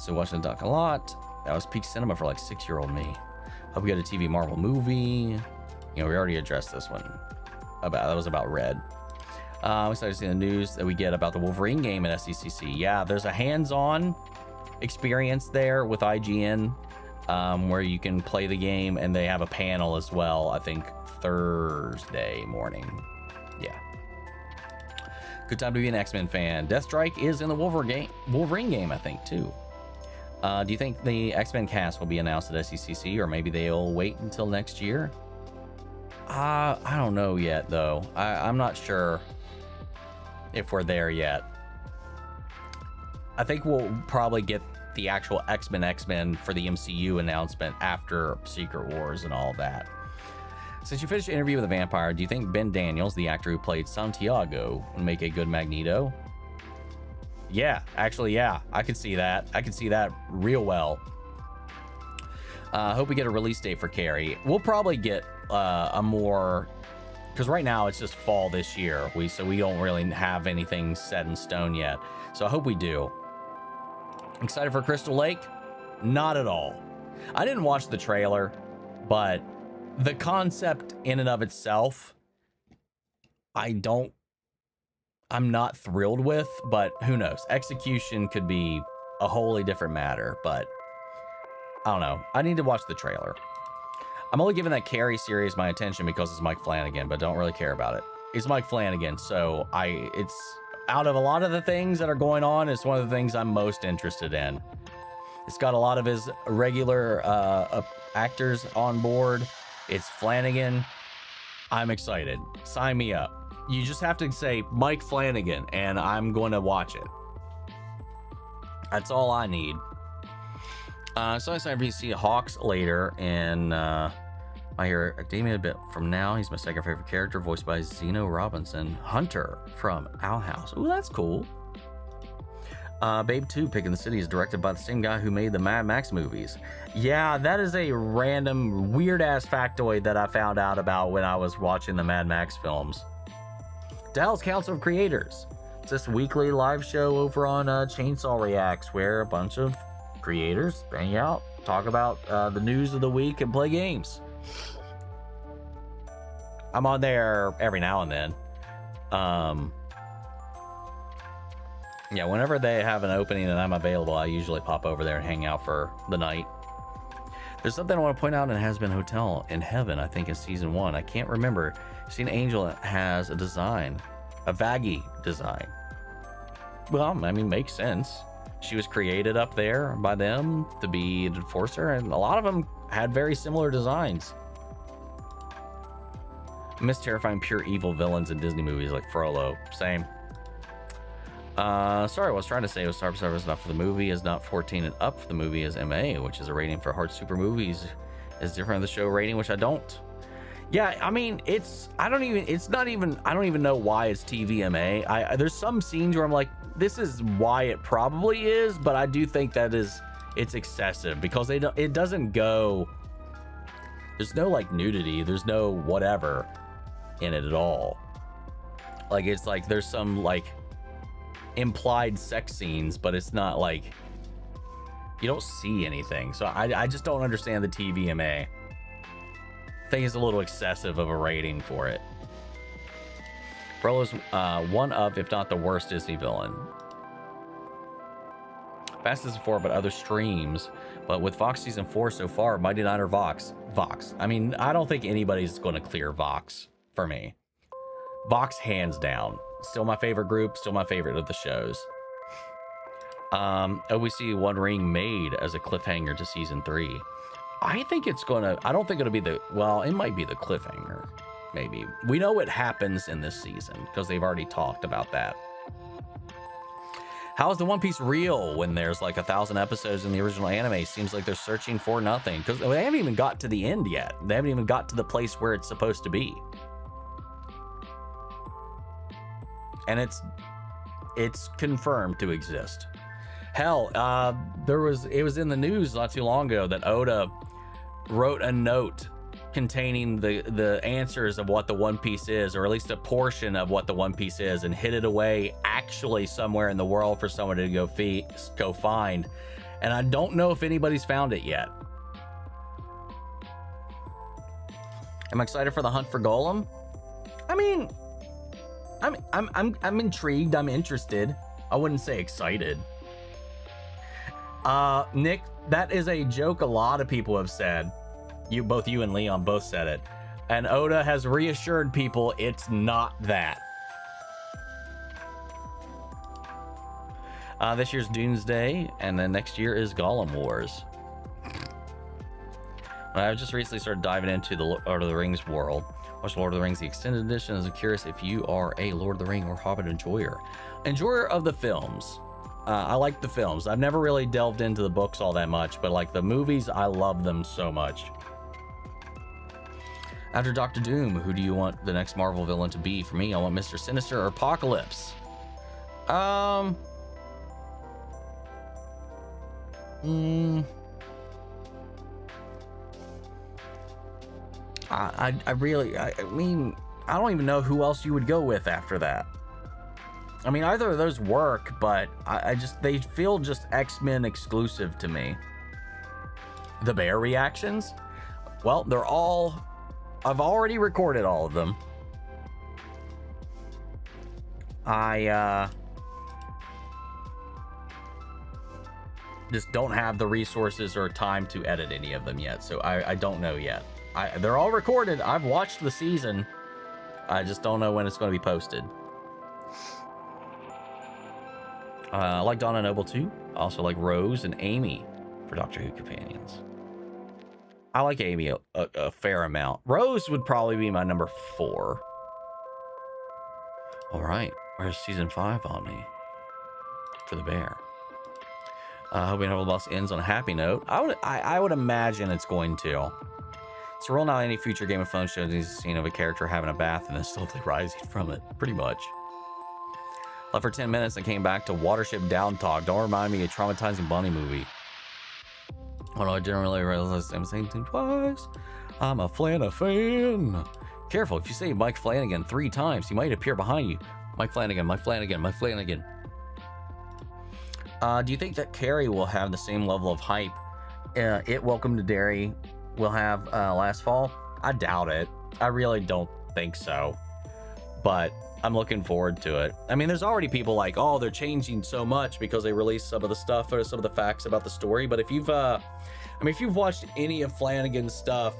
So watching the doc a lot. That was peak cinema for like 6-year-old me. Hope we get a TV Marvel movie. You know, we already addressed this one. That was about Red. We started seeing the news that we get about the Wolverine game at SCCC. Yeah, there's a hands-on experience there with IGN, where you can play the game, and they have a panel as well. I think Thursday morning. Yeah. Good time to be an X-Men fan. Deathstrike is in the Wolverine game, I think, too. Do you think the X-Men cast will be announced at SCCC, or maybe they'll wait until next year? I don't know yet, though. I'm not sure if we're there yet. I think we'll probably get the actual X-Men for the MCU announcement after Secret Wars and all that. Since you finished the interview with a vampire, do you think Ben Daniels, the actor who played Santiago, would make a good Magneto? Yeah, actually, yeah, I could see that. I could see that real well. Hope we get a release date for Carrie. We'll probably get a more, because right now it's just fall this year. So we don't really have anything set in stone yet. So I hope we do. Excited for Crystal Lake? Not at all. I didn't watch the trailer, but the concept in and of itself, I'm not thrilled with, but who knows? Execution could be a wholly different matter, but I don't know. I need to watch the trailer. I'm only giving that Carrie series my attention because it's Mike Flanagan, but don't really care about it. It's Mike Flanagan, so it's out of a lot of the things that are going on, it's one of the things I'm most interested in. It's got a lot of his regular actors on board. It's Flanagan. I'm excited. Sign me up. You just have to say Mike Flanagan, and I'm going to watch it. That's all I need. So excited to see Hawks later, and I hear Academia a bit from now. He's my second favorite character, voiced by Zeno Robinson. Hunter from Owl House. Ooh, that's cool. Babe 2, Picking the City, is directed by the same guy who made the Mad Max movies. Yeah, that is a random, weird-ass factoid that I found out about when I was watching the Mad Max films. Dallas Council of Creators. It's this weekly live show over on Chainsaw Reacts, where a bunch of creators hang out, talk about the news of the week, and play games. I'm on there every now and then. Yeah, whenever they have an opening and I'm available, I usually pop over there and hang out for the night. There's something I want to point out in Has Been Hotel in Heaven, I think in season 1. I can't remember. Seen Angel has a design, a Vaggie design. Well, I mean, makes sense. She was created up there by them to be an enforcer, and a lot of them had very similar designs. I miss terrifying pure evil villains in Disney movies like Frollo. Same. Sorry, what I was trying to say was Star Service not for the movie is not 14 and up for the movie is MA, which is a rating for hard super movies, is different than the show rating, which I don't. Yeah, I mean, I don't even know why it's TVMA. There's some scenes where I'm like, this is why it probably is, but I do think that it's excessive because it doesn't go, there's no like nudity, there's no whatever in it at all. Like, it's like there's some like implied sex scenes, but it's not like you don't see anything. So I just don't understand the TVMA. I think it's a little excessive of a rating for it. Frollo's one of, if not the worst Disney villain. Fastest 4, but other streams. But with Vox season 4 so far, Mighty Niner Vox. I mean, I don't think anybody's going to clear Vox for me. Vox hands down. Still my favorite group, still my favorite of the shows. We see One Ring made as a cliffhanger to season 3. I think it's gonna, I don't think it'll be it might be the cliffhanger, maybe. We know what happens in this season because they've already talked about that. How is the One Piece real when there's like 1,000 episodes in the original anime? Seems like they're searching for nothing, because they haven't even got to the end yet. They haven't even got to the place where it's supposed to be. And it's confirmed to exist. Hell, it was in the news not too long ago that Oda wrote a note containing the answers of what the One Piece is, or at least a portion of what the One Piece is, and hid it away actually somewhere in the world for someone to go find. And I don't know if anybody's found it yet. I'm excited for the hunt for Golem. I mean, I'm intrigued. I'm interested. I wouldn't say excited. Nick, that is a joke a lot of people have said. Both you and Leon both said it. And Oda has reassured people it's not that. This year's Doomsday, and then next year is Golem Wars. I just recently started diving into the Lord of the Rings world. Watch Lord of the Rings, the extended edition. I'm curious if you are a Lord of the Ring or Hobbit enjoyer. Enjoyer of the films. I like the films. I've never really delved into the books all that much, but like the movies, I love them so much. After Doctor Doom, who do you want the next Marvel villain to be? For me, I want Mr. Sinister or Apocalypse. I mean, I don't even know who else you would go with after that. I mean, either of those work, but they feel just X-Men exclusive to me. The bear reactions? Well, I've already recorded all of them. I just don't have the resources or time to edit any of them yet, so I don't know yet. They're all recorded. I've watched the season. I just don't know when it's going to be posted. I like Donna Noble too. I also like Rose and Amy for Doctor Who companions. I like Amy a fair amount. Rose would probably be my number 4. All right, where's season 5 on me for the bear? Hoping Noble Boss ends on a happy note. I would imagine it's going to. So roll now any future Game of Thrones shows needs a scene of a character having a bath and then slowly rising from it. Pretty much. Left for 10 minutes and came back to Watership Down Talk. Don't remind me of a traumatizing bunny movie. Well, I didn't really realize I'm saying thing twice. I'm a Flana fan. Careful, if you say Mike Flanagan 3 times, he might appear behind you. Mike Flanagan, Mike Flanagan, Mike Flanagan. Do you think that Carrie will have the same level of hype Welcome to Derry will have last fall? I doubt it. I really don't think so. But I'm looking forward to it. I mean, there's already people like, oh, they're changing so much because they released some of the stuff or some of the facts about the story. But if you've, if you've watched any of Flanagan's stuff,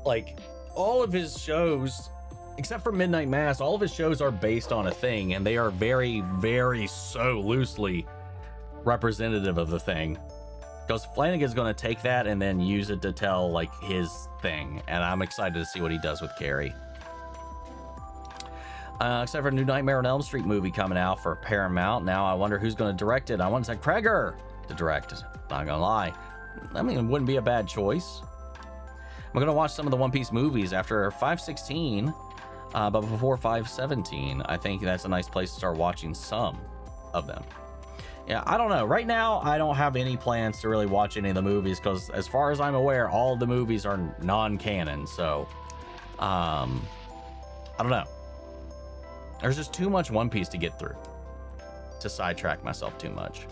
like all of his shows, except for Midnight Mass, all of his shows are based on a thing, and they are very, very so loosely representative of the thing. Because Flanagan's going to take that and then use it to tell like his thing, and I'm excited to see what he does with Carrie. Except for a new Nightmare on Elm Street movie coming out for Paramount. Now I wonder who's going to direct it. I want Zach Kreger to direct it. Not gonna lie. I mean, it wouldn't be a bad choice. I'm going to watch some of the One Piece movies after 516, but before 517. I think that's a nice place to start watching some of them. Yeah, I don't know. Right now, I don't have any plans to really watch any of the movies because as far as I'm aware, all of the movies are non-canon. So, I don't know. There's just too much One Piece to get through to sidetrack myself too much.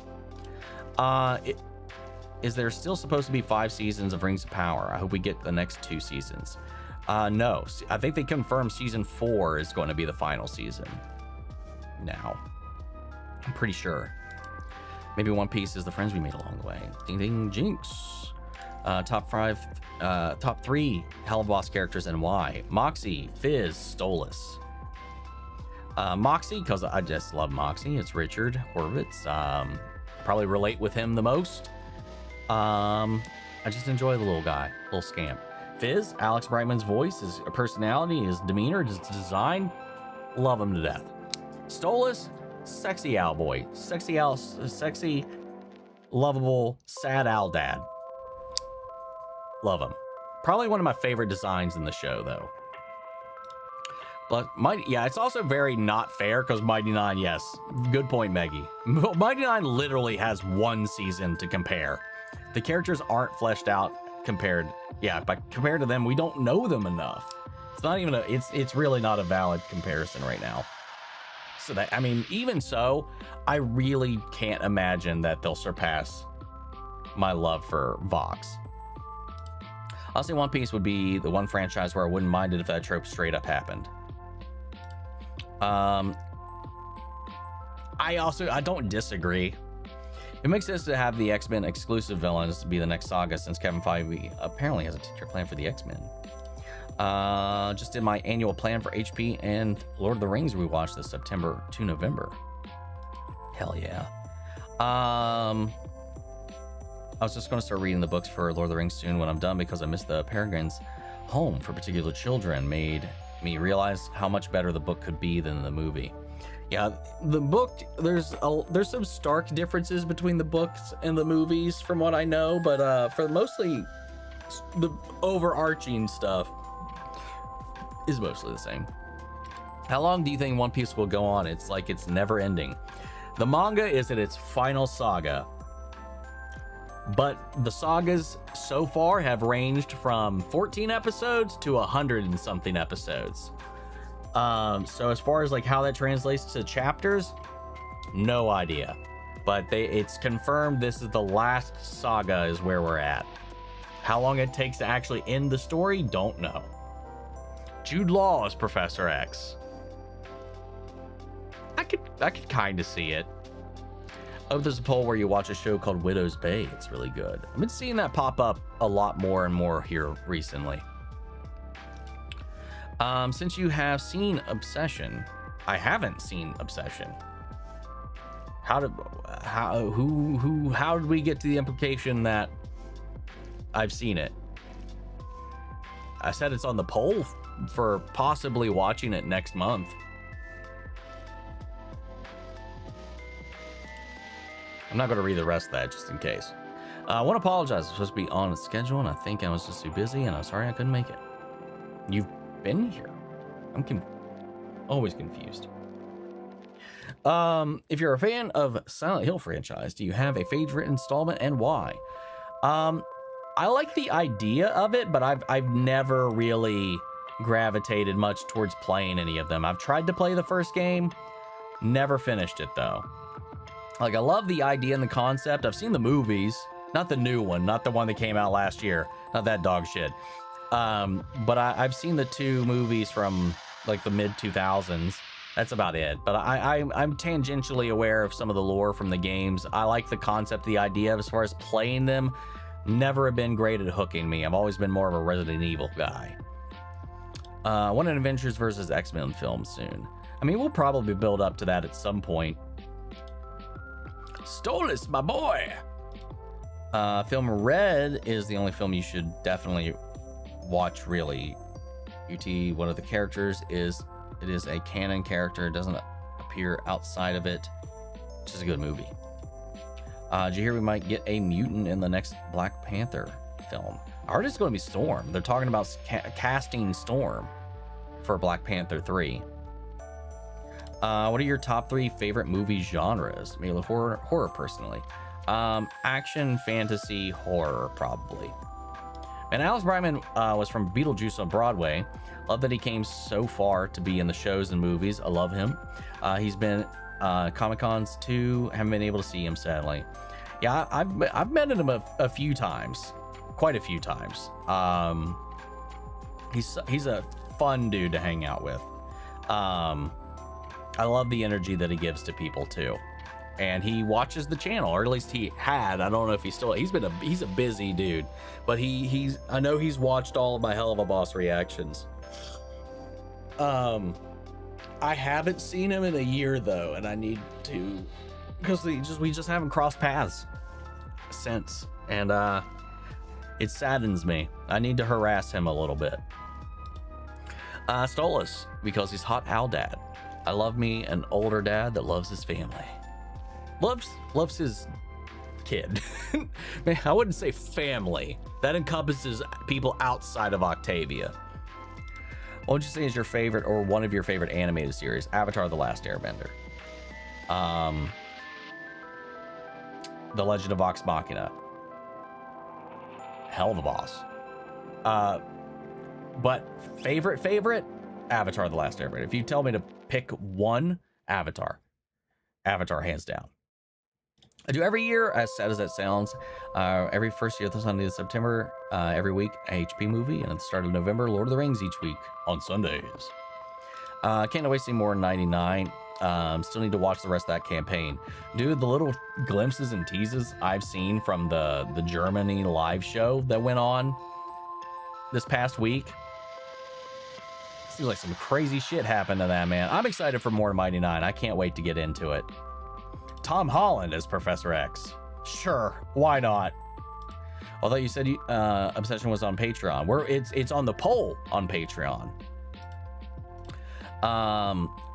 Is there still supposed to be 5 seasons of Rings of Power? I hope we get the next 2 seasons. No, I think they confirmed season 4 is going to be the final season now. I'm pretty sure. Maybe One Piece is the friends we made along the way. Ding ding jinx. Top 3 Hellboss characters and why. Moxie, Fizz, Stolas. Moxie, because I just love Moxie. It's Richard Horvitz. Probably relate with him the most. I just enjoy the little guy, little scamp. Fizz, Alex Brightman's voice, his personality, his demeanor, his design. Love him to death. Stolas, sexy owl boy, sexy, lovable, sad owl dad. Love him. Probably one of my favorite designs in the show, though. But it's also very not fair because Mighty Nine, yes, good point, Maggie. Mighty Nine literally has one season to compare. The characters aren't fleshed out compared to them, we don't know them enough. It's not even it's really not a valid comparison right now. So that, I mean, even so, I really can't imagine that they'll surpass my love for Vox. I'll say One Piece would be the one franchise where I wouldn't mind it if that trope straight up happened. I don't disagree. It makes sense to have the X-Men exclusive villains to be the next saga, since Kevin Feige apparently has a 10-year plan for the X-Men. Just did my annual plan for HP and Lord of the Rings we watched this September to November. Hell yeah. I was just going to start reading the books for Lord of the Rings soon when I'm done, because I missed the Peregrine's home for particular children. Made me realize how much better the book could be than the movie. Yeah, the book, there's some stark differences between the books and the movies from what I know, but for mostly the overarching stuff is mostly the same. How long do you think One Piece will go on? It's like it's never ending. The manga is at its final saga, but the sagas so far have ranged from 14 episodes to 100 and something episodes. So as far as like how that translates to chapters, no idea. But it's confirmed this is the last saga is where we're at. How long it takes to actually end the story, don't know. Jude Law is Professor X. I could kind of see it. Oh, there's a poll where you watch a show called Widow's Bay. It's really good. I've been seeing that pop up a lot more and more here recently. Since you have seen Obsession, I haven't seen Obsession. How did we get to the implication that I've seen it? I said it's on the poll for possibly watching it next month. I'm not going to read the rest of that just in case. I want to apologize. I was supposed to be on a schedule, and I think I was just too busy, and I'm sorry I couldn't make it. You've been here. I'm always confused. If you're a fan of Silent Hill franchise, do you have a favorite installment and why? I like the idea of it, but I've never really gravitated much towards playing any of them. I've tried to play the first game, never finished it though. Like, I love the idea and the concept. I've seen the movies, not the new one, not the one that came out last year, not that dog shit. But I've seen the two movies from like the mid 2000s. That's about it. But I'm tangentially aware of some of the lore from the games. I like the concept, the idea of, as far as playing them, never have been great at hooking me. I've always been more of a Resident Evil guy. Want an Adventures versus X-Men film soon. I mean, we'll probably build up to that at some point. Stolas, my boy. Film Red is the only film you should definitely watch, really. UT, one of the characters is a canon character. It doesn't appear outside of it. Which is a good movie. Did you hear we might get a mutant in the next Black Panther film? I heard it's going to be Storm. They're talking about casting Storm for Black Panther 3. What are your top 3 favorite movie genres? I mean, horror personally. Action, fantasy, horror, probably. And Alex Bryman was from Beetlejuice on Broadway. Love that he came so far to be in the shows and movies. I love him. He's been Comic-Cons too. Haven't been able to see him, sadly. Yeah, I've met him a few times, quite a few times. He's a fun dude to hang out with. I love the energy that he gives to people too. And he watches the channel, or at least he had. I don't know if he's still. He's a busy dude, but I know he's watched all of my Hell of a Boss reactions. I haven't seen him in a year though, and I need to, because we just haven't crossed paths since, and it saddens me. I need to harass him a little bit. Stolas, because he's hot owl dad. I love me an older dad that loves his family. Loves his kid. Man, I wouldn't say family. That encompasses people outside of Octavia. What would you say is your favorite or one of your favorite animated series? Avatar: The Last Airbender. The Legend of Vox Machina. Hell of a boss. But favorite? Avatar: The Last Airbender. If you tell me to pick one, Avatar hands down. I do every year, as sad as that sounds, every first year, the Sunday of September, every week, a HP movie, and at the start of November, Lord of the Rings each week on Sundays. Can't wait to see more in 99. Still need to watch the rest of that campaign. Dude, the little glimpses and teases I've seen from the Germany live show that went on this past week, seems like some crazy shit happened to that, man. I'm excited for more 99. I can't wait to get into it. Tom Holland as Professor X. Sure, why not? Although you said Obsession was on Patreon. It's on the poll on Patreon.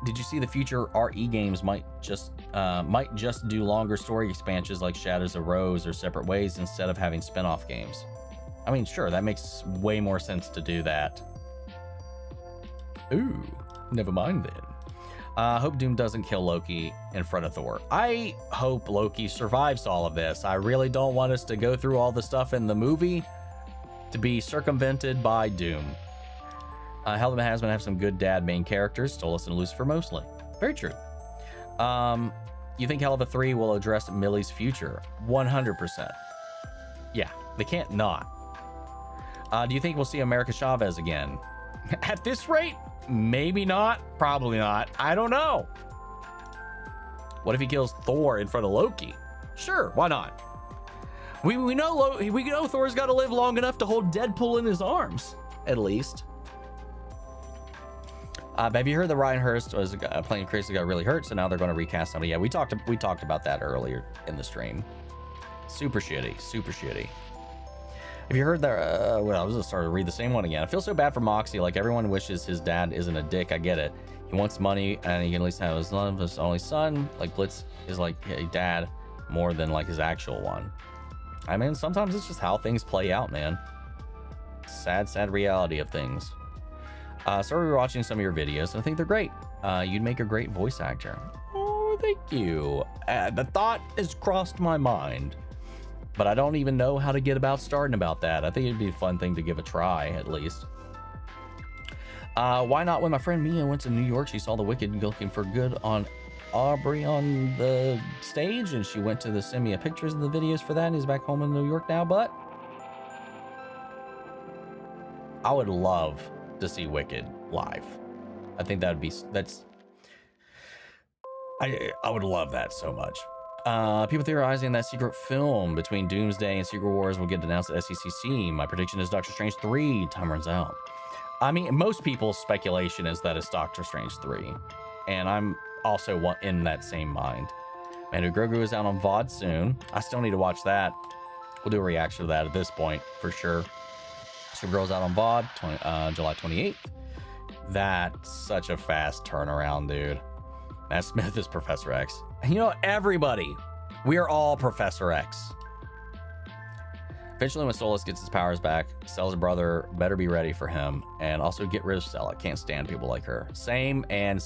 Did you see the future RE games might just do longer story expansions like Shadows of Rose or Separate Ways instead of having spin-off games? I mean, sure, that makes way more sense to do that. Ooh, never mind then. Hope Doom doesn't kill Loki in front of Thor. I hope Loki survives all of this. I really don't want us to go through all the stuff in the movie to be circumvented by Doom. Hell of a Hasman have some good dad main characters. Stolas and Lucifer mostly. Very true. You think Hell of a 3 will address Millie's future? 100%. Yeah, they can't not. Do you think we'll see America Chavez again? At this rate? Maybe not. Probably not. I don't know. What if he kills Thor in front of Loki? Sure, why not? We know Thor's got to live long enough to hold Deadpool in his arms, at least. Have you heard that Ryan Hurst was playing Chris got really hurt, so now they're going to recast somebody? Yeah, we talked about that earlier in the stream. Super shitty. Have you heard that? Well, I was just starting to read the same one again. I feel so bad for Moxie. Like, everyone wishes his dad isn't a dick. I get it. He wants money, and he can at least have his only son. Like, Blitz is like a dad more than like his actual one. I mean, sometimes it's just how things play out, man. Sad reality of things. So we're watching some of your videos, and I think they're great. You'd make a great voice actor. Oh, thank you. The thought has crossed my mind, but I don't even know how to get about starting about that. I think it'd be a fun thing to give a try, at least. Why not? When my friend Mia went to New York, she saw The Wicked looking for good on Aubrey on the stage, and she went to send me pictures of the videos for that, and he's back home in New York now. But I would love to see Wicked live. I think I would love that so much. People theorizing that secret film between Doomsday and Secret Wars will get announced at SCCC. My prediction is Doctor Strange 3. Time runs out. I mean, most people's speculation is that it's Doctor Strange 3, and I'm also in that same mind. Manu Grogu is out on VOD soon. I still need to watch that. We'll do a reaction to that at this point for sure. Supergirl's out on VOD July 28th. That's such a fast turnaround, dude. Matt Smith is Professor X. And you know, everybody, we are all Professor X. Eventually, when Stolas gets his powers back, Stella's brother better be ready for him, and also get rid of Stella. Can't stand people like her. Same. Hell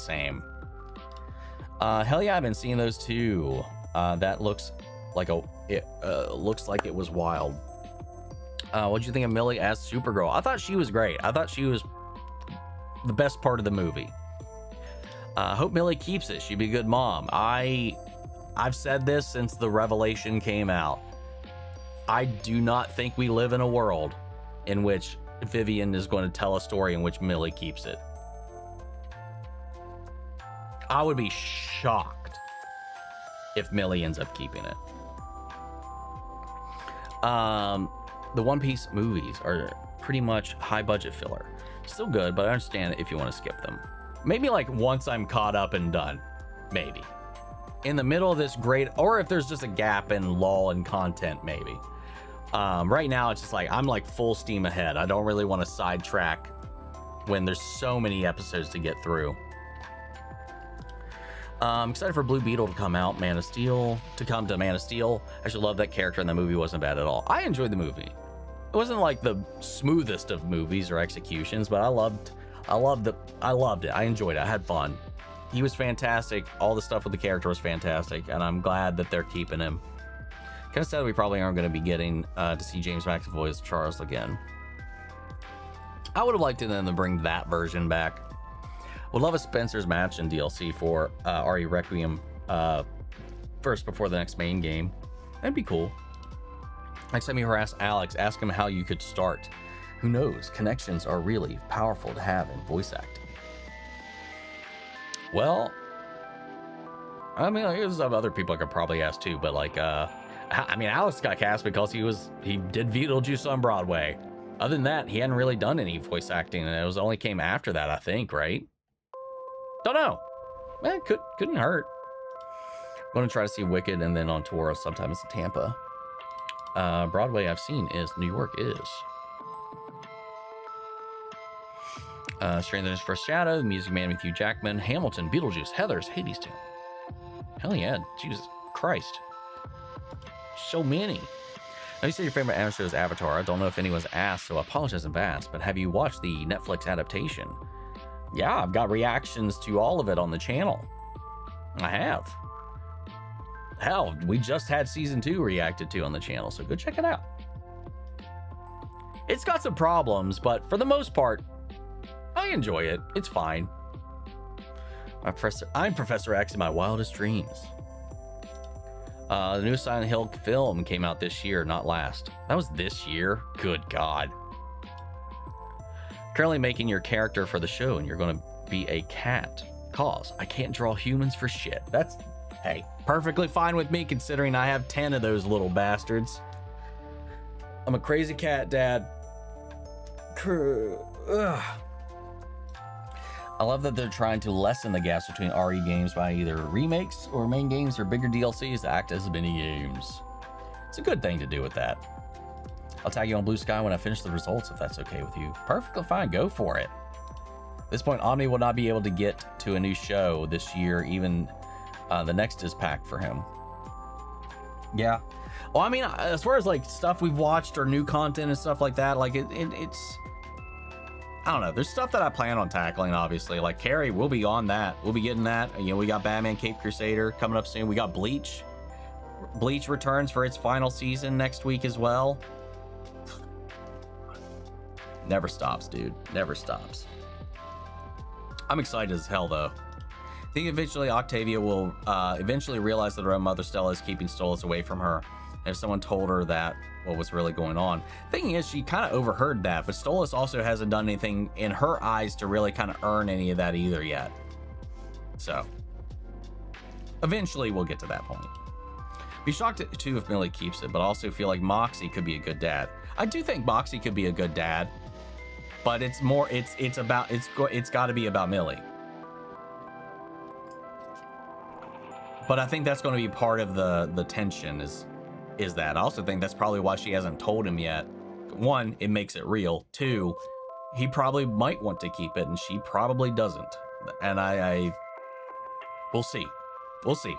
yeah, I've been seeing those too. That looks like it was wild. What'd you think of Millie as Supergirl? I thought she was great. I thought she was the best part of the movie. Hope Millie keeps it. She'd be a good mom. I've said this since the revelation came out. I do not think we live in a world in which Vivian is going to tell a story in which Millie keeps it. I would be shocked if Millie ends up keeping it. The One Piece movies are pretty much high budget filler. Still good, but I understand if you want to skip them. Maybe like once I'm caught up and done, maybe. In the middle of this great, or if there's just a gap and lull in content, maybe. Right now, it's just like, I'm like full steam ahead. I don't really want to sidetrack when there's so many episodes to get through. I'm excited for Blue Beetle to come out, Man of Steel, I actually love that character, and the movie wasn't bad at all. I enjoyed the movie. It wasn't like the smoothest of movies or executions, but I loved it. I enjoyed it. I had fun. He was fantastic. All the stuff with the character was fantastic, and I'm glad that they're keeping him. Kind of sad we probably aren't going to be getting to see James McAvoy as Charles again. I would have liked them to bring that version back. Would love a Spencer's match in DLC for RE Requiem first before the next main game. That'd be cool. Next time you harass Alex, ask him how you could start. Who knows? Connections are really powerful to have in voice acting. Well, I mean, there's some other people I could probably ask too, but like, I mean, Alex got cast because he did Beetlejuice on Broadway. Other than that, he hadn't really done any voice acting, and it only came after that, I think, right? Don't know. Man, couldn't hurt. I'm gonna try to see Wicked and then on tour sometimes in Tampa. Broadway I've seen is New York is. Stranger Things First Shadow, Music Man with Hugh Jackman, Hamilton, Beetlejuice, Heathers, Hadestown. Hell yeah, Jesus Christ. So many. Now you said your favorite anime show is Avatar. I don't know if anyone's asked, so I apologize in advance, but have you watched the Netflix adaptation? Yeah, I've got reactions to all of it on the channel. I have. Hell, we just had season 2 reacted to on the channel, so go check it out. It's got some problems, but for the most part, I enjoy it. It's fine. I'm Professor X in my wildest dreams. The new Silent Hill film came out this year, not last. That was this year? Good God. Currently making your character for the show, and you're going to be a cat. Cause I can't draw humans for shit. That's, hey, perfectly fine with me considering I have 10 of those little bastards. I'm a crazy cat dad. Ugh. I love that they're trying to lessen the gaps between RE games by either remakes or main games or bigger DLCs to act as mini games. It's a good thing to do with that. I'll tag you on Blue Sky when I finish the results, if that's okay with you. Perfectly fine, go for it. At this point, Omni will not be able to get to a new show this year, even the next is packed for him. Yeah. Well, I mean, as far as like stuff we've watched or new content and stuff like that, like it's... I don't know. There's stuff that I plan on tackling, obviously. Like Carrie, we'll be on that. We'll be getting that. You know, we got Batman Cape Crusader coming up soon. We got Bleach. Bleach returns for its final season next week as well. Never stops, dude. Never stops. I'm excited as hell, though. I think eventually Octavia will eventually realize that her own mother Stella is keeping Stolas away from her. And if someone told her that, what was really going on. Thing is, she kind of overheard that, but Stolas also hasn't done anything in her eyes to really kind of earn any of that either yet. So, eventually we'll get to that point. Be shocked too if Millie keeps it, but also feel like Moxie could be a good dad. I do think Moxie could be a good dad, but it's more, it's got to be about Millie. But I think that's going to be part of the tension is that. I also think that's probably why she hasn't told him yet. One, it makes it real. Two, he probably might want to keep it and she probably doesn't. And we'll see. We'll see.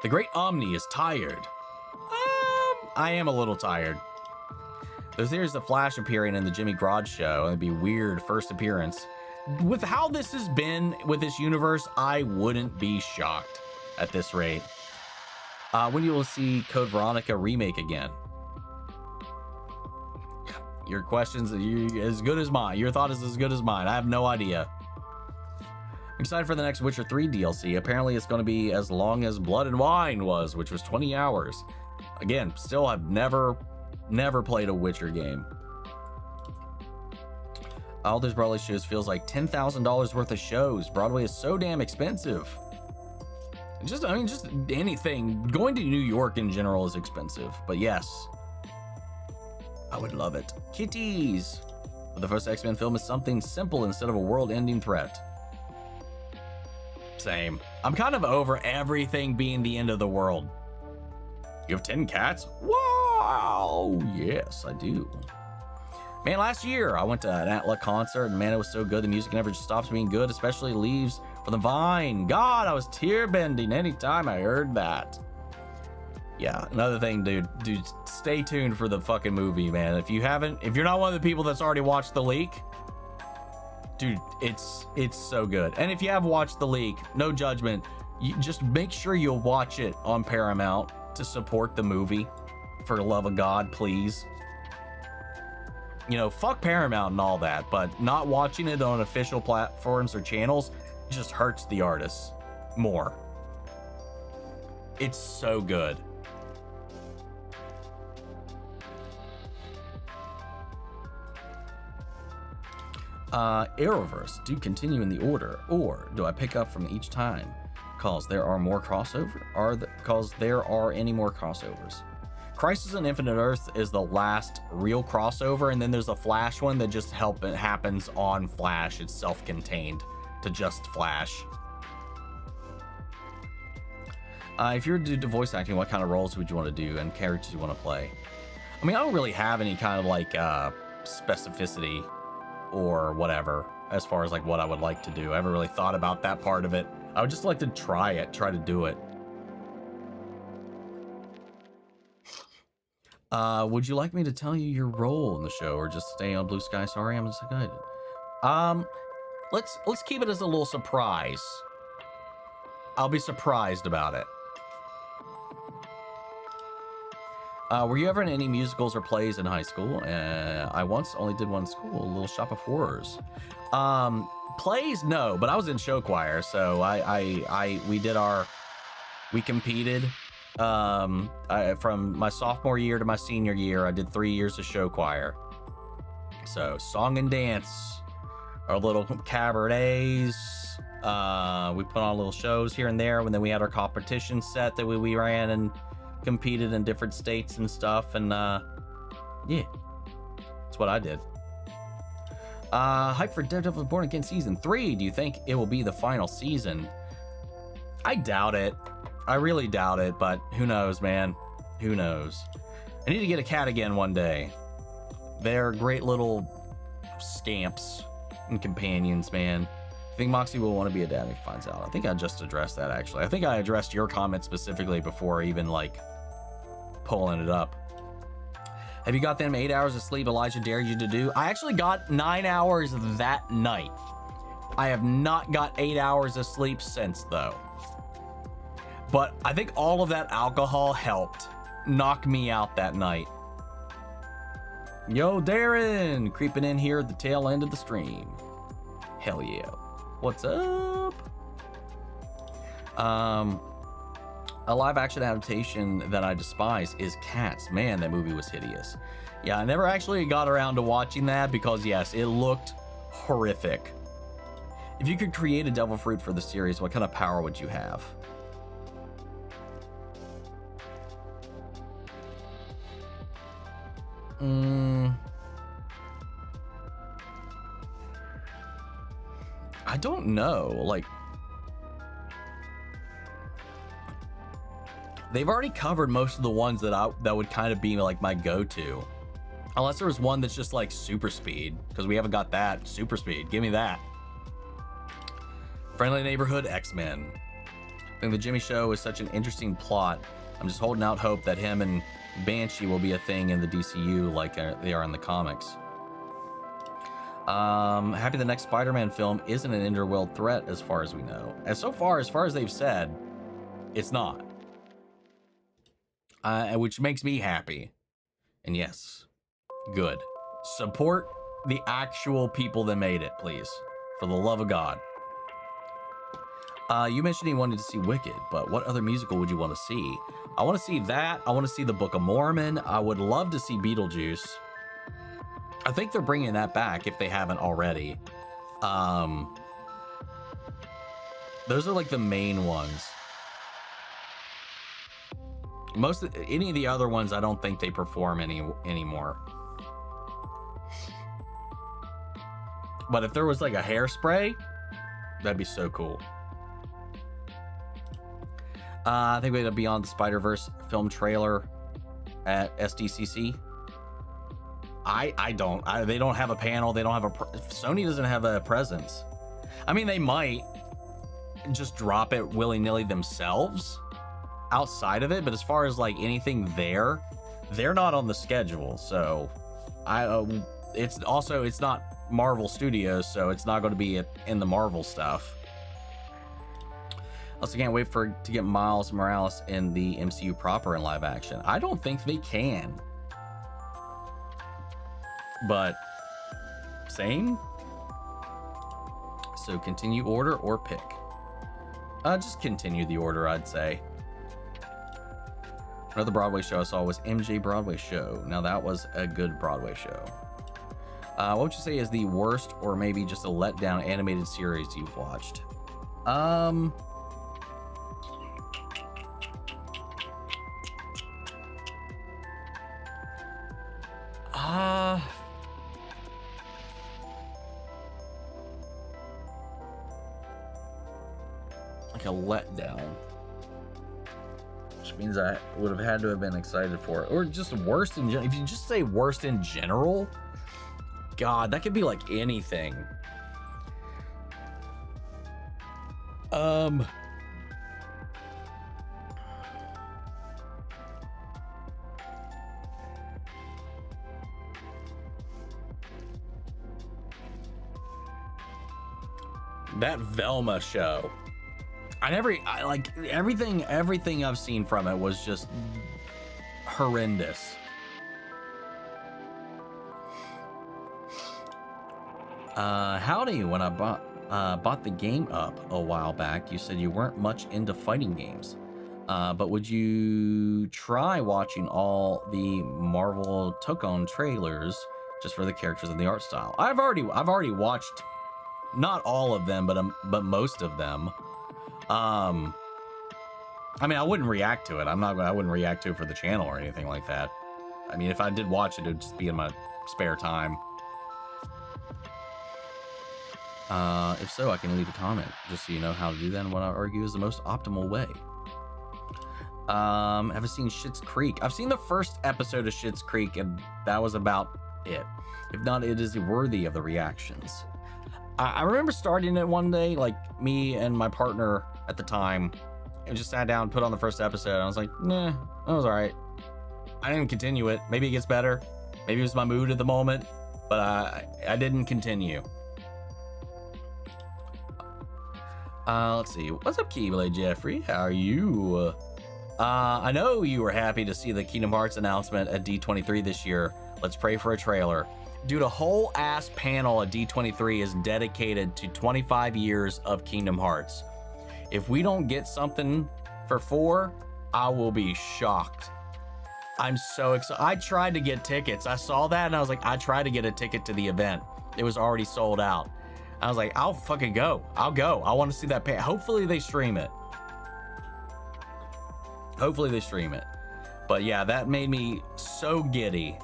The great Omni is tired. I am a little tired. There's the Flash appearing in the Jimmy Garage show. It'd be weird first appearance. With how this has been with this universe, I wouldn't be shocked at this rate. When you will see Code Veronica remake again? Your questions are as good as mine. Your thought is as good as mine. I have no idea. I'm excited for the next Witcher 3 DLC. Apparently it's going to be as long as Blood and Wine was, which was 20 hours. Again, still have never played a Witcher game. All those Broadway shows feels like $10,000 worth of shows. Broadway is so damn expensive. Just anything. Going to New York in general is expensive, but yes, I would love it. Kitties. But the first X-Men film is something simple instead of a world-ending threat. Same. I'm kind of over everything being the end of the world. You have 10 cats? Wow. Yes, I do. Man, last year I went to an Atla concert and man, it was so good. The music never just stops being good, especially leaves For the Vine. God, I was tear bending anytime I heard that. Yeah, another thing, dude, stay tuned for the fucking movie, man. If you're not one of the people that's already watched the leak, dude, it's so good. And if you have watched the leak, no judgment, you just make sure you'll watch it on Paramount to support the movie. For the love of God, please. You know, fuck Paramount and all that, but not watching it on official platforms or channels just hurts the artists more. It's so good. Arrowverse, do you continue in the order, or do I pick up from each time? Cause there are more crossover? Cause there are any more crossovers? Crisis on Infinite Earth is the last real crossover, and then there's a Flash one that just happens on Flash. It's self-contained to just Flash. If you were to do voice acting, what kind of roles would you want to do and characters you want to play? I mean, I don't really have any kind of like specificity or whatever as far as like what I would like to do. I haven't really thought about that part of it. I would just like to try to do it. Would you like me to tell you your role in the show, or just stay on Blue Sky? Sorry, I'm just excited. Let's keep it as a little surprise. I'll be surprised about it. Were you ever in any musicals or plays in high school? I once only did one in school, Little Shop of Horrors. Plays, no, but I was in show choir, so we competed. From my sophomore year to my senior year, I did 3 years of show choir. So song and dance, our little cabarets. We put on little shows here and there, and then we had our competition set that we ran and competed in different states and stuff. And yeah, that's what I did. Hype for Daredevil Born Again season 3. Do you think it will be the final season? I doubt it. I really doubt it, but who knows, man? Who knows? I need to get a cat again one day. They're great little scamps and companions, man. I think Moxie will want to be a dad when he finds out. I think I just addressed that, actually. I think I addressed your comment specifically before even, like, pulling it up. Have you got them 8 hours of sleep Elijah dared you to do? I actually got 9 hours that night. I have not got 8 hours of sleep since, though. But I think all of that alcohol helped knock me out that night. Yo, Darren, creeping in here at the tail end of the stream. Hell yeah. What's up? A live action adaptation that I despise is Cats. Man, that movie was hideous. Yeah, I never actually got around to watching that because, yes, it looked horrific. If you could create a devil fruit for the series, what kind of power would you have? I don't know. Like, they've already covered most of the ones that would kind of be like my go-to, unless there was one that's just like super speed, because we haven't got that. Super speed, give me that. Friendly Neighborhood X-Men. I think the Jimmy Show is such an interesting plot. I'm just holding out hope that him and Banshee will be a thing in the DCU like they are in the comics. Happy the next Spider-Man film isn't an interworld threat as far as we know. As far as they've said, it's not. Which makes me happy. And yes, good. Support the actual people that made it, please. For the love of God. You mentioned you wanted to see Wicked, but what other musical would you want to see? I want to see that. I want to see the Book of Mormon. I would love to see Beetlejuice. I think they're bringing that back if they haven't already. Those are like the main ones. Any of the other ones, I don't think they perform anymore. But if there was like a Hairspray, that'd be so cool. I think we had a Beyond the Spider-Verse film trailer at SDCC. They don't have a panel. They don't have Sony doesn't have a presence. I mean, they might. just drop it willy-nilly themselves outside of it. But as far as like anything there, they're not on the schedule. So it's not Marvel Studios, so it's not going to be in the Marvel stuff. Also can't wait to get Miles Morales in the MCU proper in live action. I don't think they can. But same. So continue order or pick. Just continue the order, I'd say. Another Broadway show I saw was MJ Broadway Show. Now that was a good Broadway show. What would you say is the worst or maybe just a letdown animated series you've watched? Like a letdown, which means I would have had to have been excited for it, or just worst in general. If you just say worst in general, God, that could be like anything. That Velma show. Everything I've seen from it was just horrendous. Howdy, when I bought the game up a while back, you said you weren't much into fighting games. But would you try watching all the Marvel took-on trailers just for the characters and the art style? I've already watched not all of them, but most of them. I mean, I wouldn't react to it. I wouldn't react to it for the channel or anything like that. I mean, if I did watch it, it'd just be in my spare time. If so, I can leave a comment just so you know how to do that and what I argue is the most optimal way. Have I seen Schitt's Creek? I've seen the first episode of Schitt's Creek, and that was about it. If not, it is worthy of the reactions. I remember starting it one day, like me and my partner at the time, and just sat down, put on the first episode. And I was like, nah, that was all right. I didn't continue it. Maybe it gets better. Maybe it was my mood at the moment, but I didn't continue. Let's see. What's up, Keyblade Jeffrey? How are you? I know you were happy to see the Kingdom Hearts announcement at D23 this year. Let's pray for a trailer. Dude, a whole ass panel at D23 is dedicated to 25 years of Kingdom Hearts. If we don't get something for 4, I will be shocked. I'm so excited. I tried to get tickets. I saw that and I was like, I tried to get a ticket to the event. It was already sold out. I was like, I'll fucking go. I'll go. I want to see that panel. Hopefully they stream it. Hopefully they stream it. But yeah, that made me so giddy.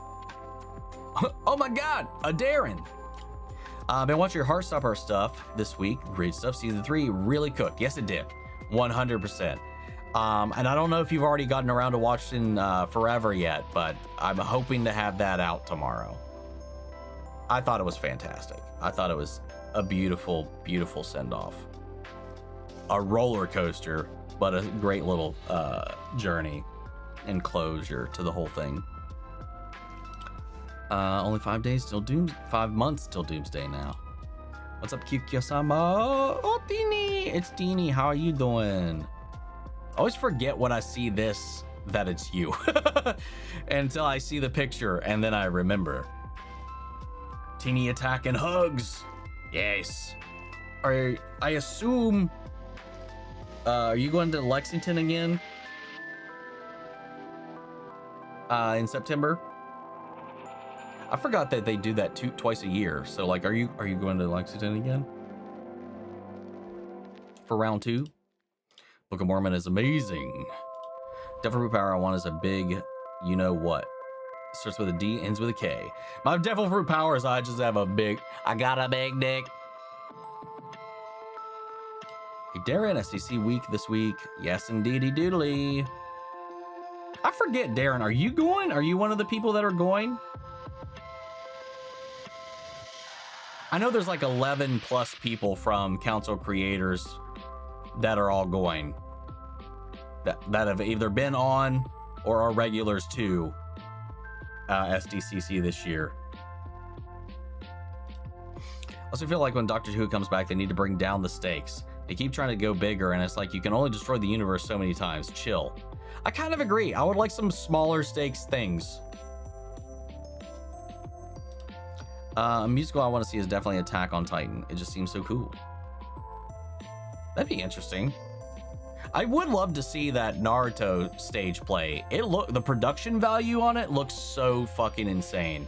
Oh my God, a Darren. Been watching your Heartstopper stuff this week. Great stuff. Season 3 really cooked. Yes, it did. 100%. And I don't know if you've already gotten around to watching Forever yet, but I'm hoping to have that out tomorrow. I thought it was fantastic. I thought it was a beautiful, beautiful send-off. A roller coaster, but a great little journey and closure to the whole thing. Only 5 days till 5 months till Doomsday now. What's up, Kikyo-sama? Oh, Teeny! It's Teeny. How are you doing? I always forget when I see this that it's you. Until I see the picture and then I remember. Teeny attack and hugs. Yes. I assume... are you going to Lexington again? In September? I forgot that they do that twice a year. So like, are you going to Lexington again? For round 2? Book of Mormon is amazing. Devil Fruit Power I want is a big, you know what. Starts with a D, ends with a K. My Devil Fruit Power is I got a big dick. Hey Darren, SEC week this week. Yes, indeedy doodly. I forget, Darren, are you going? Are you one of the people that are going? I know there's like 11 plus people from Council Creators that are all going. That have either been on or are regulars to SDCC this year. I also feel like when Doctor Who comes back, they need to bring down the stakes. They keep trying to go bigger, and it's like you can only destroy the universe so many times. Chill. I kind of agree. I would like some smaller stakes things. A musical I want to see is definitely Attack on Titan. It just seems so cool. That'd be interesting. I would love to see that Naruto stage play. The production value on it looks so fucking insane.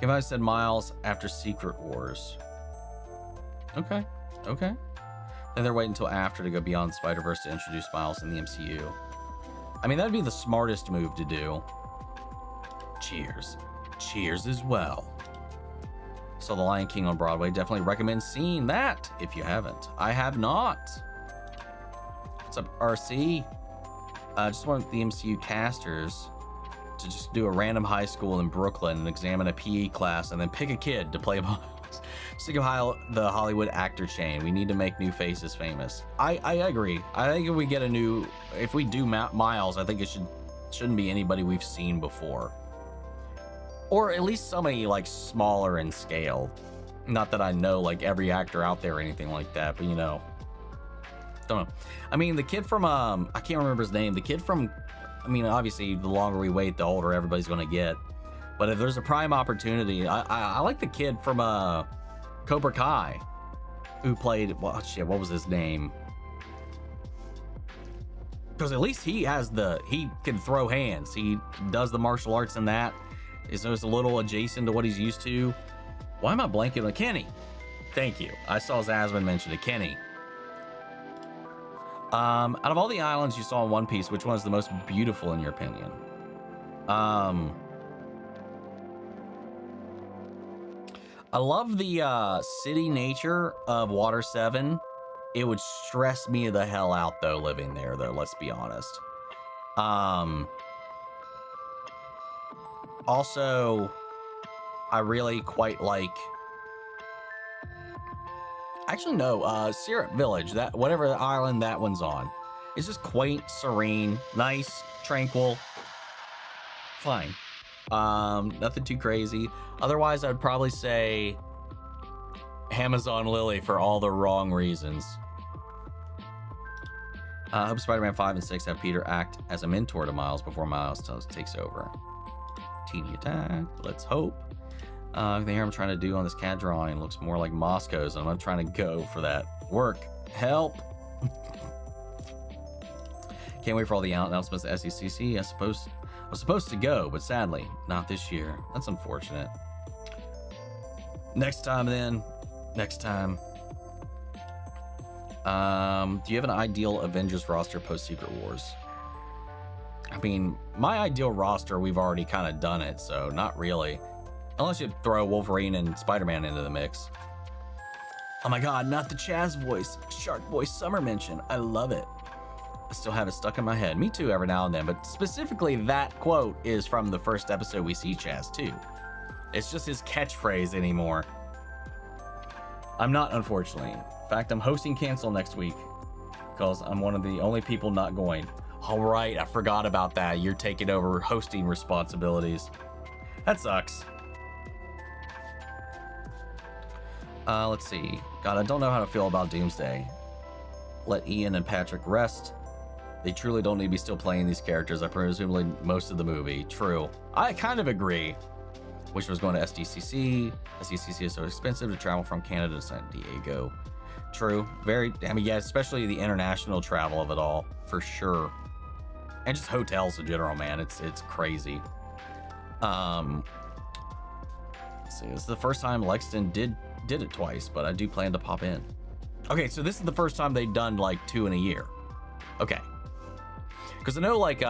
If I said Miles after Secret Wars. Okay. Then they're waiting until after to go beyond Spider-Verse to introduce Miles in the MCU. I mean, that'd be the smartest move to do. Cheers as well. So The Lion King on Broadway, definitely recommend seeing that if you haven't. I have not. What's up, RC? I just want the MCU casters to just do a random high school in Brooklyn and examine a PE class and then pick a kid to play Miles. Sick of the Hollywood actor chain. We need to make new faces famous. I agree. I think if we do Miles, I think it shouldn't be anybody we've seen before. Or at least somebody like smaller in scale. Not that I know like every actor out there or anything like that, but you know. Don't know. I mean, the kid from, I can't remember his name. The kid from, I mean, obviously the longer we wait, the older everybody's going to get. But if there's a prime opportunity, I like the kid from Cobra Kai who played, well, shit, what was his name? Because at least he can throw hands. He does the martial arts in that. So it's a little adjacent to what he's used to. Why am I blanking on Kenny? Thank you. I saw Zasmine mention it. Kenny. Out of all the islands you saw in One Piece, which one is the most beautiful in your opinion? I love the city nature of Water 7. It would stress me the hell out though, living there though, let's be honest. Also, I really quite like, actually no, Syrup Village, that whatever island that one's on. It's just quaint, serene, nice, tranquil, fine. Nothing too crazy. Otherwise, I'd probably say Amazon Lily for all the wrong reasons. I hope Spider-Man 5 and 6 have Peter act as a mentor to Miles before Miles takes over. Teeny attack, let's hope. The hair I'm trying to do on this cat drawing looks more like Moscow's, and I'm not trying to go for that. Work, help. Can't wait for all the announcements at SECC. I was supposed to go, but sadly, not this year. That's unfortunate. Next time then. Next time. Do you have an ideal Avengers roster post Secret Wars? I mean, my ideal roster, we've already kind of done it, so not really. Unless you throw Wolverine and Spider-Man into the mix. Oh my god, not the Chaz voice. Shark Boy Summer mention. I love it. I still have it stuck in my head. Me too, every now and then. But specifically, that quote is from the first episode we see Chaz too. It's just his catchphrase anymore. I'm not, unfortunately. In fact, I'm hosting Cancel next week because I'm one of the only people not going. All right, I forgot about that. You're taking over hosting responsibilities. That sucks. Let's see. God, I don't know how to feel about Doomsday. Let Ian and Patrick rest. They truly don't need to be still playing these characters. I presumably most of the movie. True. I kind of agree. Wish was going to SDCC. SDCC is so expensive to travel from Canada to San Diego. True. Very, I mean, yeah, especially the international travel of it all, for sure. And just hotels in general, man. It's crazy. Let's see. This is the first time Lexington did it twice, but I do plan to pop in. Okay, so this is the first time they've done like 2 in a year. Okay. Because I know like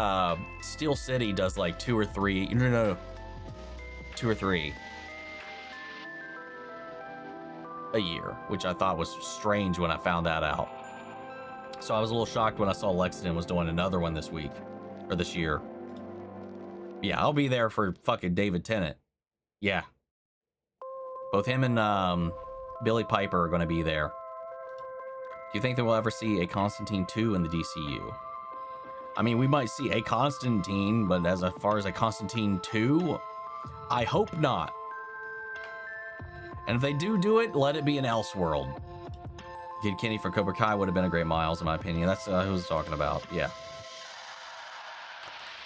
Steel City does like 2 or 3. No. 2 or 3 a year, which I thought was strange when I found that out. So I was a little shocked when I saw Lexington was doing another one this week, or this year. Yeah, I'll be there for fucking David Tennant. Yeah. Both him and Billy Piper are going to be there. Do you think that we'll ever see a Constantine 2 in the DCU? I mean, we might see a Constantine, but as far as a Constantine 2, I hope not. And if they do it, let it be an Elseworld. Kid Kenny from Cobra Kai would have been a great Miles, in my opinion. That's who I was talking about. Yeah.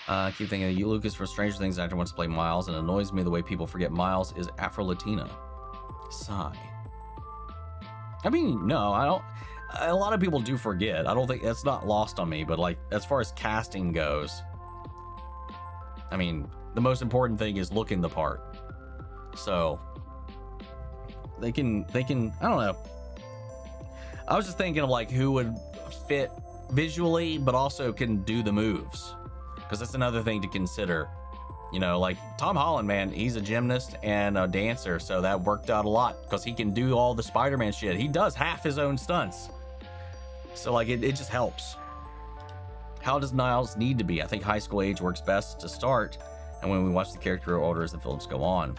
I keep thinking of you, Lucas, from Stranger Things. Actor wants to play Miles, and it annoys me the way people forget Miles is Afro-Latina. Sigh. I mean, no, I don't. A lot of people do forget. I don't think that's not lost on me, but like as far as casting goes, I mean, the most important thing is looking the part. So they can, I don't know. I was just thinking of like who would fit visually, but also can do the moves. Because that's another thing to consider. You know, like Tom Holland, man, he's a gymnast and a dancer, so that worked out a lot because he can do all the Spider-Man shit. He does half his own stunts. So like it just helps. How does Niles need to be? I think high school age works best to start, and when we watch the character grow older as the films go on.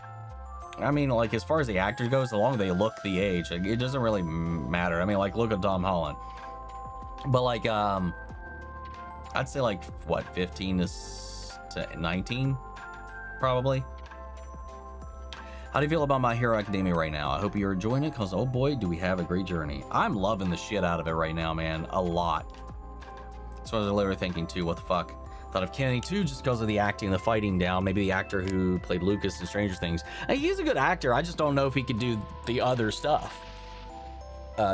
I mean, like as far as the actor goes, the longer they look the age, like, it doesn't really matter. I mean, like look at Tom Holland. But like I'd say like what, 15 to 19 probably. How do you feel about My Hero Academia right now? I hope you're enjoying it, because oh boy, do we have a great journey. I'm loving the shit out of it right now, man. A lot. So I was literally thinking too, what the fuck? Thought of Kenny too, just because of the acting and the fighting down. Maybe the actor who played Lucas in Stranger Things. Hey, he's a good actor. I just don't know if he could do the other stuff.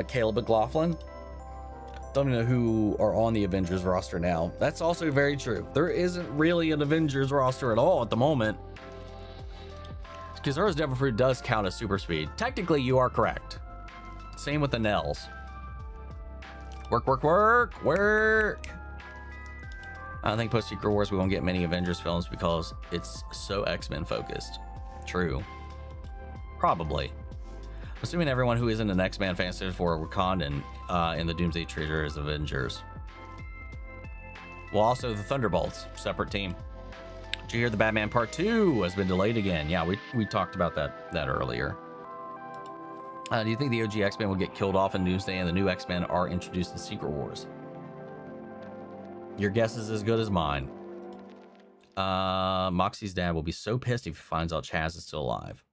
Caleb McLaughlin. Don't even know who are on the Avengers roster now. That's also very true. There isn't really an Avengers roster at all at the moment. Because Earth's Devil Fruit does count as super speed. Technically, you are correct. Same with the Nels. Work, work, work, work. I think post Secret Wars we won't get many Avengers films because it's so X-Men focused. True. Probably. Assuming everyone who isn't an X-Men fan stands for Wakandan in the Doomsday Treasure is Avengers. Well, also the Thunderbolts, separate team. Did you hear the Batman Part 2 has been delayed again? Yeah, we talked about that earlier. Do you think the OG X-Men will get killed off in Doomsday and the new X-Men are introduced in Secret Wars? Your guess is as good as mine. Moxie's dad will be so pissed if he finds out Chaz is still alive.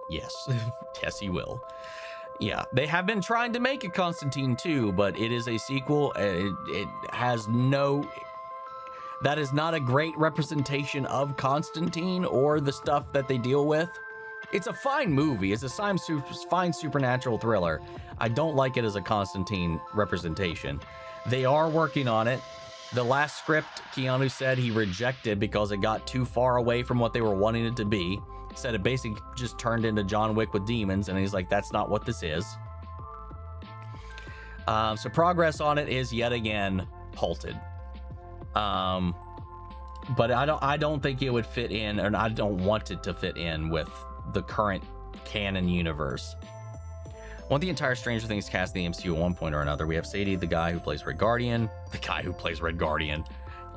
Yes. Yes, he will. Yeah, they have been trying to make a Constantine 2, but it is a sequel. It has no... That is not a great representation of Constantine or the stuff that they deal with. It's a fine movie. It's a fine supernatural thriller. I don't like it as a Constantine representation. They are working on it. The last script, Keanu said he rejected because it got too far away from what they were wanting it to be. Said it basically just turned into John Wick with demons, and he's like, that's not what this is. So progress on it is yet again halted. But I don't think it would fit in, and I don't want it to fit in with the current canon universe. I want the entire Stranger Things cast in the MCU at one point or another. We have Sadie, the guy who plays Red Guardian. The guy who plays Red Guardian.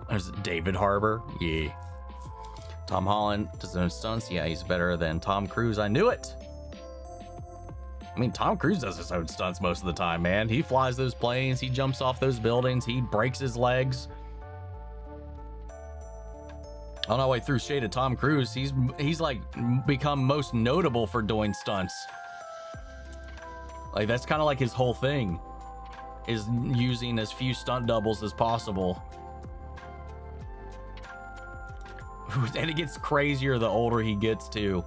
There's David Harbour. Yeah. Tom Holland does his own stunts. Yeah, he's better than Tom Cruise. I knew it. I mean, Tom Cruise does his own stunts most of the time, man. He flies those planes. He jumps off those buildings. He breaks his legs. On our way through shade of Tom Cruise, he's like become most notable for doing stunts. Like that's kind of like his whole thing, is using as few stunt doubles as possible. And it gets crazier the older he gets too.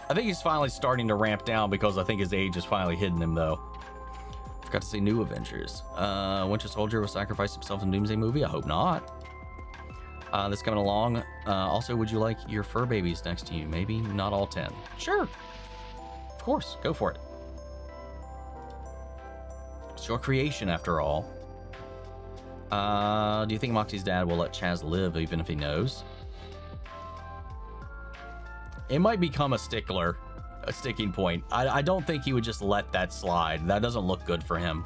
I think he's finally starting to ramp down because I think his age is finally hitting him though. Forgot to say New Avengers. Winter Soldier will sacrifice himself in Doomsday movie? I hope not. That's coming along. Also, would you like your fur babies next to you? Maybe not all 10. Sure. Of course, go for it. It's your creation after all. Do you think Moxie's dad will let Chaz live even if he knows? It might become a stickler, a sticking point. I don't think he would just let that slide. That doesn't look good for him.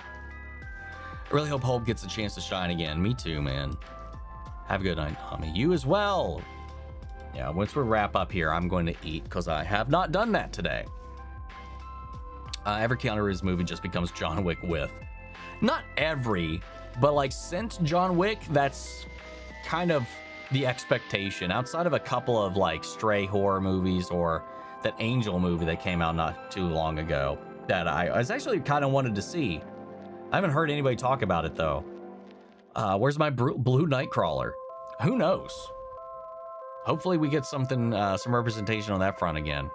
I really hope Hulk gets a chance to shine again. Me too, man. Have a good night, homie. You as well. Yeah, once we wrap up here, I'm going to eat because I have not done that today. Every Keanu Reeves movie just becomes John Wick with. Not every, but like since John Wick, that's kind of the expectation. Outside of a couple of like stray horror movies or that Angel movie that came out not too long ago that I was actually kind of wanted to see. I haven't heard anybody talk about it though. Where's my blue Nightcrawler? Who knows? Hopefully we get something, some representation on that front again.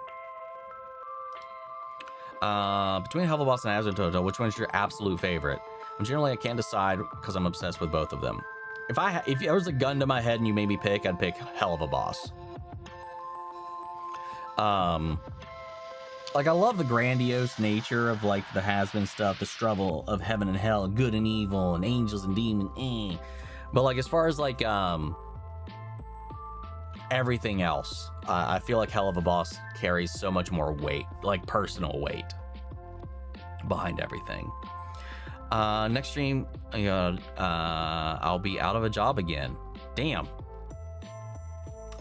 Between Helvaboss and Hazard Toto, which one's your absolute favorite? Generally, I can't decide because I'm obsessed with both of them. If there was a gun to my head and you made me pick, I'd pick Helvaboss. Like I love the grandiose nature of like the has-been stuff, the struggle of heaven and hell, good and evil, and angels and demons. But like as far as like everything else, I feel like Helvaboss carries so much more weight, like personal weight behind everything. Next stream, I'll be out of a job again. Damn.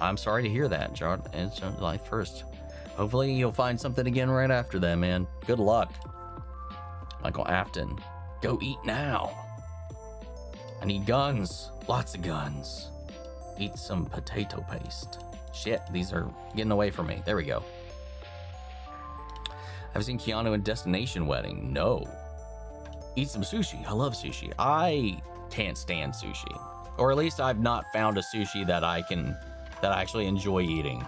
I'm sorry to hear that, John. It's July 1st. Hopefully you'll find something again right after that, man. Good luck. Michael Afton, go eat now. I need guns. Lots of guns. Eat some potato paste. Shit, these are getting away from me. There we go. Have seen Keanu in Destination Wedding? No. Eat some sushi. I love sushi. I can't stand sushi. Or at least I've not found a sushi that I actually enjoy eating.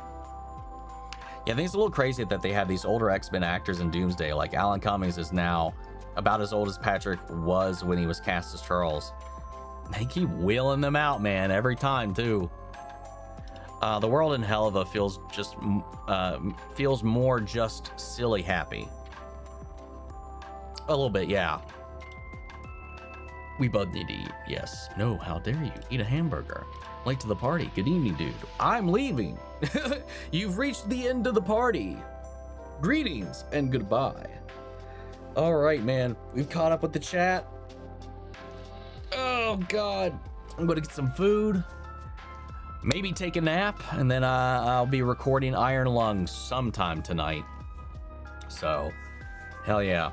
Yeah, I think it's a little crazy that they have these older X-Men actors in Doomsday. Like Alan Cummings is now about as old as Patrick was when he was cast as Charles. They keep wheeling them out, man, every time too. The world in Helva feels more just silly happy. A little bit, yeah. We both need to eat. Yes. No, how dare you? Eat a hamburger. Late to the party. Good evening, dude. I'm leaving. You've reached the end of the party. Greetings and goodbye. All right, man. We've caught up with the chat. Oh, God. I'm going to get some food. Maybe take a nap. And then I'll be recording Iron Lungs sometime tonight. So, hell yeah.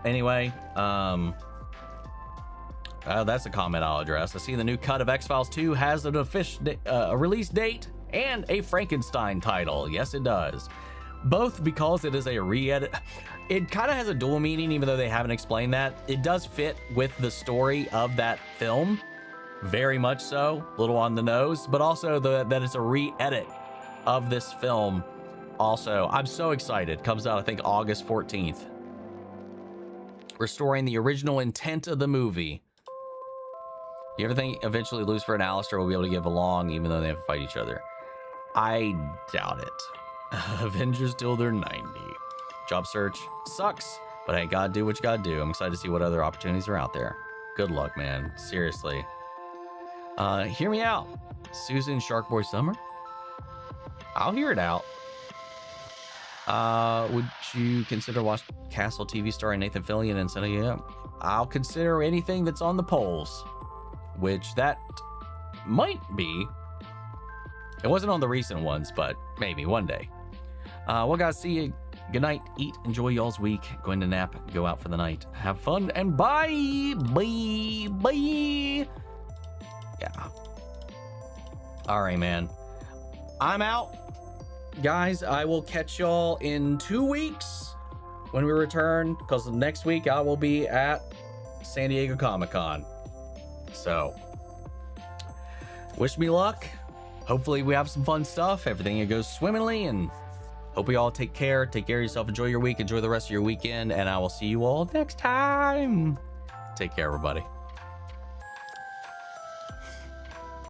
Anyway, that's a comment I'll address. I see the new cut of X-Files 2 has an official release date and a Frankenstein title. Yes, it does. Both because it is a re-edit. It kind of has a dual meaning, even though they haven't explained that. It does fit with the story of that film. Very much so. A little on the nose. But also that it's a re-edit of this film. Also, I'm so excited. Comes out, I think, August 14th. Restoring the original intent of the movie. You ever think eventually Lucifer and Alistair will be able to get along even though they have to fight each other? I doubt it. Avengers till they're 90. Job search sucks, but hey, gotta do what you gotta do. I'm excited to see what other opportunities are out there. Good luck, man. Seriously. Hear me out. Susan Sharkboy Summer? I'll hear it out. Would you consider watching Castle TV starring Nathan Fillion and setting it up? I'll consider anything that's on the polls. Which that might be. It wasn't on the recent ones, but maybe one day. Well, guys, see you. Good night. Eat. Enjoy y'all's week. Going to nap. Go out for the night. Have fun. And bye. Bye. Bye. Yeah. All right, man. I'm out. Guys, I will catch y'all in 2 weeks when we return. Because next week I will be at San Diego Comic-Con. So, wish me luck. Hopefully we have some fun stuff. Everything goes swimmingly, and hope we all take care. Take care of yourself. Enjoy your week. Enjoy the rest of your weekend, and I will see you all next time. Take care, everybody.